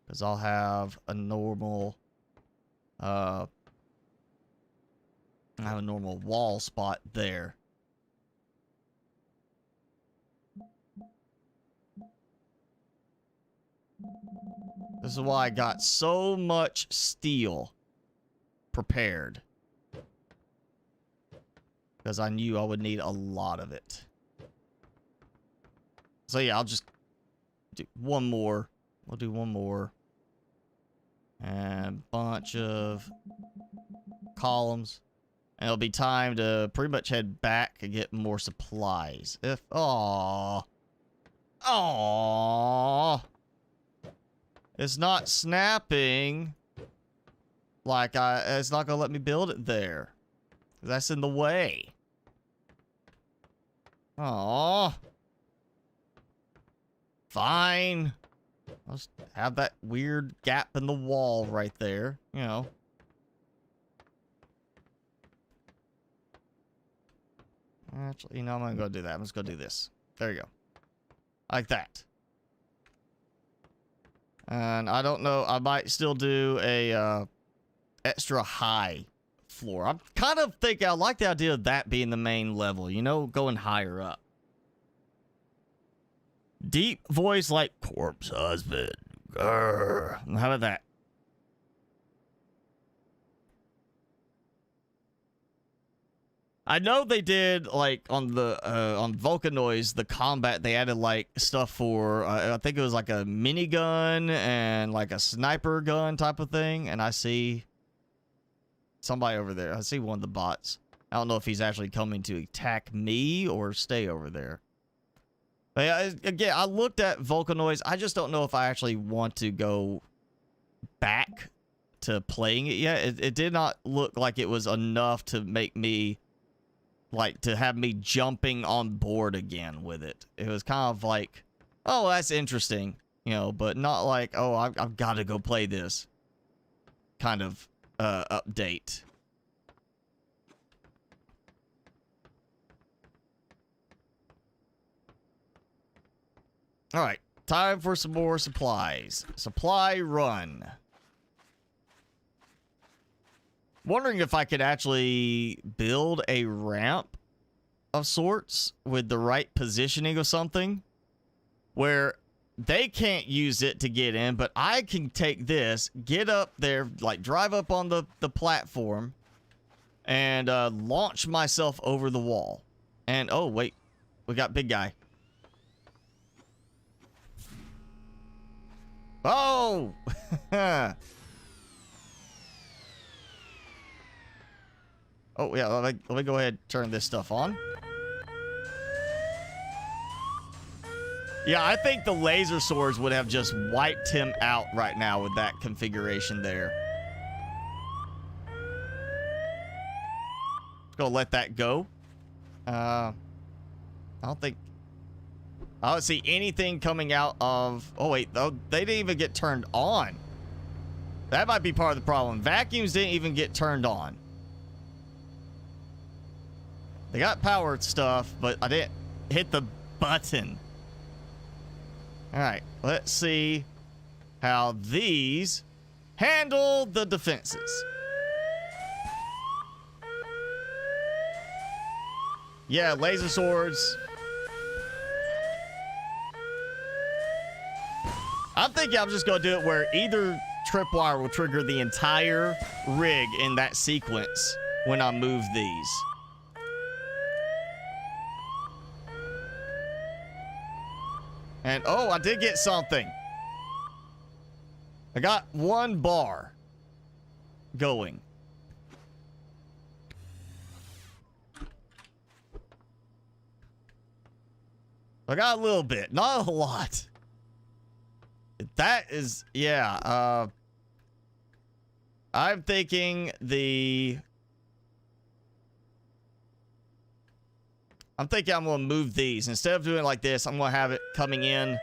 Because I'll have a normal, I have a normal wall spot there. This is why I got so much steel prepared. Because I knew I would need a lot of it. So yeah, I'll just do one more. We'll do one more. And a bunch of columns. And it'll be time to pretty much head back and get more supplies. If, aww. Aww. It's not snapping. Like, it's not gonna let me build it there. That's in the way. Aww. Fine. I'll just have that weird gap in the wall right there, you know. Actually, you know, I'm gonna go do that. I'm just gonna do this. There you go. Like that. And I don't know, I might still do a extra high floor. I'm kind of thinking, I like the idea of that being the main level, you know, going higher up. Deep voice like corpse husband. Grr. How about that? I know they did, like, on the, on Vulcanoids, the combat, they added, like, stuff for, I think it was, like, a minigun and, like, a sniper gun type of thing. And I see somebody over there. I see one of the bots. I don't know if he's actually coming to attack me or stay over there. But yeah, again, I looked at Vulcanoids. I just don't know if I actually want to go back to playing it yet. It did not look like it was enough to make me, like, to have me jumping on board again with it. It was kind of like, oh, that's interesting, you know, but not like, oh, I've got to go play this kind of update. All right, time for some more supplies. Supply run. Wondering if I could actually build a ramp of sorts with the right positioning of something where they can't use it to get in, but I can take this, get up there, like drive up on the platform and launch myself over the wall. And, oh, wait, we got big guy. Oh! Oh, yeah, let me go ahead and turn this stuff on. Yeah, I think the laser swords would have just wiped him out right now with that configuration there. Just gonna let that go. I don't see anything coming out of... Oh, wait. Oh, they didn't even get turned on. That might be part of the problem. Vacuums didn't even get turned on. They got power stuff, but I didn't hit the button. All right. Let's see how these handle the defenses. Yeah, laser swords... I'm thinking I'm just going to do it where either tripwire will trigger the entire rig in that sequence when I move these. And, oh, I did get something. I got 1 bar going. I got a little bit, not a lot. That is, yeah, I'm thinking I'm going to move these. Instead of doing it like this, I'm going to have it coming in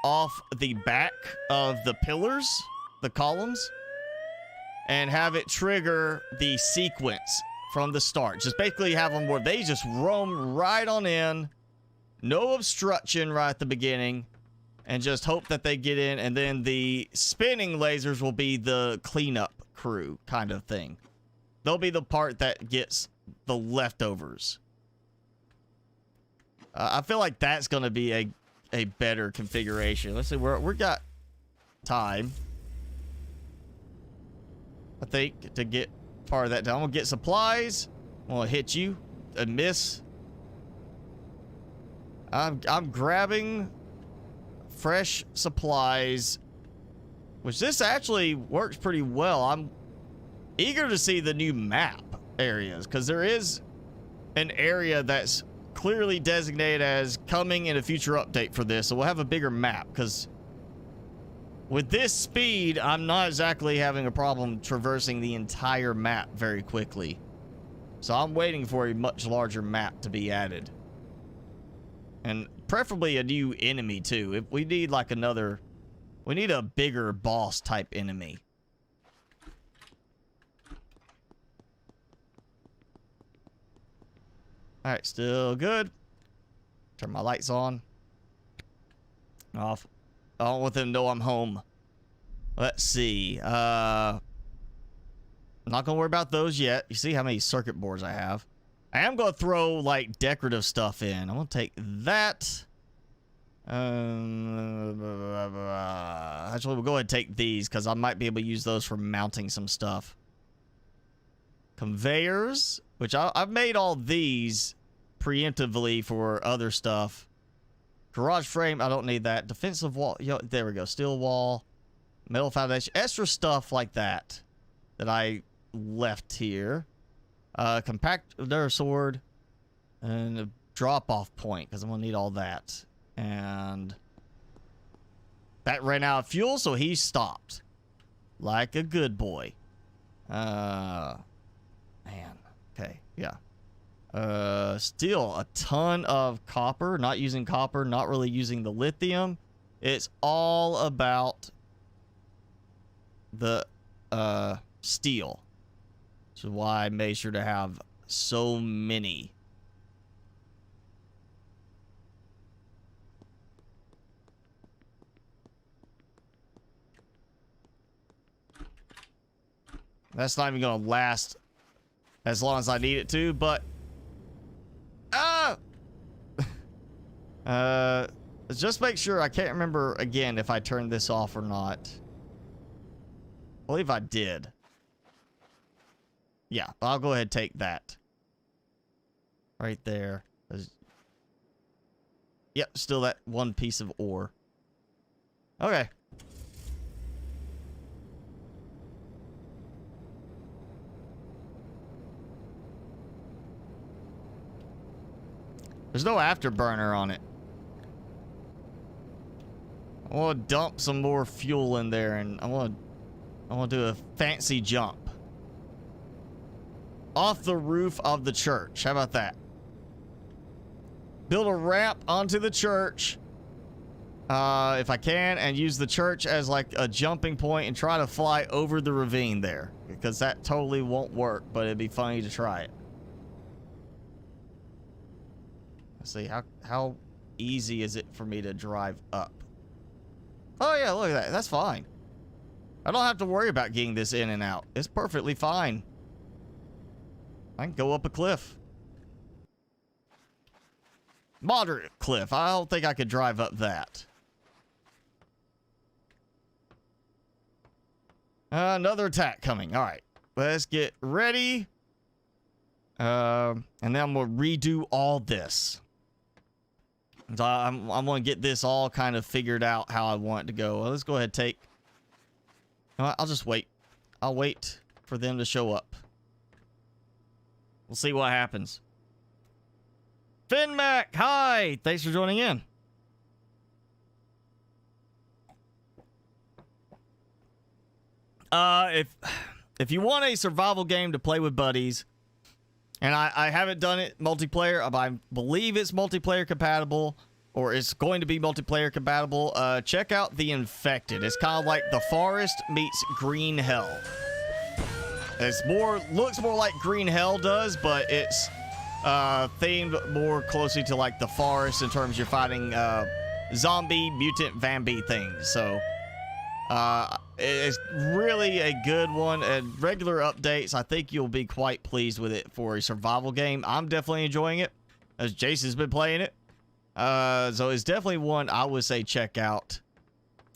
off the back of the pillars, the columns, and have it trigger the sequence from the start. Just basically have them where they just roam right on in, no obstruction right at the beginning, and just hope that they get in, and then the spinning lasers will be the cleanup crew kind of thing. They'll be the part that gets the leftovers. I feel like that's going to be a better configuration. Let's see, we got time, I think, to get part of that done. I'm going to get supplies. I'm going to hit you and miss. I'm grabbing... fresh supplies, which this actually works pretty well. I'm eager to see the new map areas, because there is an area that's clearly designated as coming in a future update for this, so we'll have a bigger map, because with this speed, I'm not exactly having a problem traversing the entire map very quickly. So I'm waiting for a much larger map to be added. And preferably a new enemy, too. If we need, like, we need a bigger boss-type enemy. Alright, still good. Turn my lights on. Off. I don't want them to know I'm home. Let's see. I'm not going to worry about those yet. You see how many circuit boards I have. I am going to throw, like, decorative stuff in. I'm going to take that. Actually, we'll go ahead and take these, because I might be able to use those for mounting some stuff. Conveyors, which I've made all these preemptively for other stuff. Garage frame, I don't need that. Defensive wall, there we go. Steel wall, metal foundation, extra stuff like that I left here. Compactor sword, and a drop-off point, because I'm going to need all that. And that ran out of fuel, so he stopped. like a good boy. Man. Okay, yeah. Still a ton of copper. Not using copper, not really using the lithium. It's all about the steel. Which is why I made sure to have so many. That's not even gonna last as long as I need it to, but just make sure. I can't remember again if I turned this off or not. I believe I did. Yeah, I'll go ahead and take that. Right there. Yep, still that one piece of ore. Okay. There's no afterburner on it. I want to dump some more fuel in there, and I want to do a fancy jump off the roof of the church. How about that? Build a ramp onto the church, if I can, and use the church as like a jumping point and try to fly over the ravine there, because that totally won't work, but it'd be funny to try it. Let's see, how easy is it for me to drive up? Oh yeah, look at that. That's fine. I don't have to worry about getting this in and out. It's perfectly fine. I can go up a cliff. Moderate cliff. I don't think I could drive up that. Another attack coming. All right. Let's get ready. And then I'm going to redo all this. So I'm going to get this all kind of figured out how I want it to go. Well, let's go ahead and take... I'll just wait. I'll wait for them to show up. We'll see what happens. FinMac, hi! Thanks for joining in. If you want a survival game to play with buddies, and I haven't done it multiplayer, but I believe it's multiplayer compatible, or it's going to be multiplayer compatible, check out The Infected. It's kind of like The Forest meets Green Hell. It's looks more like Green Hell does, but it's themed more closely to like The Forest in terms you're fighting zombie, mutant, vampy things. So it's really a good one, and regular updates. I think you'll be quite pleased with it for a survival game. I'm definitely enjoying it, as Jason's been playing it. So it's definitely one I would say check out.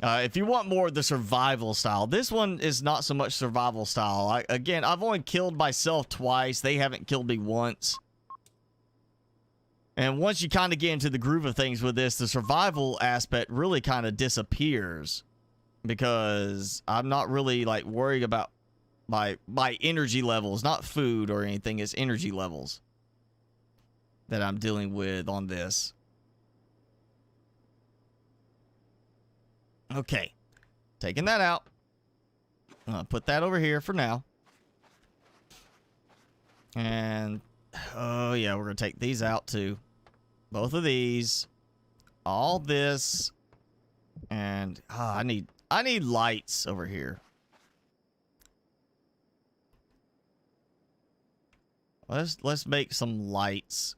If you want more of the survival style. This one is not so much survival style. Again, I've only killed myself twice. They haven't killed me once. And once you kind of get into the groove of things with this, the survival aspect really kind of disappears. Because I'm not really like worried about my energy levels. Not food or anything. It's energy levels that I'm dealing with on this. Okay, taking that out. I'll put that over here for now. And, oh yeah, we're going to take these out too. Both of these. All this. And, I need lights over here. Let's make some lights.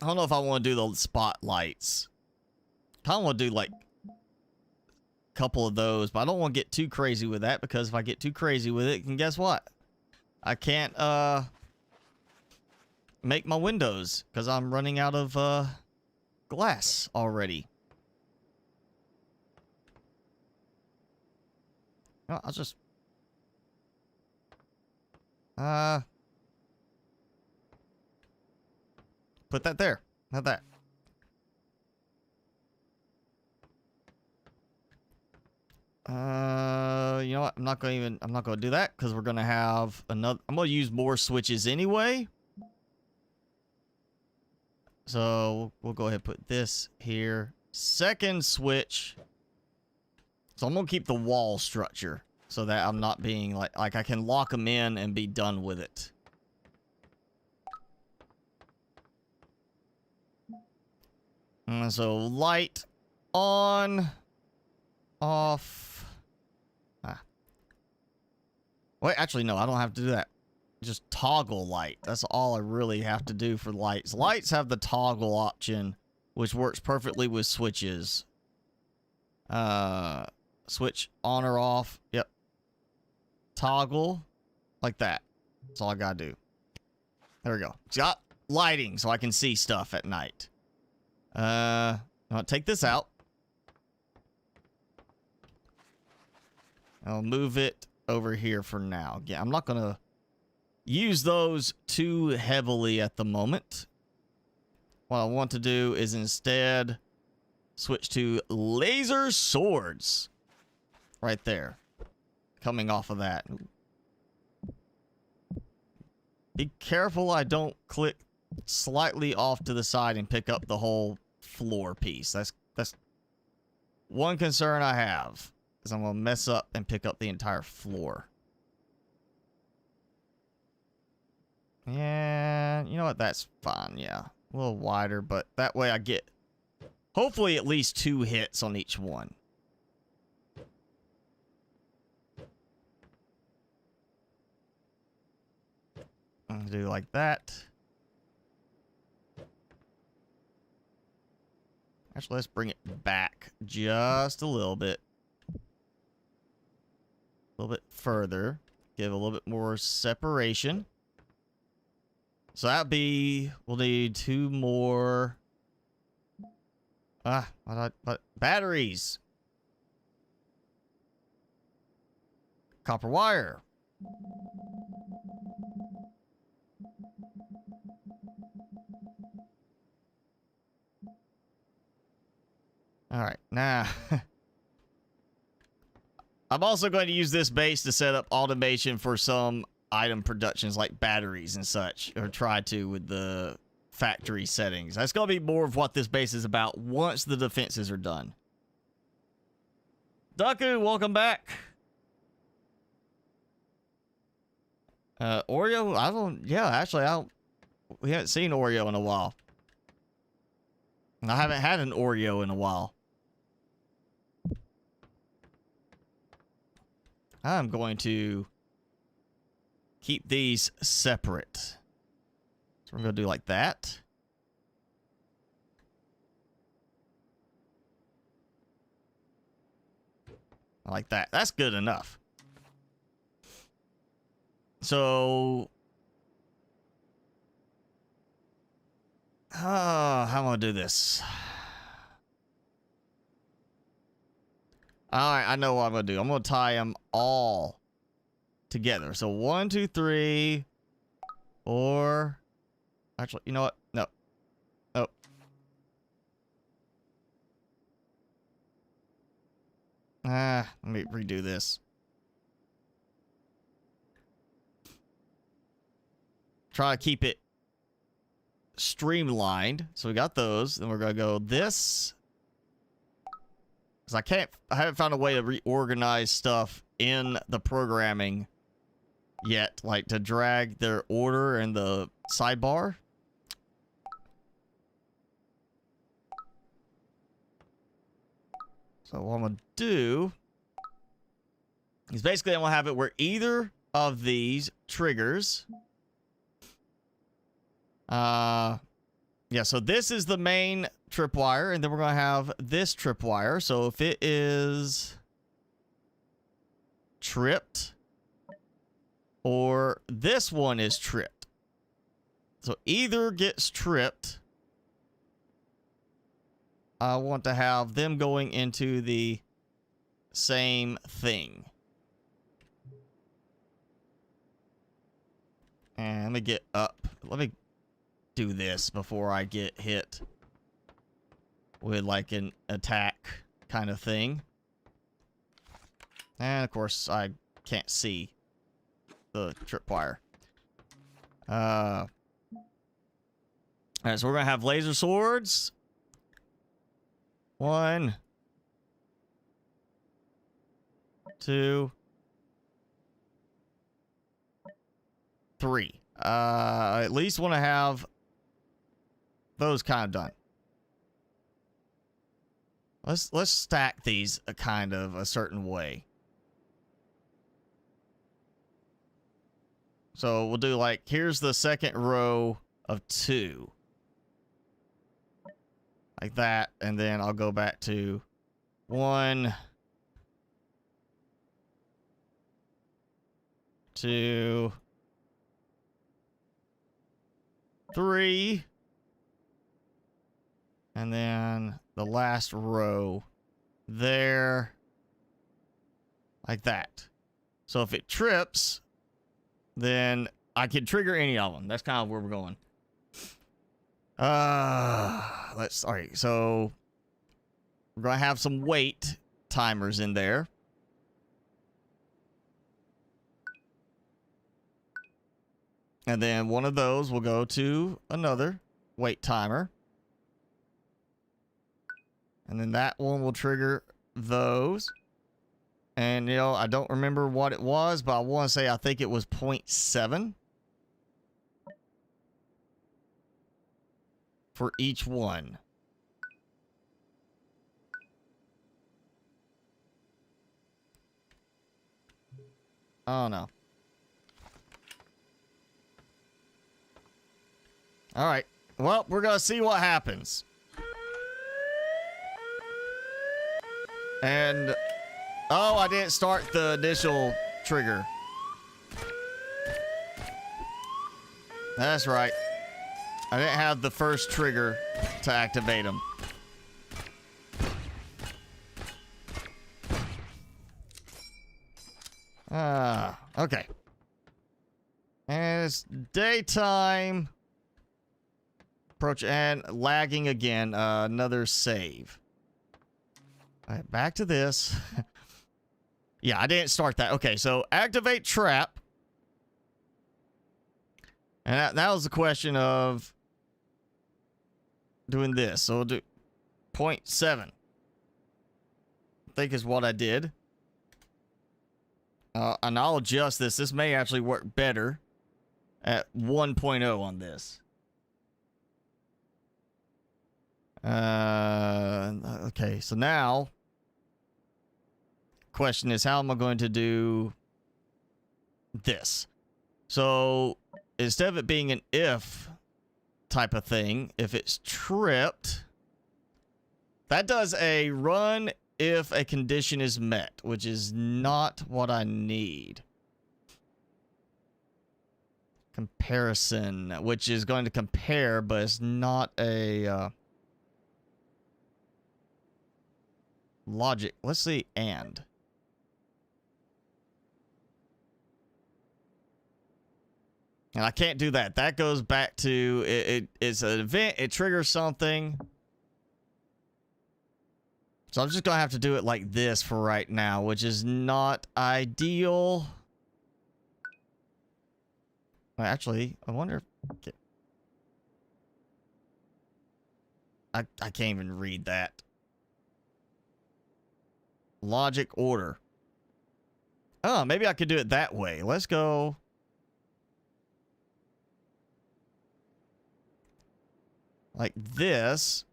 I don't know if I want to do the spotlights. I kind of want to do like a couple of those, but I don't want to get too crazy with that, because if I get too crazy with it, and guess what? I can't make my windows because I'm running out of glass already. No, I'll just put that there. Not that. You know what? I'm not going to do that, because we're going to have another. I'm going to use more switches anyway. So we'll go ahead and put this here. second switch. So I'm gonna keep the wall structure so that I'm not being like I can lock them in and be done with it. And so light on, off. Wait, actually no, I don't have to do that. Just toggle light. That's all I really have to do for lights. Lights have the toggle option, which works perfectly with switches. Switch on or off. Yep. Toggle like that. That's all I gotta do. There we go. It's got lighting so I can see stuff at night. I'll take this out. I'll move it over here for now. Yeah, I'm not gonna use those too heavily at the moment. What I want to do is instead switch to laser swords. Right there. Coming off of that. Be careful I don't click slightly off to the side and pick up the whole floor piece. That's one concern I have. Is I'm gonna mess up and pick up the entire floor. Yeah, you know what? That's fine, yeah. A little wider, but that way I get hopefully at least 2 hits on each one. I'm gonna do like that. Actually, let's bring it back just a little bit. A little bit further. Give a little bit more separation. So that'd be, we'll need 2 more. But batteries. Copper wire. All right, now I'm also going to use this base to set up automation for some item productions like batteries and such, or try to with the factory settings. That's going to be more of what this base is about once the defenses are done. Daku, welcome back. Oreo, we haven't seen Oreo in a while. I haven't had an Oreo in a while. I'm going to keep these separate. So we're going to do like that. Like that. That's good enough. So, how am I going to do this? Alright, I know what I'm going to do. I'm going to tie them all together. So 1, 2, 3, 4. Actually, you know what? No. Oh. Let me redo this. Try to keep it streamlined. So we got those. Then we're going to go this. Because I haven't found a way to reorganize stuff in the programming yet. Like to drag their order in the sidebar. So what I'm going to do is basically I'm going to have it where either of these triggers. Yeah, so this is the main tripwire, and then we're going to have this tripwire. So if it is tripped, or this one is tripped. So either gets tripped. I want to have them going into the same thing. And let me get up. Let me do this before I get hit with like an attack kind of thing. And of course I can't see the tripwire. Alright, so we're gonna have laser swords. 1, 2, 3. I at least want to have those kind of done. Let's stack these a kind of a certain way. So we'll do like, here's the second row of 2. Like that, and then I'll go back to 1, 2, 3, and then the last row there, like that. So if it trips, then I can trigger any of them. That's kind of where we're going. All right, so we're gonna have some wait timers in there. And then one of those will go to another wait timer. And then that one will trigger those. And, you know, I don't remember what it was, but I want to say I think it was 0.7 for each one. Oh, no. All right. Well, we're going to see what happens. And, oh, I didn't start the initial trigger. That's right. I didn't have the first trigger to activate them. Okay. And it's daytime. Approach and lagging again. Another save. All right, back to this. Yeah, I didn't start that. Okay, so activate trap. And that was the question of doing this. So we'll do 0.7. I think is what I did. And I'll adjust this. This may actually work better at 1.0 on this. Okay, so now question is, how am I going to do this? So instead of it being an if type of thing, if it's tripped, that does a run if a condition is met, which is not what I need. Comparison, which is going to compare, but it's not a logic. Let's see, and. And I can't do that. That goes back to, it's an event, it triggers something. So I'm just going to have to do it like this for right now, which is not ideal. Well, actually, I wonder if... I can't even read that. Logic order. Oh, maybe I could do it that way. Let's go... like this.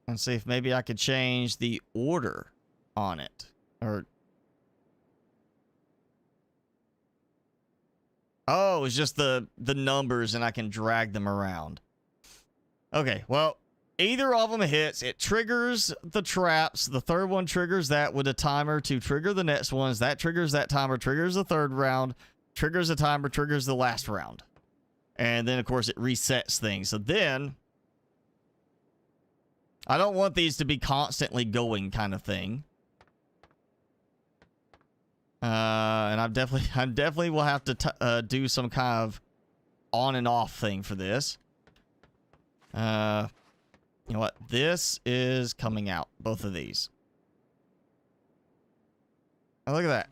And see if maybe I could change the order on it. Or... oh, it's just the numbers and I can drag them around. Okay, well, either of them hits. It triggers the traps. The third one triggers that with a timer to trigger the next ones. That triggers that timer, triggers the third round, triggers the timer, triggers the last round. And then, of course, it resets things. So then, I don't want these to be constantly going kind of thing. And I definitely will have to do some kind of on and off thing for this. You know what? This is coming out. Both of these. Oh, look at that.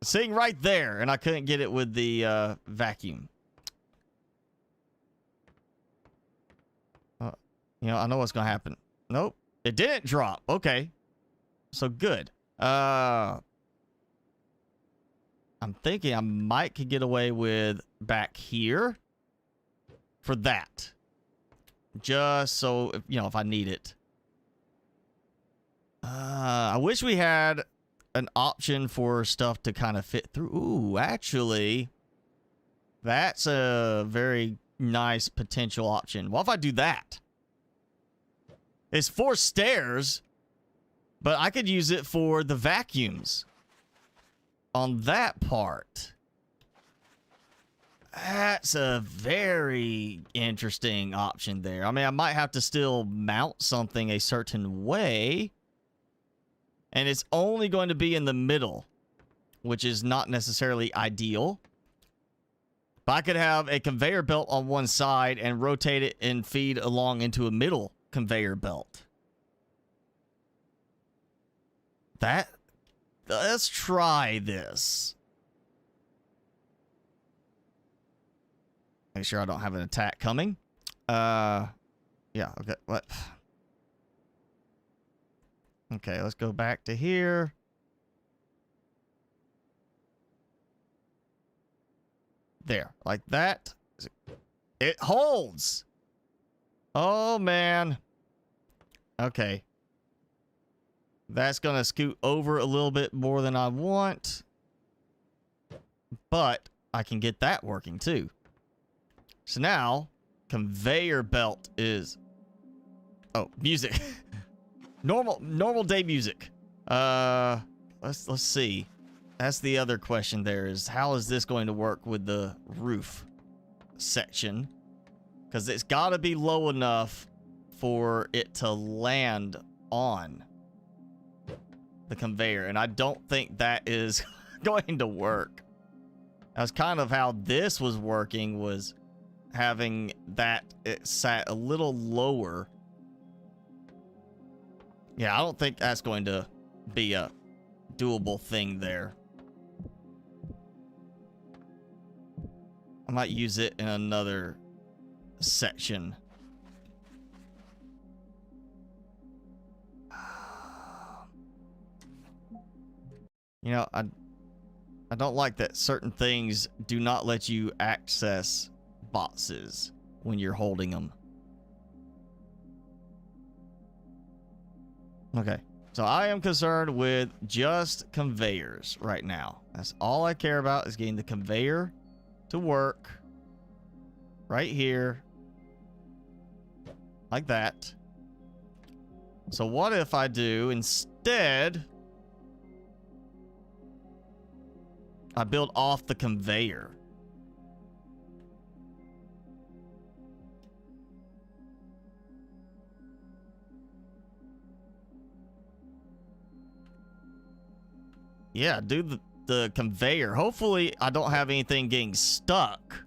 Sitting right there, and I couldn't get it with the vacuum. You know, I know what's going to happen. Nope. It didn't drop. Okay. So good. I'm thinking I might could get away with back here for that. Just so, you know, if I need it. I wish we had an option for stuff to kind of fit through. Ooh, actually, that's a very nice potential option. What if I do that? It's 4 stairs, but I could use it for the vacuums on that part. That's a very interesting option there. I mean, I might have to still mount something a certain way. And it's only going to be in the middle, which is not necessarily ideal. But I could have a conveyor belt on one side and rotate it and feed along into a middle conveyor belt. Let's try this. Make sure I don't have an attack coming. Yeah, okay, what? Okay, let's go back to here. There, like that. It holds. Oh, man. Okay. That's going to scoot over a little bit more than I want. But I can get that working, too. So now, conveyor belt is... Oh, music. Normal day music. Let's see. That's the other question there is, how is this going to work with the roof section? Because it's got to be low enough for it to land on the conveyor. And I don't think that is going to work. That's kind of how this was working, was having that it sat a little lower. Yeah, I don't think that's going to be a doable thing there. I might use it in another section. You know, I don't like that certain things do not let you access boxes when you're holding them. Okay, so I am concerned with just conveyors right now. That's all I care about, is getting the conveyor to work right here, like that. So what if I do instead, I build off the conveyor? Yeah, do the conveyor. Hopefully, I don't have anything getting stuck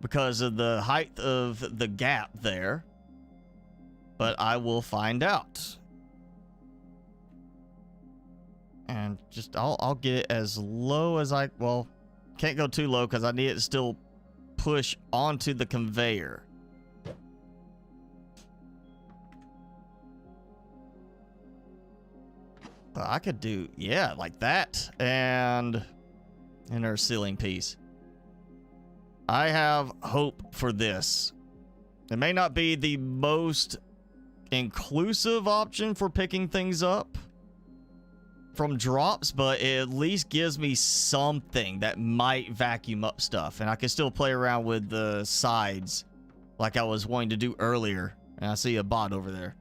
because of the height of the gap there. But I will find out. And just, I'll get it as low as I... Well, can't go too low because I need it to still push onto the conveyor. I could do, yeah, like that, and our ceiling piece. I have hope for this. It may not be the most inclusive option for picking things up from drops, but it at least gives me something that might vacuum up stuff, and I can still play around with the sides like I was wanting to do earlier. And I see a bot over there.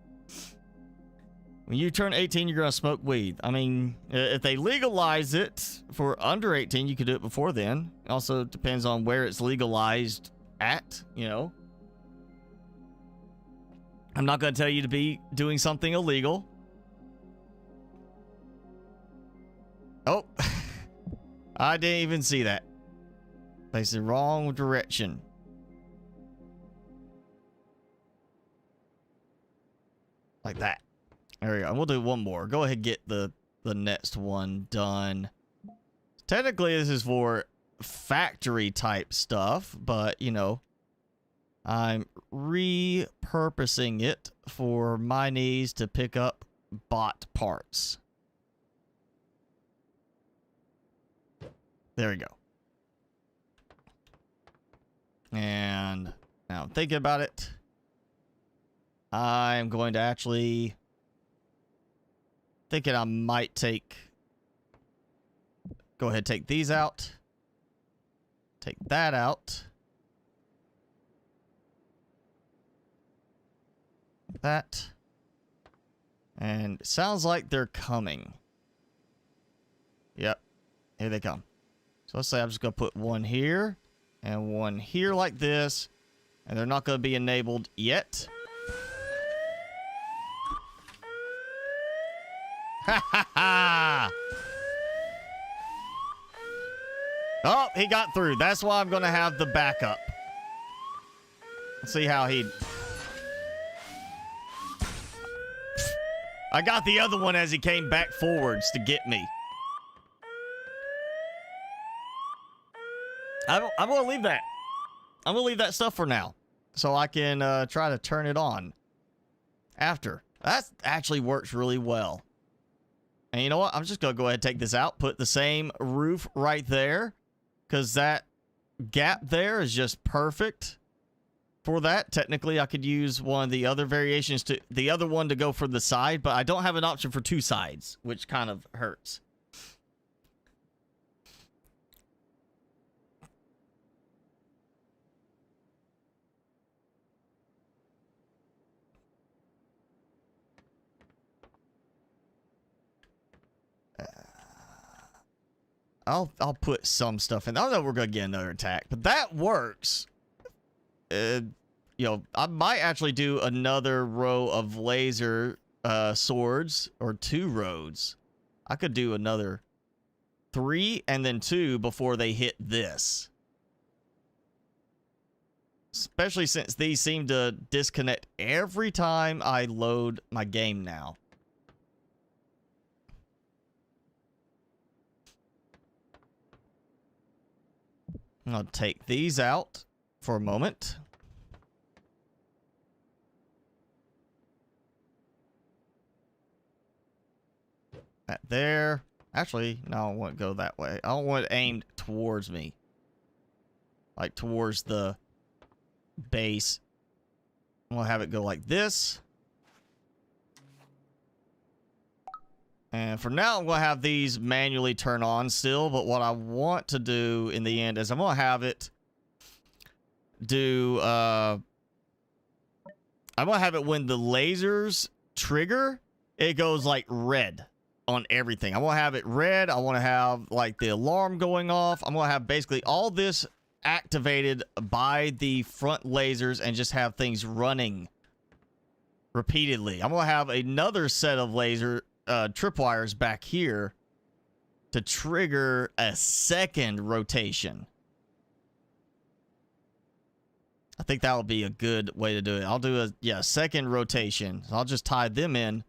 When you turn 18, you're going to smoke weed. I mean, if they legalize it for under 18, you could do it before then. It also depends on where it's legalized at, you know. I'm not going to tell you to be doing something illegal. Oh, I didn't even see that. Faced the wrong direction. Like that. There we go. And we'll do one more. Go ahead and get the next one done. Technically, this is for factory type stuff, but, you know, I'm repurposing it for my needs to pick up bot parts. There we go. And now I'm thinking about it. I'm going to actually thinking I might go ahead, take these out. Take that out. That. And it sounds like they're coming. Yep. Here they come. So let's say I'm just going to put one here and one here like this. And they're not going to be enabled yet. Ha ha ha! Oh, he got through. That's why I'm going to have the backup. Let's see how he... I got the other one as he came back forwards to get me. I'm going to leave that. I'm going to leave that stuff for now. So I can try to turn it on after. That actually works really well. And you know what? I'm just going to go ahead and take this out. Put the same roof right there. Because that gap there is just perfect for that. Technically, I could use one of the other variations to the other one to go for the side. But I don't have an option for two sides, which kind of hurts. I'll put some stuff in. I know we're gonna get another attack, but that works. You know, I might actually do another row of laser swords or 2 rows. I could do another 3 and then 2 before they hit this. Especially since these seem to disconnect every time I load my game now. I'll take these out for a moment. That there. Actually, no, I won't go that way. I don't want it aimed towards me. Like towards the base. I'm going to have it go like this. And for now, I'm going to have these manually turn on still. But what I want to do in the end is I'm going to have it do... I'm going to have it when the lasers trigger, it goes like red on everything. I want to have it red. I want to have like the alarm going off. I'm going to have basically all this activated by the front lasers and just have things running repeatedly. I'm going to have another set of laser tripwires back here to trigger a second rotation. I think that would be a good way to do it. I'll do a second rotation. So I'll just tie them in.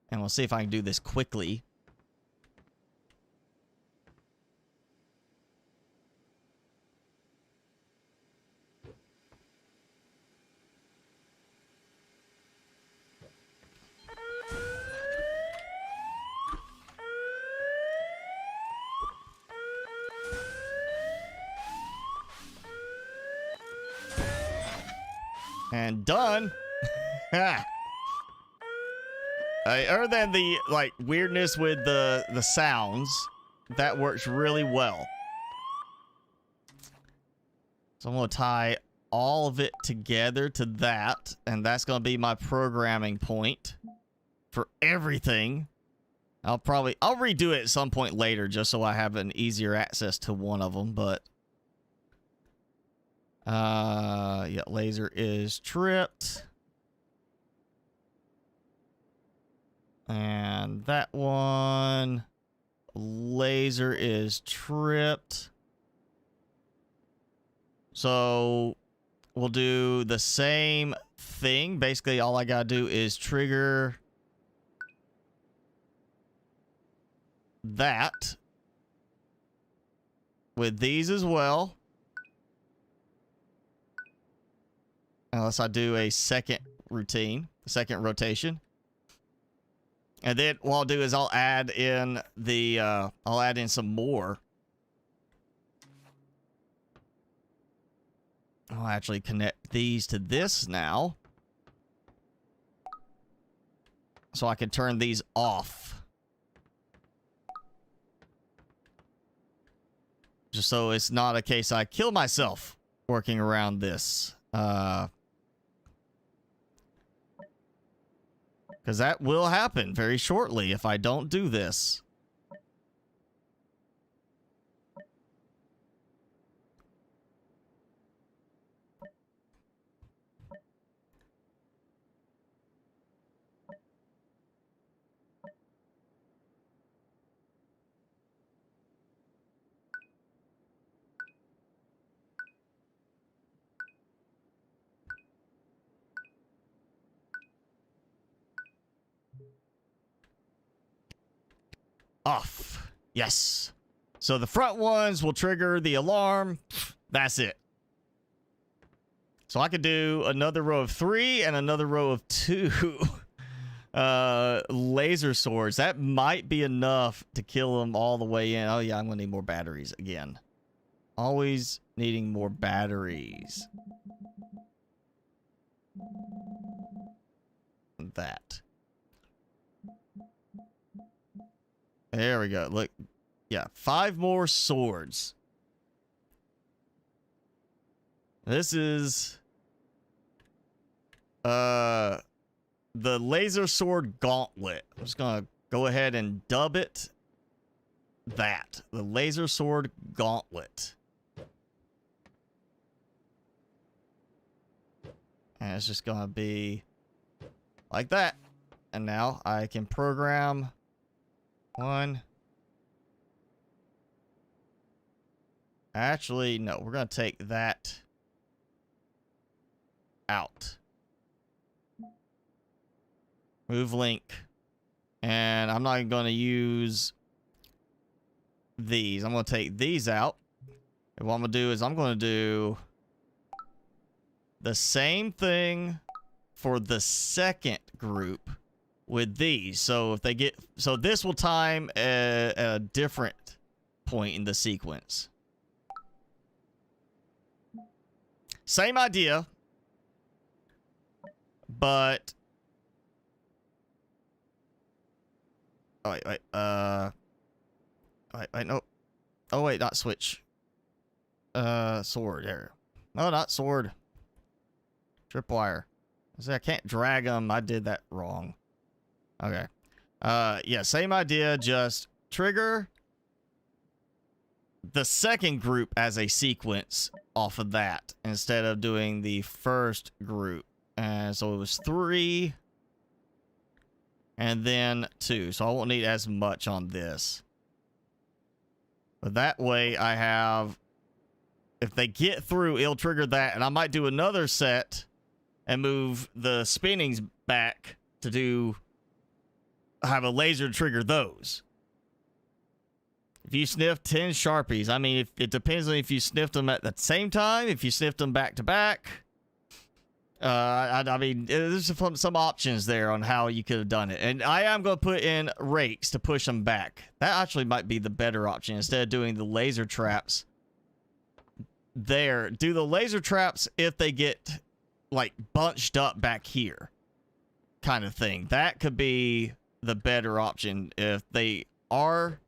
And we'll see if I can do this quickly. And done. Other than the like weirdness with the sounds, that works really well. So I'm going to tie all of it together to that, and that's going to be my programming point for everything. I'll redo it at some point later just so I have an easier access to one of them, but yeah, laser is tripped. And that one, laser is tripped. So we'll do the same thing. Basically, all I gotta do is trigger that with these as well. Unless I do a second rotation. And then what I'll do is I'll add in some more. I'll actually connect these to this now. So I can turn these off. Just so it's not a case I kill myself working around this. Because that will happen very shortly if I don't do this. Off. Yes. So the front ones will trigger the alarm. That's it. So I could do another row of 3 and another row of 2 laser swords. That might be enough to kill them all the way in. Oh yeah, I'm gonna need more batteries again. Always needing more batteries. That. There we go. Look. Yeah, 5 more swords. This is the laser sword gauntlet. I'm just gonna go ahead and dub it that. The laser sword gauntlet. And it's just gonna be like that. And now I can program 1. Actually, no, we're going to take that out. Move link. And I'm not going to use these. I'm going to take these out. And what I'm going to do is I'm going to do the same thing for the second group with these. So if they get, so this will time at a different point in the sequence. Same idea, but oh wait, no. Oh wait, not switch. Sword there. No, not sword. Tripwire. See, I can't drag them. I did that wrong. Okay. Yeah, same idea. Just trigger the second group as a sequence off of that instead of doing the first group. And so it was 3 and then 2. So I won't need as much on this. But that way I have, if they get through, it'll trigger that. And I might do another set and move the spinnings back to do, have a laser trigger those. If you sniff 10 Sharpies, I mean, it depends on if you sniffed them at the same time, if you sniffed them back to back. I mean, there's some options there on how you could have done it. And I am going to put in rakes to push them back. That actually might be the better option instead of doing the laser traps there. Do the laser traps if they get, like, bunched up back here kind of thing. That could be the better option if they are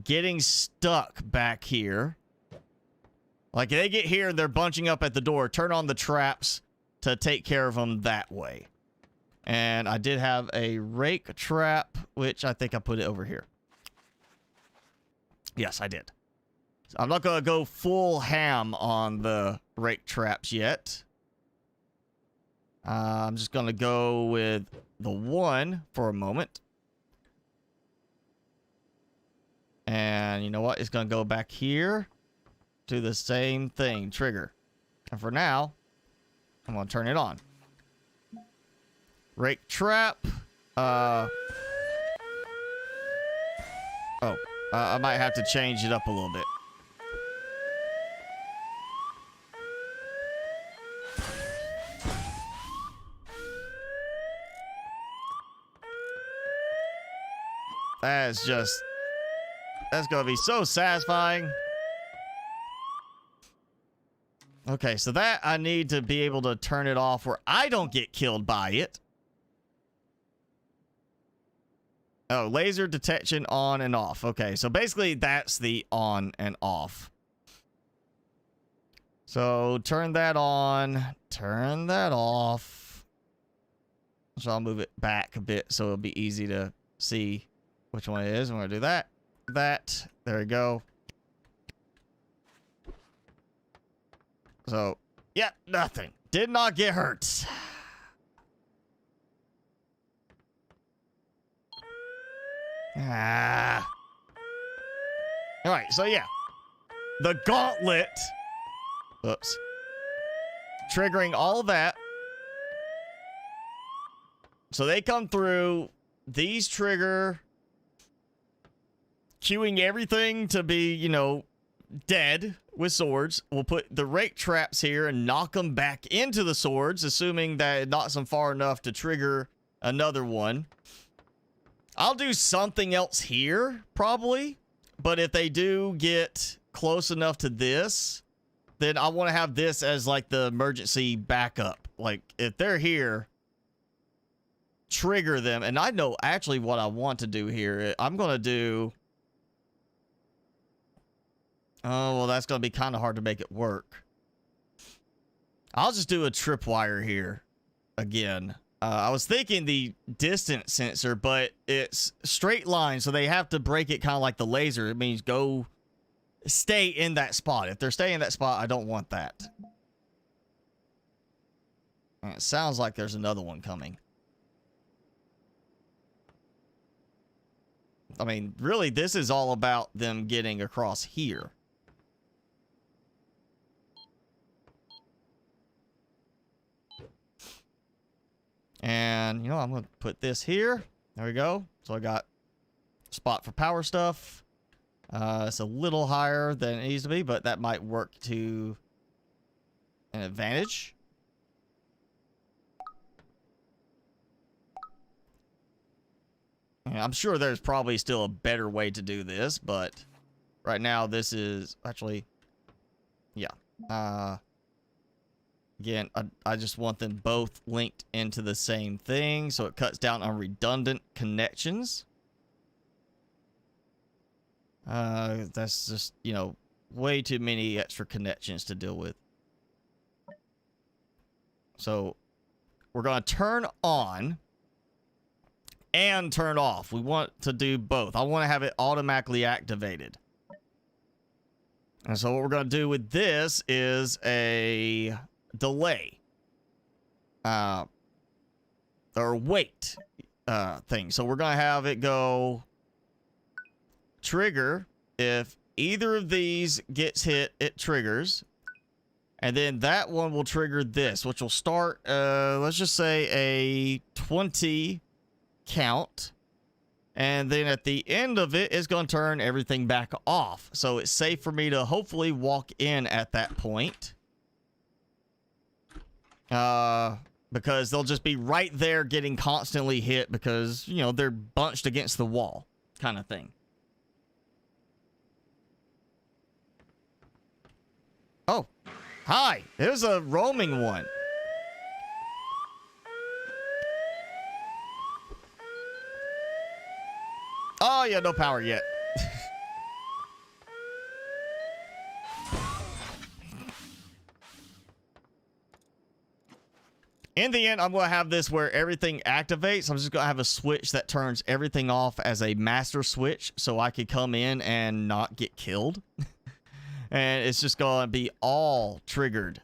getting stuck back here. Like, they get here and they're bunching up at the door. Turn on the traps to take care of them that way. And I did have a rake trap, which I think I put it over here. Yes, I did. So I'm not going to go full ham on the rake traps yet. I'm just going to go with the 1 for a moment. And you know what? It's going to go back here to the same thing, trigger. And for now, I'm going to turn it on. Rake trap. I might have to change it up a little bit. That's gonna be so satisfying. Okay, so that I need to be able to turn it off where I don't get killed by it. Oh, laser detection on and off. Okay, so basically that's the on and off. So turn that on, turn that off. So I'll move it back a bit so it'll be easy to see which one it is. I'm gonna do that. There we go. So, yeah, nothing. Did not get hurt. Ah. Alright, so yeah. The gauntlet. Oops. Triggering all that. So they come through. These trigger. Queuing everything to be, you know, dead with swords. We'll put the rake traps here and knock them back into the swords, assuming that it knocks them far enough to trigger another one. I'll do something else here, probably. But if they do get close enough to this, then I want to have this as like the emergency backup. Like, if they're here, trigger them. And I know actually what I want to do here. I'm going to do... Oh, well, that's going to be kind of hard to make it work. I'll just do a tripwire here again. I was thinking the distance sensor, but it's straight line, so they have to break it kind of like the laser. It means go stay in that spot. If they're staying in that spot, I don't want that. And it sounds like there's another one coming. I mean, really, this is all about them getting across here. And, you know, I'm going to put this here. There we go. So I got a spot for power stuff. It's a little higher than it needs to be, but that might work to an advantage. And I'm sure there's probably still a better way to do this, but right now this is actually, yeah. Again, I just want them both linked into the same thing, so it cuts down on redundant connections. That's just, you know, way too many extra connections to deal with. So, we're going to turn on and turn off. We want to do both. I want to have it automatically activated. And so what we're going to do with this is a delay or wait thing. So we're gonna have it go trigger if either of these gets hit, it triggers, and then that one will trigger this, which will start let's just say a 20 count, and then at the end of it, it's going to turn everything back off. So it's safe for me to hopefully walk in at that point. Because they'll just be right there getting constantly hit because, you know, they're bunched against the wall kind of thing. Oh, hi. There's a roaming one. Oh, yeah, no power yet. In the end, I'm going to have this where everything activates. I'm just going to have a switch that turns everything off as a master switch so I could come in and not get killed. And it's just going to be all triggered.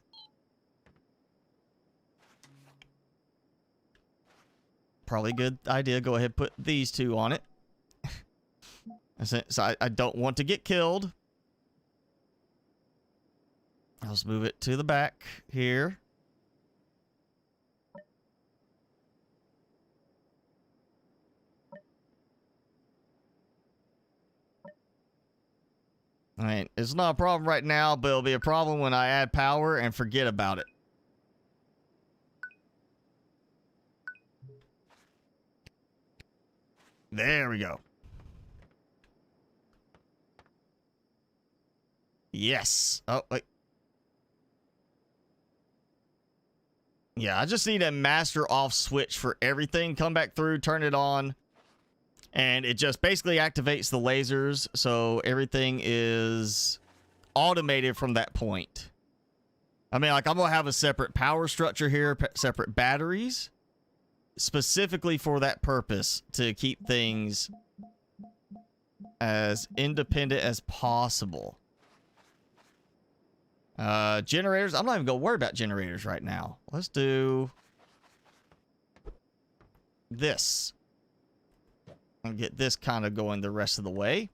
Probably a good idea. Go ahead and put these two on it. So I don't want to get killed. I'll just move it to the back here. I mean, it's not a problem right now, but it'll be a problem when I add power and forget about it. There we go. Yes. Oh, wait. Yeah, I just need a master off switch for everything. Come back through, turn it on, and it just basically activates the lasers, so everything is automated from that point. I mean, like, I'm going to have a separate power structure here, separate batteries, specifically for that purpose, to keep things as independent as possible. Generators, I'm not even going to worry about generators right now. Let's do this. And get this kind of going the rest of the way.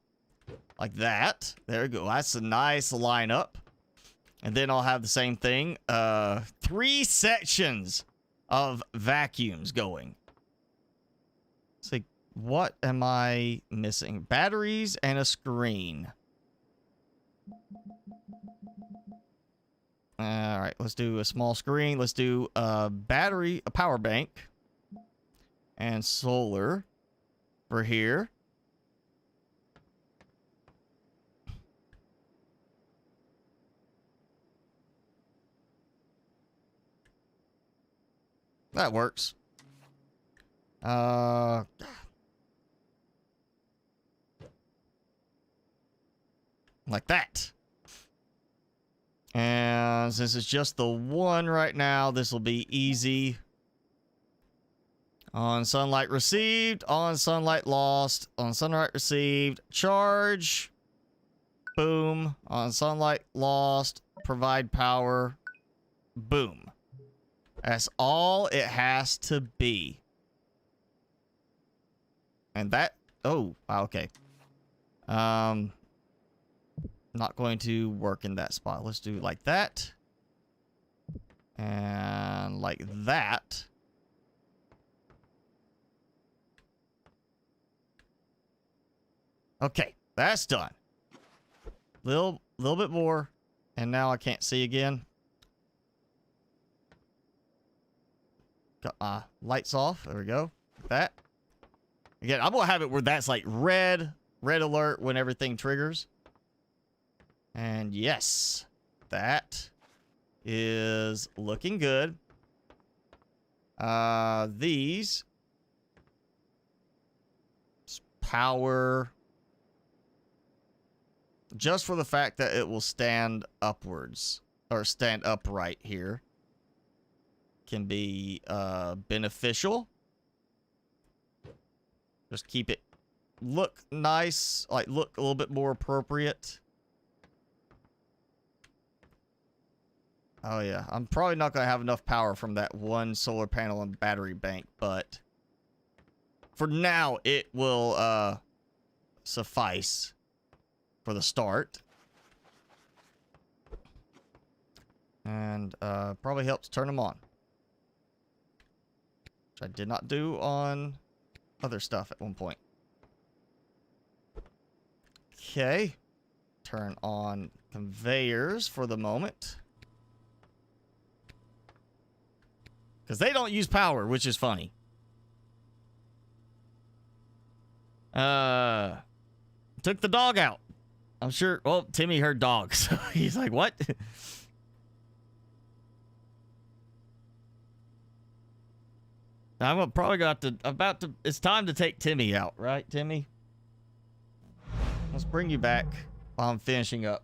Like that. There we go. That's a nice lineup. And then I'll have the same thing. 3 sections of vacuums going. Let's see, what am I missing? Batteries and a screen. All right, let's do a small screen. Let's do a battery, a power bank, and solar for here. That works. Like that. And since it's just the one right now, this will be easy. On sunlight received, on sunlight lost, on sunlight received, charge. Boom. On sunlight lost, provide power. Boom. That's all it has to be. And that, oh, okay. Not going to work in that spot. Let's do it like that. And like that. Okay, that's done. Little bit more. And now I can't see again. Got lights off. There we go. Like that. Again, I'm gonna have it where that's like red alert when everything triggers. And yes, that is looking good. These power just for the fact that it will stand upwards or stand upright here can be beneficial. Just keep it look nice, like look a little bit more appropriate. Oh yeah, I'm probably not going to have enough power from that one solar panel and battery bank, but for now it will suffice for the start. And probably helps turn them on. Which I did not do on other stuff at one point. Okay. Turn on conveyors for the moment. Because they don't use power, which is funny. Took the dog out. I'm sure, well, Timmy heard dogs. So he's like, what? I'm probably it's time to take Timmy out, right, Timmy? Let's bring you back while I'm finishing up.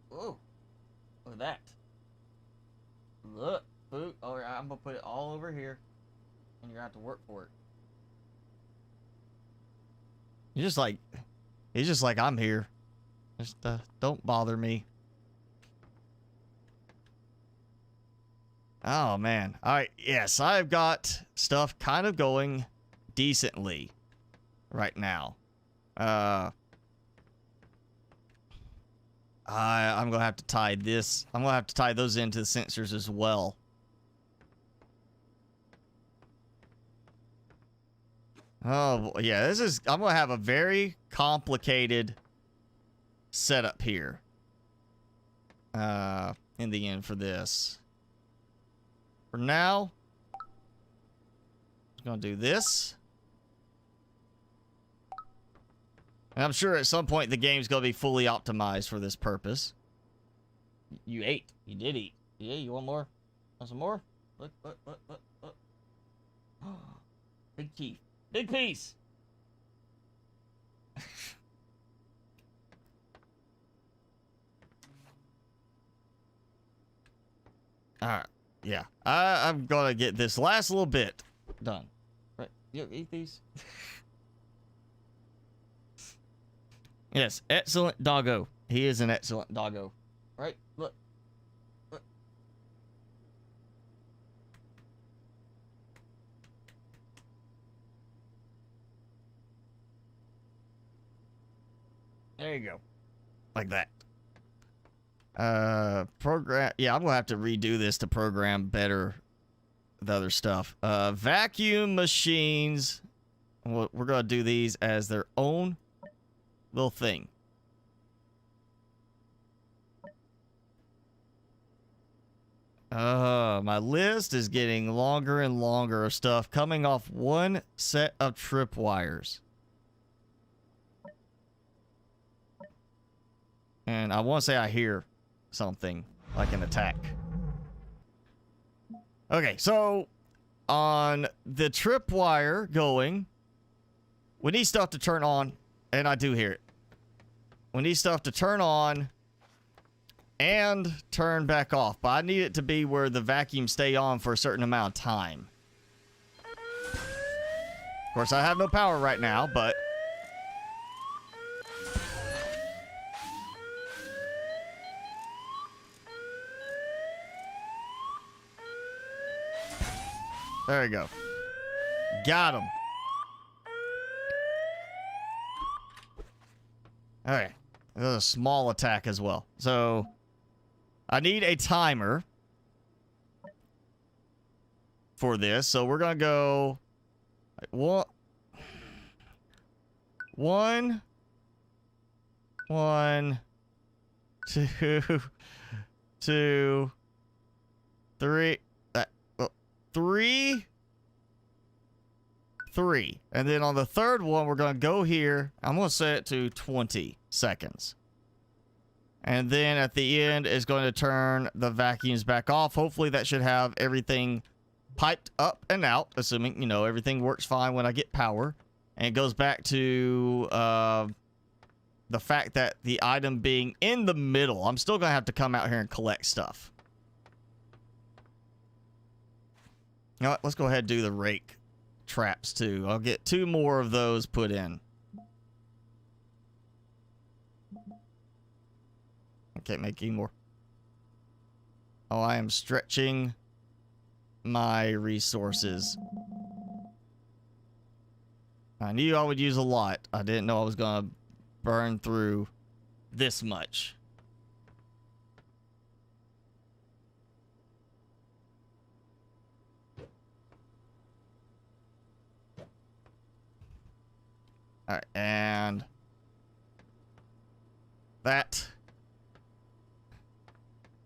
Whoa, look at that. Look, food. Oh, I'm gonna put it all over here, and you're gonna have to work for it. He's just like, I'm here. Just don't bother me. Oh, man. All right. Yes, I've got stuff kind of going decently right now. I'm going to have to tie this. I'm going to have to tie those into the sensors as well. Oh, yeah. I'm going to have a very complicated setup here. In the end for this. For now, I'm going to do this. And I'm sure at some point the game's going to be fully optimized for this purpose. You ate. You did eat. Yeah, you want more? Want some more? Look. Big teeth. Big piece. Alright. Yeah. I'm going to get this last little bit done. Right. You eat these? Yes. Excellent doggo. He is an excellent doggo. Right? Look. There you go. Like that. Program. Yeah, I'm gonna have to redo this to program better the other stuff. Vacuum machines. We're gonna do these as their own little thing. My list is getting longer and longer of stuff coming off one set of tripwires. And I want to say I hear something like an attack. Okay, so on the tripwire going, we need stuff to turn on, and I do hear it. We need stuff to turn on and turn back off, but I need it to be where the vacuum stay on for a certain amount of time. Of course, I have no power right now, but there you go. Got him. Alright. There's a small attack as well. So, I need a timer for this. So, we're going to go... One, two, three... Three. And then on the third one, we're going to go here. I'm going to set it to 20 seconds. And then at the end, it's going to turn the vacuums back off. Hopefully that should have everything piped up and out, assuming, you know, everything works fine when I get power. And it goes back to the fact that the item being in the middle. I'm still going to have to come out here and collect stuff. You know what? Let's go ahead and do the rake traps too. I'll get 2 more of those put in. I can't make any more. Oh, I am stretching my resources. I knew I would use a lot. I didn't know I was gonna burn through this much. Alright, and that.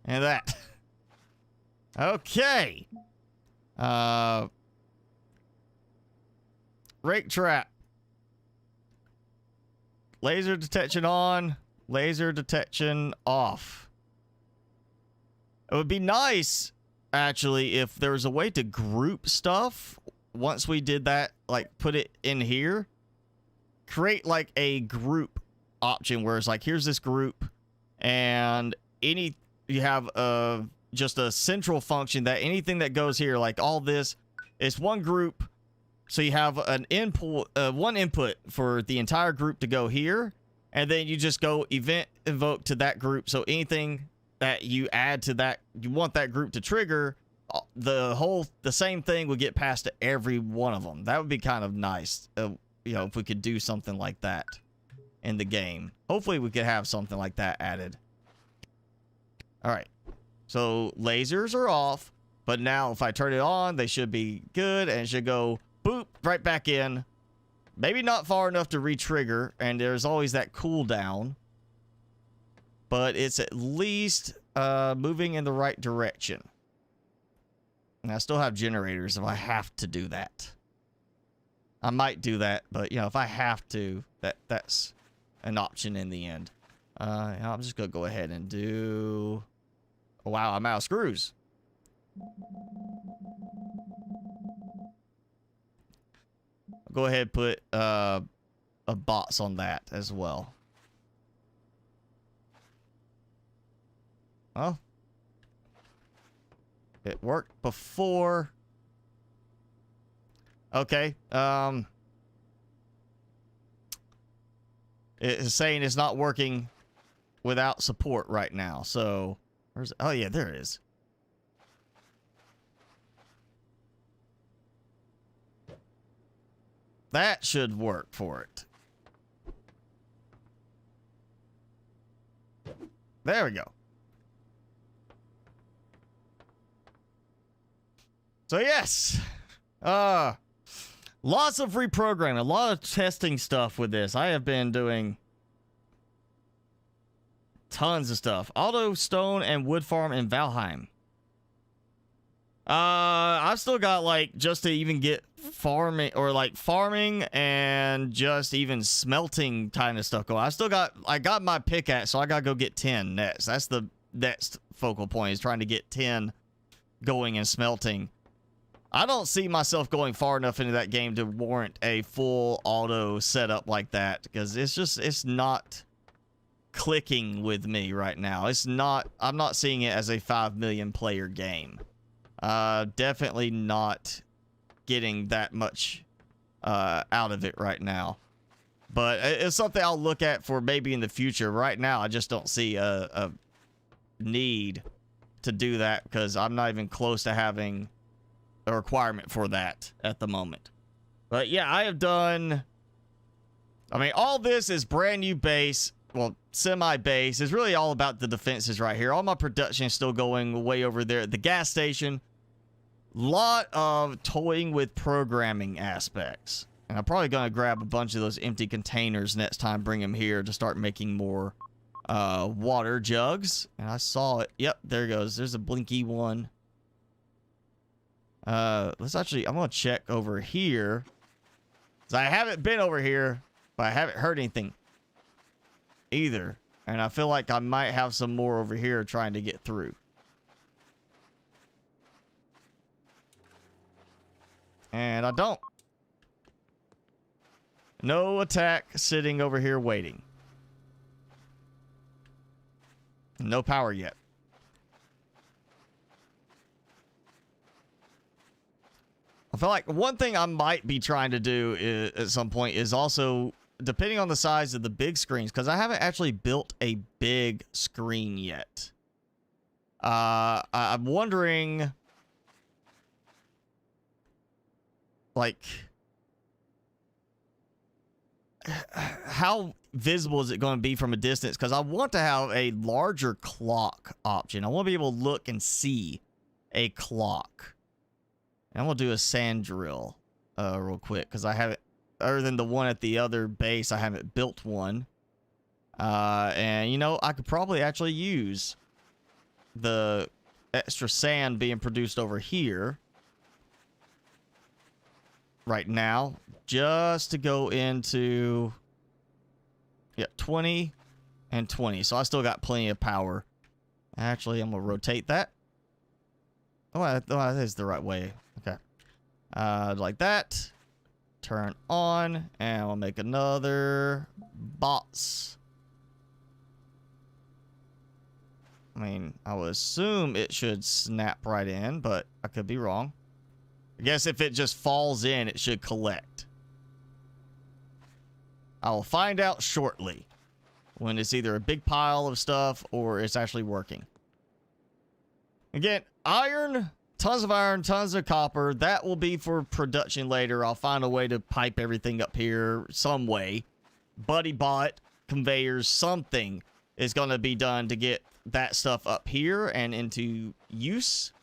And that. Okay. Rake trap. Laser detection on. Laser detection off. It would be nice, actually, if there was a way to group stuff. Once we did that, like, put it in here. Create, like, a group option where it's like, here's this group. And you have just a central function that anything that goes here, like all this, is one group. So you have an input, one input for the entire group to go here, and then you just go event invoke to that group. So anything that you add to that, you want that group to trigger, the same thing would get passed to every one of them. That would be kind of nice, you know, if we could do something like that in the game. Hopefully we could have something like that added. All right, so lasers are off, but now if I turn it on, they should be good, and it should go boop right back in. Maybe not far enough to re-trigger, and there's always that cooldown, but it's at least moving in the right direction. And I still have generators if I have to do that. I might do that, but you know, if I have to, that's an option in the end. I'm just gonna go ahead and do... Oh, wow, I'm out of screws. I'll go ahead and put a box on that as well. Oh. It worked before. Okay. It is saying it's not working without support right now. So, where's it? Oh yeah, there it is. That should work for it. There we go. So yes, lots of reprogramming, a lot of testing stuff with this. I have been doing tons of stuff. Auto, stone, and wood farm in Valheim. I've still got like just to even get farming or like farming and just even smelting kind of stuff going. I got my pickaxe, so I gotta go get 10 next. That's the next focal point, is trying to get 10 going and smelting. I don't see myself going far enough into that game to warrant a full auto setup like that, because it's not clicking with me right now. I'm not seeing it as a 5 million player game. Definitely not getting that much out of it right now. But it's something I'll look at for maybe in the future. Right now, I just don't see a need to do that, because I'm not even close to having a requirement for that at the moment. But yeah, I have done... I mean, all this is brand new base. Well, semi-base. It's really all about the defenses right here. All my production is still going way over there at the gas station. Lot of toying with programming aspects. And I'm probably going to grab a bunch of those empty containers next time, bring them here to start making more water jugs. And I saw it. Yep, there it goes. There's a blinky one. Let's actually, I'm going to check over here. 'Cause I haven't been over here, but I haven't heard anything either. And I feel like I might have some more over here trying to get through. And I don't. No attack sitting over here waiting. No power yet. I feel like one thing I might be trying to do at some point is also, depending on the size of the big screens, because I haven't actually built a big screen yet. I'm wondering, like, how visible is it going to be from a distance? Because I want to have a larger clock option. I want to be able to look and see a clock. And I'm going to do a sand drill real quick, because I haven't, other than the one at the other base, I haven't built one. And, you know, I could probably actually use the extra sand being produced over here right now, just to go into, yeah, 20 and 20. So I still got plenty of power. Actually, I'm going to rotate that. Oh, that is the right way. Okay. Like that. Turn on, and we'll make another box. I mean, I would assume it should snap right in, but I could be wrong. I guess if it just falls in, it should collect. I will find out shortly when it's either a big pile of stuff or it's actually working. Again, iron, tons of copper. That will be for production later. I'll find a way to pipe everything up here some way. Buddy bot, conveyors, something is going to be done to get that stuff up here and into use.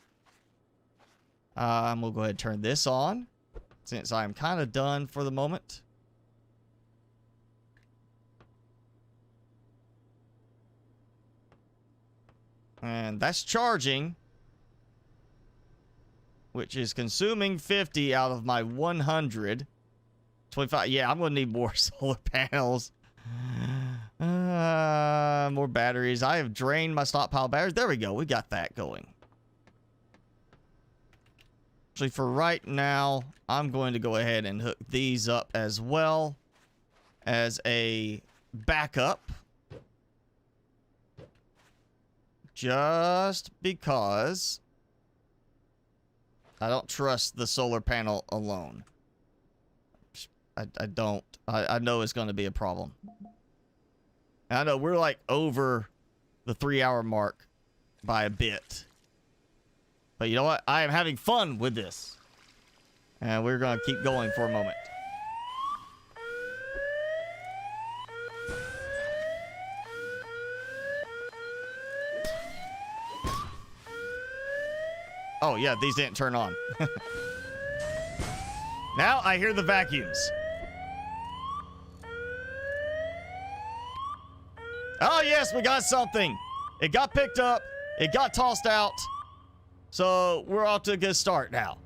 We'll go ahead and turn this on, since I'm kind of done for the moment. And that's charging, which is consuming 50 out of my 100. 25. Yeah, I'm going to need more solar panels. More batteries. I have drained my stockpile batteries. There we go. We got that going. Actually, for right now, I'm going to go ahead and hook these up as well as a backup. Just because I don't trust the solar panel alone. I don't. I know it's going to be a problem. And I know we're like over the 3-hour mark by a bit. But you know what? I am having fun with this. And we're going to keep going for a moment. Oh, yeah, these didn't turn on. Now I hear the vacuums. Oh, yes, we got something. It got picked up. It got tossed out. So we're off to a good start now.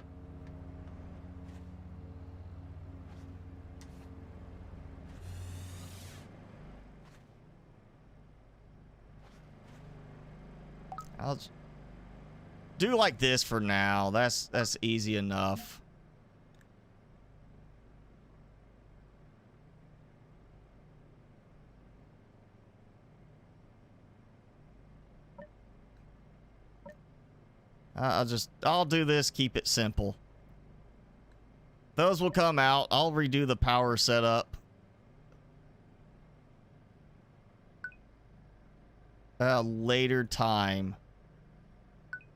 I'll just do like this for now. That's easy enough. I'll do this, keep it simple. Those will come out. I'll redo the power setup. At a later time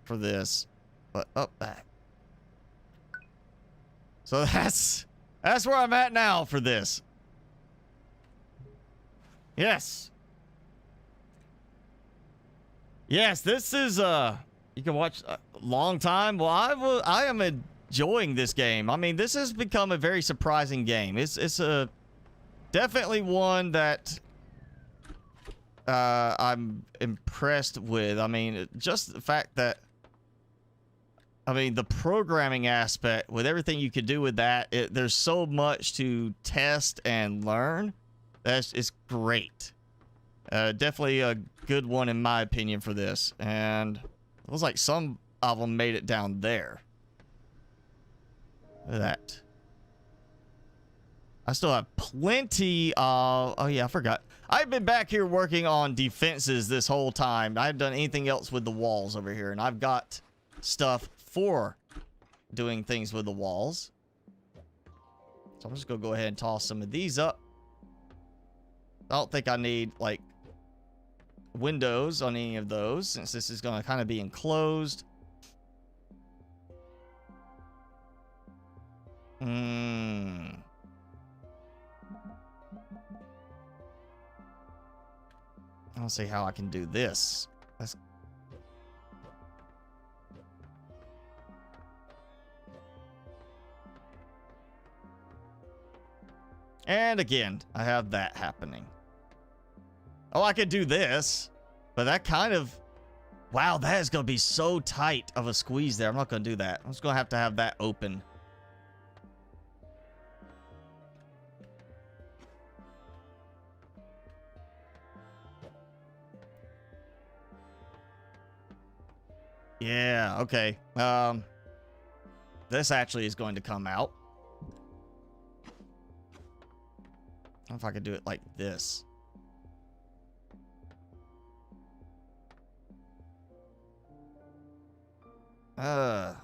for this. But up back. So that's where I'm at now for this. Yes. Yes, this is you can watch a long time. Well, I am enjoying this game. I mean, this has become a very surprising game. It's a definitely one that I'm impressed with. I mean, just the fact that, I mean, the programming aspect with everything you could do with that, there's so much to test and learn. It's great. Definitely a good one in my opinion for this. And it looks like some of them made it down there. Look at that. I still have plenty of... Oh, yeah, I forgot. I've been back here working on defenses this whole time. I haven't done anything else with the walls over here. And I've got stuff for doing things with the walls. So I'm just going to go ahead and toss some of these up. I don't think I need, like, windows on any of those, since this is going to kind of be enclosed. I'll see how I can do this. And again, I have that happening. Oh, I could do this, but that kind of... Wow, that is going to be so tight of a squeeze there. I'm not going to do that. I'm just going to have that open. Yeah, okay. This actually is going to come out. I don't know if I could do it like this. I'm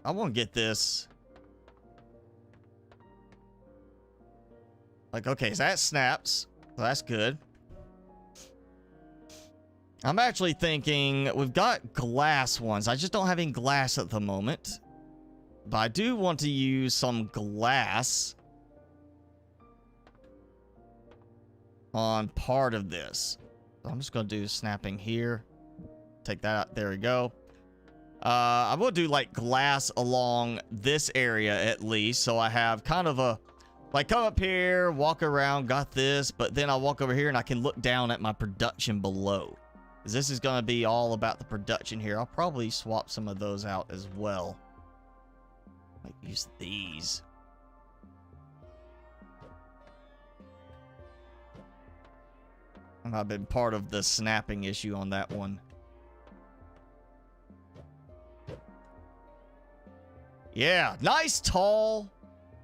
gonna get this. Like, okay, so that snaps. So that's good. I'm actually thinking we've got glass ones. I just don't have any glass at the moment. But I do want to use some glass on part of this. So I'm just going to do snapping here. Take that out. There we go. I'm going to do like glass along this area at least. So I have kind of a, like, come up here, walk around, got this. But then I'll walk over here and I can look down at my production below. Because this is going to be all about the production here. I'll probably swap some of those out as well. Might use these. might have been part of the snapping issue on that one. Yeah, nice tall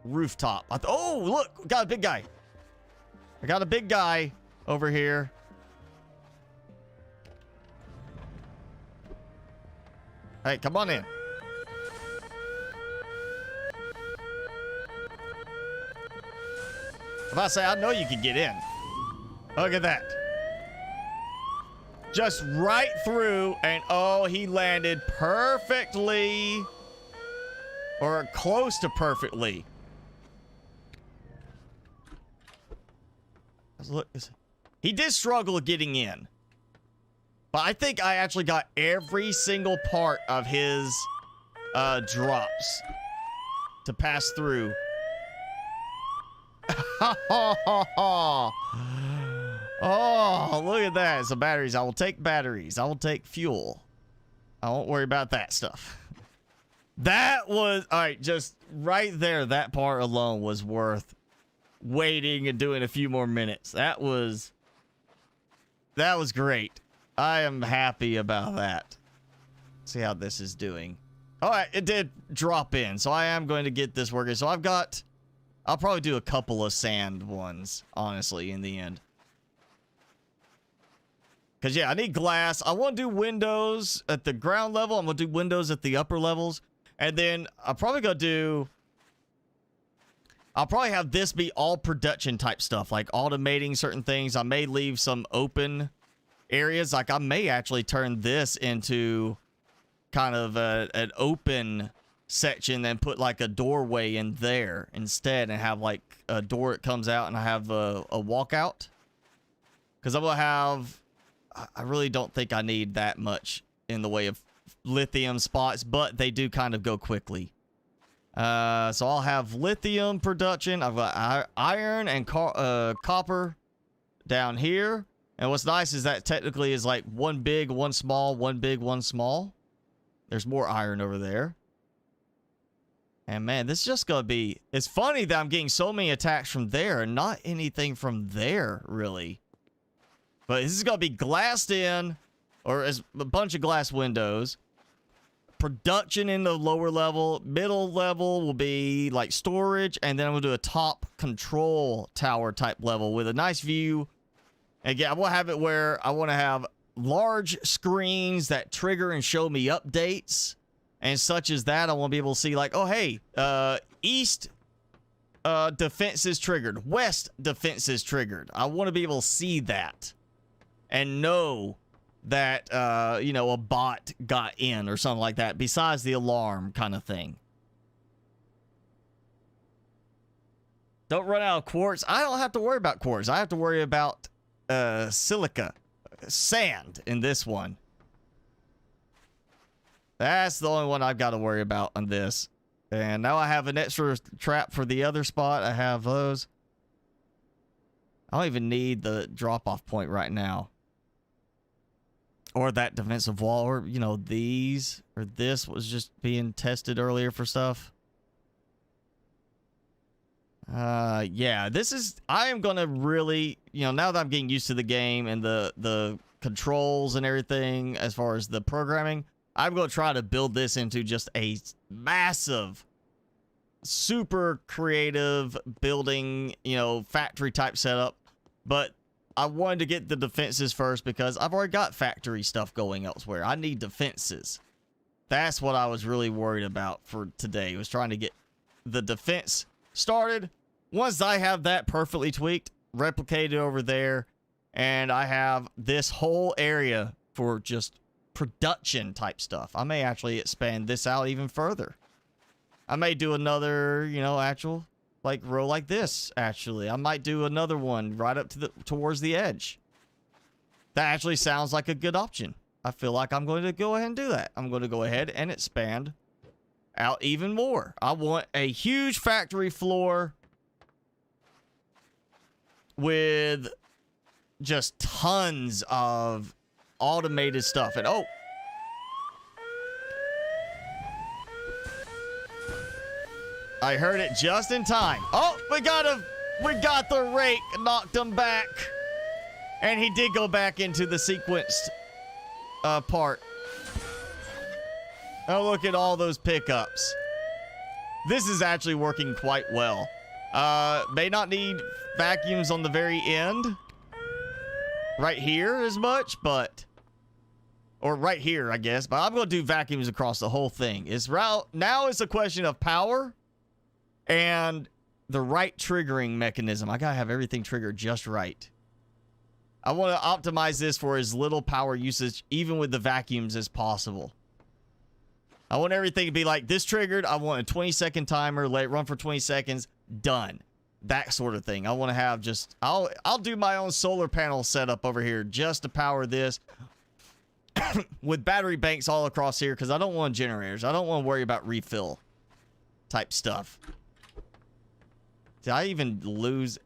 rooftop. Oh, look, got a big guy. I got a big guy over here. Hey, come on in. If I say, I know you can get in. Look at that. Just right through, and oh, he landed perfectly. Or close to perfectly. Look, he did struggle getting in. But I think I actually got every single part of his drops to pass through. Oh, look at that. So batteries. I will take batteries. I will take fuel. I won't worry about that stuff. That was... All right, just right there, that part alone was worth waiting and doing a few more minutes. That was great. I am happy about that. See how this is doing. All right, it did drop in, so I am going to get this working. So I'll probably do a couple of sand ones, honestly, in the end. Because, yeah, I need glass. I want to do windows at the ground level. I'm going to do windows at the upper levels. And then I'm probably going to do... I'll probably have this be all production type stuff, like automating certain things. I may leave some open areas. Like, I may actually turn this into kind of an open section and put like a doorway in there instead and have like a door that comes out and I have a walkout. Because I'm going to have... I really don't think I need that much in the way of lithium spots, but they do kind of go quickly. So I'll have lithium production. I've got iron and copper down here. And what's nice is that technically is like one big, one small, one big, one small. There's more iron over there. And man, this is just going to be... It's funny that I'm getting so many attacks from there and not anything from there, really. But this is going to be glassed in, or as a bunch of glass windows. Production in the lower level. Middle level will be like storage. And then I'm going to do a top control tower type level with a nice view. Again, I will have it where I want to have large screens that trigger and show me updates. And such as that, I want to be able to see like, oh, hey, east defense is triggered. West defense is triggered. I want to be able to see that. And know that, you know, a bot got in or something like that, besides the alarm kind of thing. Don't run out of quartz. I don't have to worry about quartz. I have to worry about silica, sand in this one. That's the only one I've got to worry about on this. And now I have an extra trap for the other spot. I have those. I don't even need the drop-off point right now. Or that defensive wall, or, you know, these, or this was just being tested earlier for stuff. Yeah, this is, I am going to really, you know, now that I'm getting used to the game and the controls and everything, as far as the programming, I'm going to try to build this into just a massive, super creative building, you know, factory type setup. But I wanted to get the defenses first because I've already got factory stuff going elsewhere. I need defenses. That's what I was really worried about for today, was trying to get the defense started. Once I have that perfectly tweaked, replicated over there, and I have this whole area for just production type stuff, I may actually expand this out even further. I may do another, you know, actual... like row like this, actually. I might do another one right up to towards the edge. That actually sounds like a good option. I feel like I'm going to go ahead and do that. I'm going to go ahead and expand out even more. I want a huge factory floor with just tons of automated stuff. And oh, I heard it just in time. Oh, we got the rake, knocked him back. And he did go back into the sequenced part. Oh, look at all those pickups. This is actually working quite well. May not need vacuums on the very end. Right here as much, but... Or right here, I guess. But I'm going to do vacuums across the whole thing. Now it's a question of power and the right triggering mechanism. I got to have everything triggered just right. I want to optimize this for as little power usage, even with the vacuums, as possible. I want everything to be like, this triggered. I want a 20-second timer. Let it run for 20 seconds. Done. That sort of thing. I want to have just... I'll do my own solar panel setup over here just to power this. With battery banks all across here, because I don't want generators. I don't want to worry about refill type stuff. Did I even lose...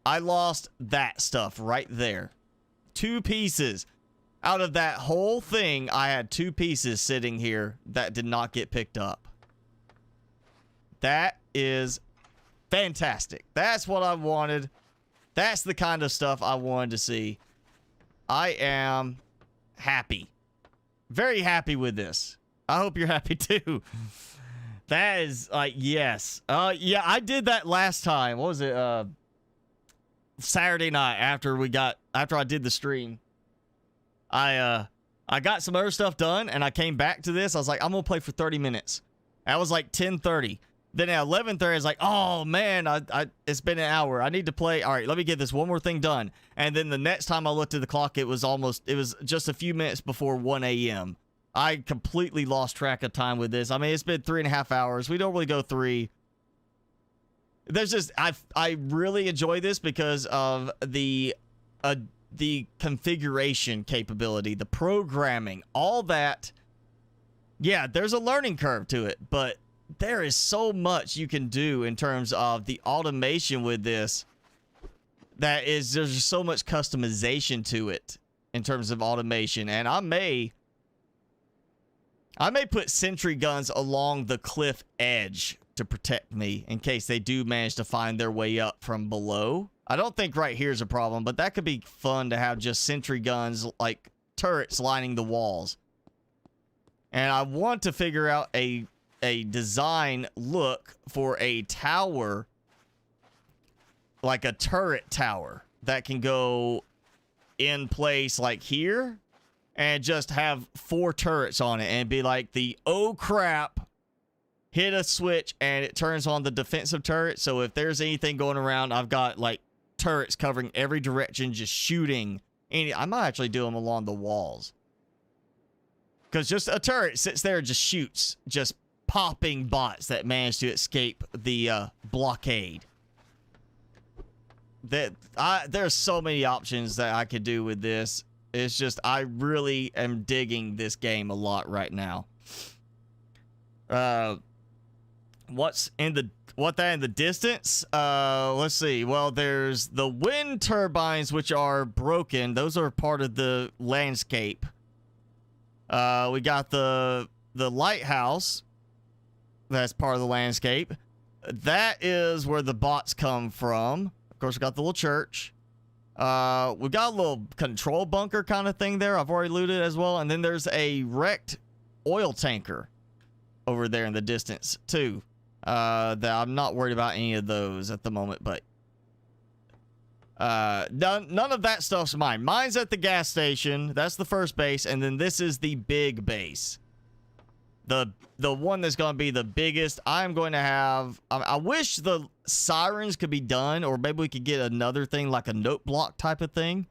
I lost that stuff right there. 2 pieces. Out of that whole thing, I had 2 pieces sitting here that did not get picked up. That is fantastic. That's what I wanted. That's the kind of stuff I wanted to see. I am happy. Very happy with this. I hope you're happy too. That is like, yes. Yeah, I did that last time. What was it? Saturday night after I did the stream. I got some other stuff done and I came back to this. I was like, I'm gonna play for 30 minutes. That was like 10:30. Then at 11:30, I was like, oh man, it's been an hour. I need to play. All right, let me get this one more thing done. And then the next time I looked at the clock, it was just a few minutes before 1 a.m. I completely lost track of time with this. I mean, it's been 3.5 hours. We don't really go 3. There's just, I really enjoy this because of the configuration capability, the programming, all that. Yeah, there's a learning curve to it, but there is so much you can do in terms of the automation with this. There's just so much customization to it in terms of automation. And I may put sentry guns along the cliff edge to protect me in case they do manage to find their way up from below. I don't think right here is a problem, but that could be fun to have just sentry guns like turrets lining the walls. And I want to figure out a design look for a tower, like a turret tower that can go in place like here and just have 4 turrets on it and be like the, oh crap, hit a switch and it turns on the defensive turret. So if there's anything going around, I've got like turrets covering every direction, just shooting. I might actually do them along the walls. Because just a turret sits there and just shoots, just popping bots that manage to escape the blockade. There's so many options that I could do with this. It's just, I really am digging this game a lot right now. What's in the distance? Let's see. Well, there's the wind turbines, which are broken. Those are part of the landscape. We got the lighthouse. That's part of the landscape. That is where the bots come from. Of course, we got the little church. We got a little control bunker kind of thing there. I've already looted as well. And then there's a wrecked oil tanker over there in the distance too. That I'm not worried about any of those at the moment, but none of that stuff's mine. Mine's at the gas station. That's the first base, and then this is the big base. The one that's going to be the biggest. I'm going to have... I wish the sirens could be done, or maybe we could get another thing like a note block type of thing.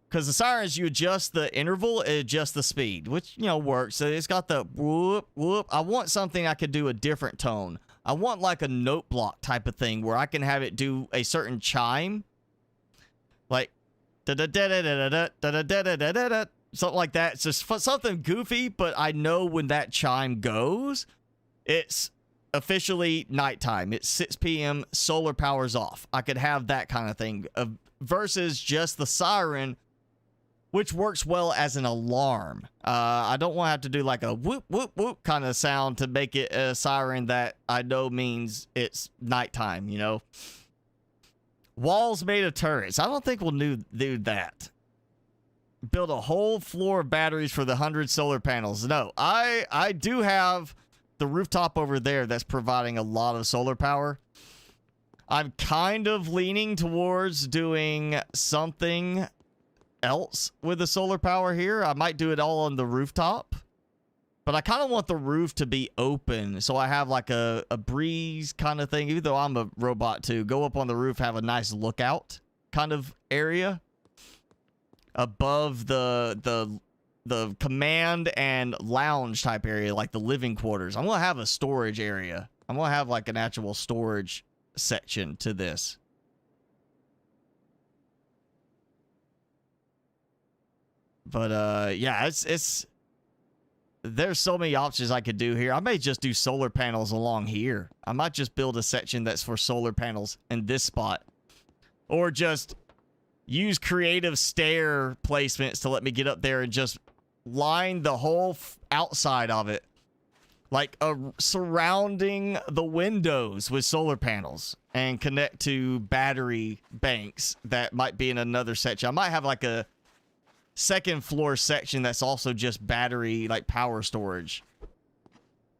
Because the sirens, you adjust the interval, it adjusts the speed, which, you know, works. So it's got the whoop, whoop. I want something I could do a different tone. I want like a note block type of thing where I can have it do a certain chime. Like, da-da-da-da-da-da-da-da-da-da-da-da. Something like that. It's just something goofy, but I know when that chime goes, it's officially nighttime. It's 6 p.m. Solar power's off. I could have that kind of thing versus just the siren, which works well as an alarm. I don't want to have to do like a whoop, whoop, whoop kind of sound to make it a siren that I know means it's nighttime, you know? Walls made of turrets. I don't think we'll do that. Build a whole floor of batteries for the 100 solar panels. No, I do have the rooftop over there that's providing a lot of solar power. I'm kind of leaning towards doing something else with the solar power here. I might do it all on the rooftop. But I kind of want the roof to be open, so I have like a breeze kind of thing, even though I'm a robot too. Go up on the roof, have a nice lookout kind of area above the command and lounge type area, like the living quarters. I'm going to have a storage area. I'm going to have like an actual storage section to this. But yeah, it's there's so many options I could do here. I may just do solar panels along here. I might just build a section that's for solar panels in this spot. Or just use creative stair placements to let me get up there and just line the whole outside of it. Like surrounding the windows with solar panels. And connect to battery banks that might be in another section. I might have like a second floor section that's also just battery, like power storage.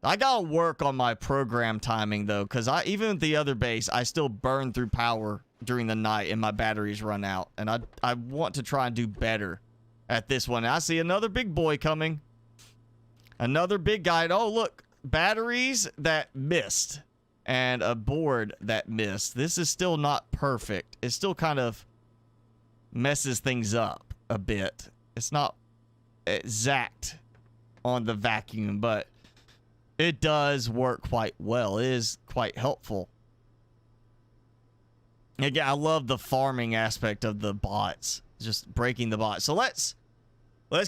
I gotta work on my program timing though, because even at the other base, I still burn through power during the night and my batteries run out. And I want to try and do better at this one. I see another big boy coming. Another big guy. Oh, look. Batteries that missed. And a board that missed. This is still not perfect. It still kind of messes things up a bit. It's not exact on the vacuum, but it does work quite well. It is quite helpful. Again, I love the farming aspect of the bots, just breaking the bots. So let's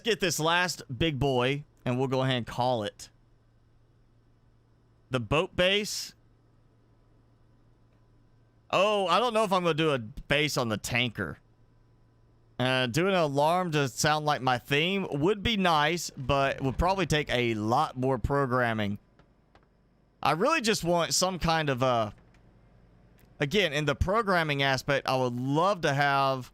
get this last big boy, and we'll go ahead and call it the boat base. Oh, I don't know if I'm going to do a base on the tanker. Doing an alarm to sound like my theme would be nice, but it would probably take a lot more programming. I really just want some kind of again, in the programming aspect, I would love to have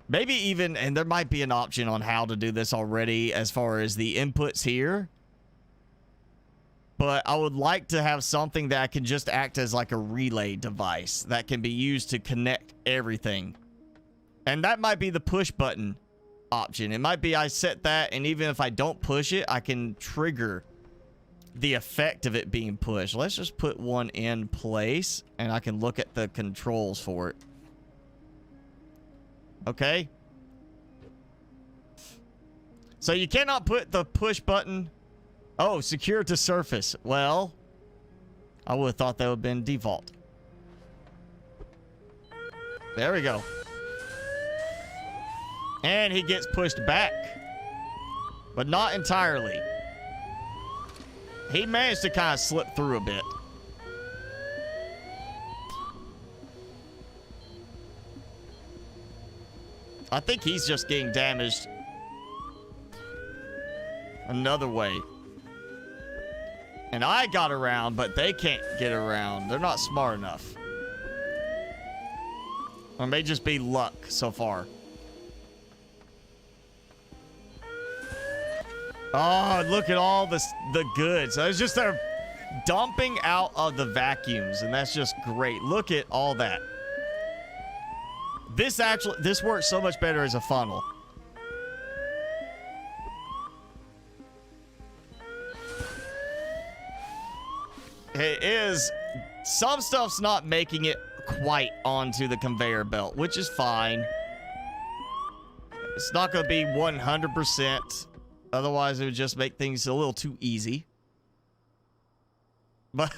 maybe even, and there might be an option on how to do this already as far as the inputs here. But I would like to have something that can just act as like a relay device that can be used to connect everything. And that might be the push button option. It might be I set that, and even if I don't push it, I can trigger the effect of it being pushed. Let's just put one in place, and I can look at the controls for it. Okay. So you cannot put the push button. Oh, secure to surface. Well, I would have thought that would have been default. There we go. And he gets pushed back. But not entirely. He managed to kind of slip through a bit. I think he's just getting damaged another way. And I got around, but they can't get around. They're not smart enough. Or it may just be luck so far. Oh, look at all the goods. It's just they're dumping out of the vacuums, and that's just great. Look at all that. This works so much better as a funnel. It is. Some stuff's not making it quite onto the conveyor belt, which is fine. It's not going to be 100%. Otherwise, it would just make things a little too easy. But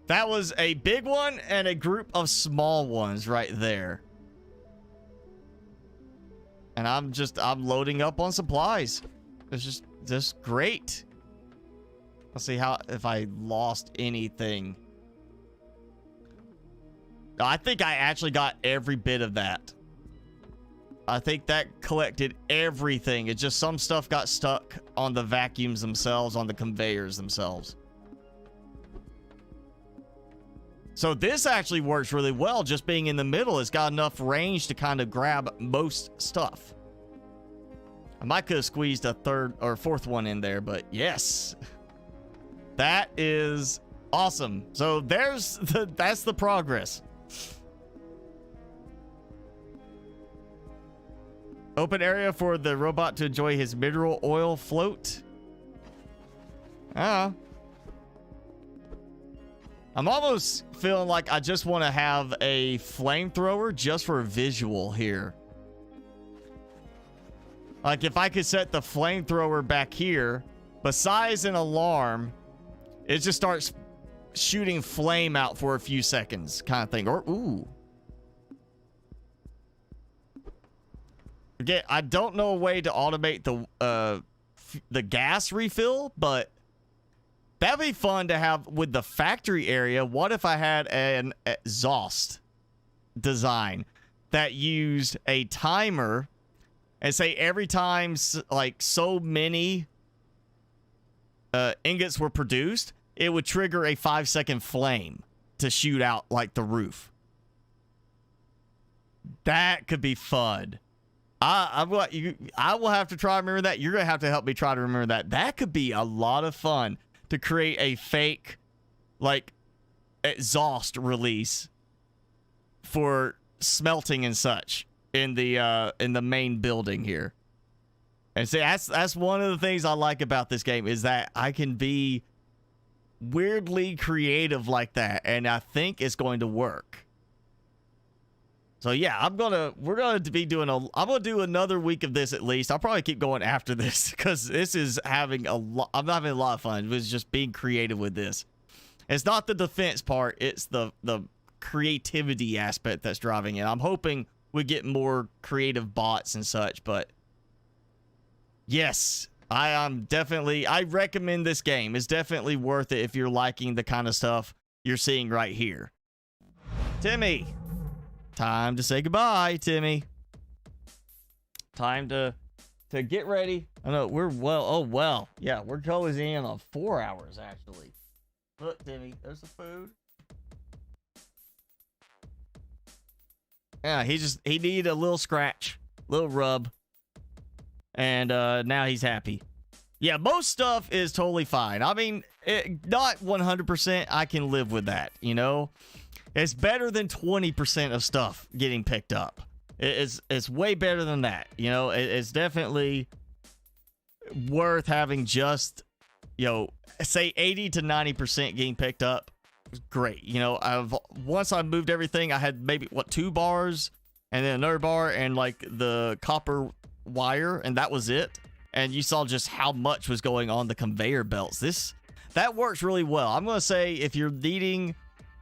that was a big one and a group of small ones right there. And I'm loading up on supplies. It's just great. Let's see if I lost anything. I think I actually got every bit of that. I think that collected everything. It's just some stuff got stuck on the vacuums themselves, on the conveyors themselves. So this actually works really well. Just being in the middle, it's got enough range to kind of grab most stuff. I might could have squeezed a third or fourth one in there, but yes. That is awesome. So that's the progress. Open area for the robot to enjoy his mineral oil float. I'm almost feeling like I just want to have a flamethrower just for a visual here. Like if I could set the flamethrower back here, besides an alarm, it just starts shooting flame out for a few seconds kind of thing. Or, ooh. Again, I don't know a way to automate the gas refill, but that'd be fun to have with the factory area. What if I had an exhaust design that used a timer and say every time like so many ingots were produced, it would trigger a 5-second flame to shoot out like the roof. That could be fun. I will have to try to remember that. You're going to have to help me try to remember that. That could be a lot of fun to create a fake, like, exhaust release for smelting and such in the main building here. And see, that's one of the things I like about this game is that I can be weirdly creative like that, and I think it's going to work. So yeah, we're gonna be doing I'm gonna do another week of this at least. I'll probably keep going after this because this is having I'm having a lot of fun. It was just being creative with this. It's not the defense part, it's the creativity aspect that's driving it. I'm hoping we get more creative bots and such, but yes, I recommend this game. It's definitely worth it if you're liking the kind of stuff you're seeing right here. Timmy. Time to say goodbye, Timmy. Time to get ready. I know we're yeah, we're going in on 4 hours actually. Look, Timmy, there's the food. Yeah, he needed a little scratch, little rub, and now he's happy. Yeah, most stuff is totally fine. I mean, not 100%. I can live with that, you know. It's better than 20% of stuff getting picked up. It's way better than that. You know, it's definitely worth having just, you know, say 80 to 90% getting picked up. Great. You know, once I moved everything, I had maybe, 2 bars and then another bar and like the copper wire, and that was it. And you saw just how much was going on the conveyor belts. That works really well. I'm going to say if you're needing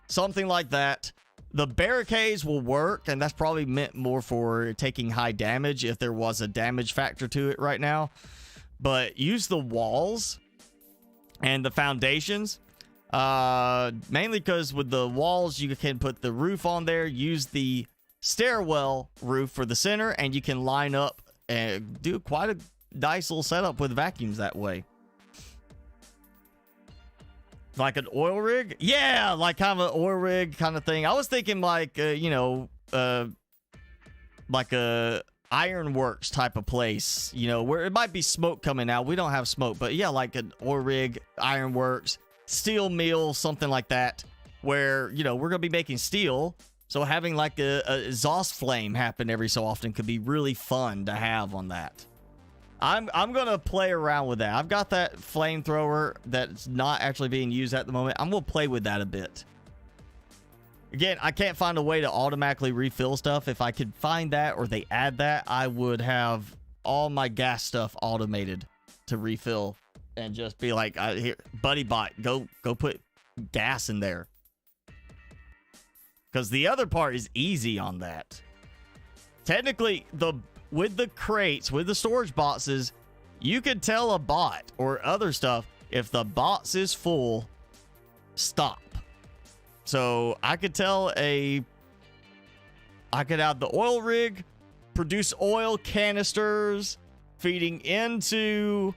something like that, the barricades will work, and that's probably meant more for taking high damage if there was a damage factor to it right now. But use the walls and the foundations, mainly because with the walls you can put the roof on there, use the stairwell roof for the center, and you can line up and do quite a nice little setup with vacuums that way. Like an oil rig? Yeah, like kind of an oil rig kind of thing. I was thinking like, you know, like a ironworks type of place, you know, where it might be smoke coming out. We don't have smoke, but yeah, like an oil rig, ironworks, steel mill, something like that, where, you know, we're going to be making steel. So having like a exhaust flame happen every so often could be really fun to have on that. I'm gonna play around with that. I've got that flamethrower that's not actually being used at the moment. I'm gonna play with that a bit. Again, I can't find a way to automatically refill stuff. If I could find that or they add that, I would have all my gas stuff automated to refill and just be like, here, buddy bot, go put gas in there. Because the other part is easy on that. Technically, with the crates, with the storage boxes, you could tell a bot or other stuff, if the box is full, stop. So I could tell I could have the oil rig produce oil canisters feeding into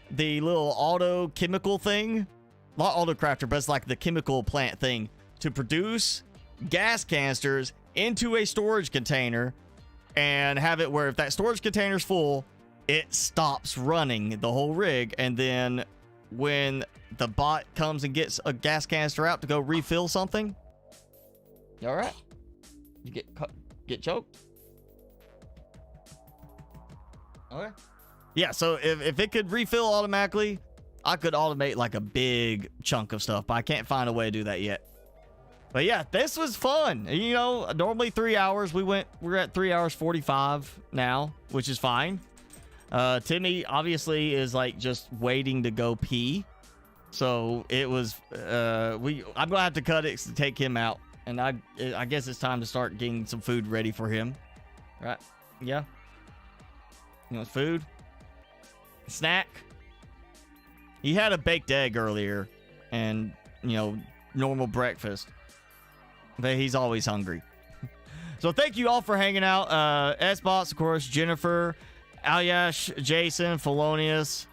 the little auto chemical thing. Not auto crafter, but it's like the chemical plant thing to produce gas canisters into a storage container and have it where if that storage container's full, it stops running the whole rig. And then when the bot comes and gets a gas canister out to go refill something. You all right? You get choked? Okay. Yeah, so if it could refill automatically, I could automate like a big chunk of stuff, but I can't find a way to do that yet. But yeah, this was fun. You know, normally 3 hours. We're at 3 hours 45 now, which is fine. Timmy obviously is like just waiting to go pee. So it was, I'm gonna have to cut it to take him out. And I guess it's time to start getting some food ready for him. Right? Yeah. You know, food. Snack. He had a baked egg earlier and, you know, normal breakfast. But he's always hungry. So thank you all for hanging out. S-Bots, of course, Jennifer, Alyash, Jason, Felonius.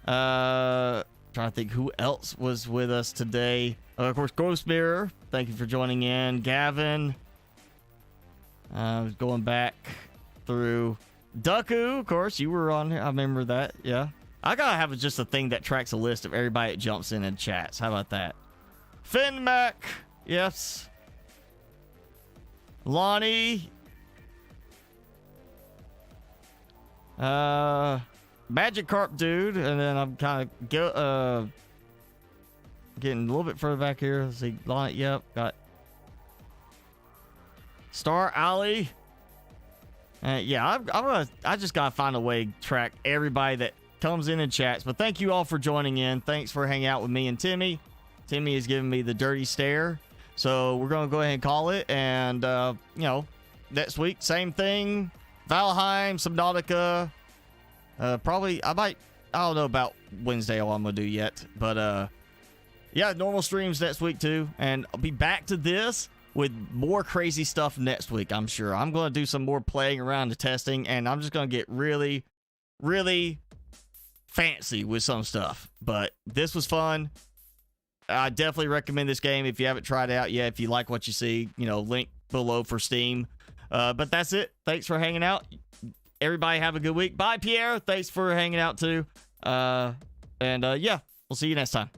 Trying to think who else was with us today. Of course, Ghost Mirror. Thank you for joining in. Gavin. Going back through. Ducku, of course, you were on here. I remember that. Yeah. I gotta have just a thing that tracks a list of everybody that jumps in and chats. How about that? Finmac. Yes. Lonnie. Magic Carp Dude. And then I'm kind of getting a little bit further back here. Let's see. Lonnie. Yep. Got Star Alley. Yeah, I just gotta find a way to track everybody that comes in and chats. But thank you all for joining in. Thanks for hanging out with me and Timmy. Timmy is giving me the dirty stare. So we're gonna go ahead and call it. And you know, next week, same thing. Valheim, Subnautica. Probably I don't know about Wednesday what I'm gonna do yet. But yeah, normal streams next week too. And I'll be back to this with more crazy stuff next week, I'm sure. I'm going to do some more playing around and testing, and I'm just going to get really, really fancy with some stuff. But this was fun. I definitely recommend this game if you haven't tried it out yet. If you like what you see, you know, link below for Steam. But that's it. Thanks for hanging out. Everybody have a good week. Bye, Pierre. Thanks for hanging out too. Yeah, we'll see you next time.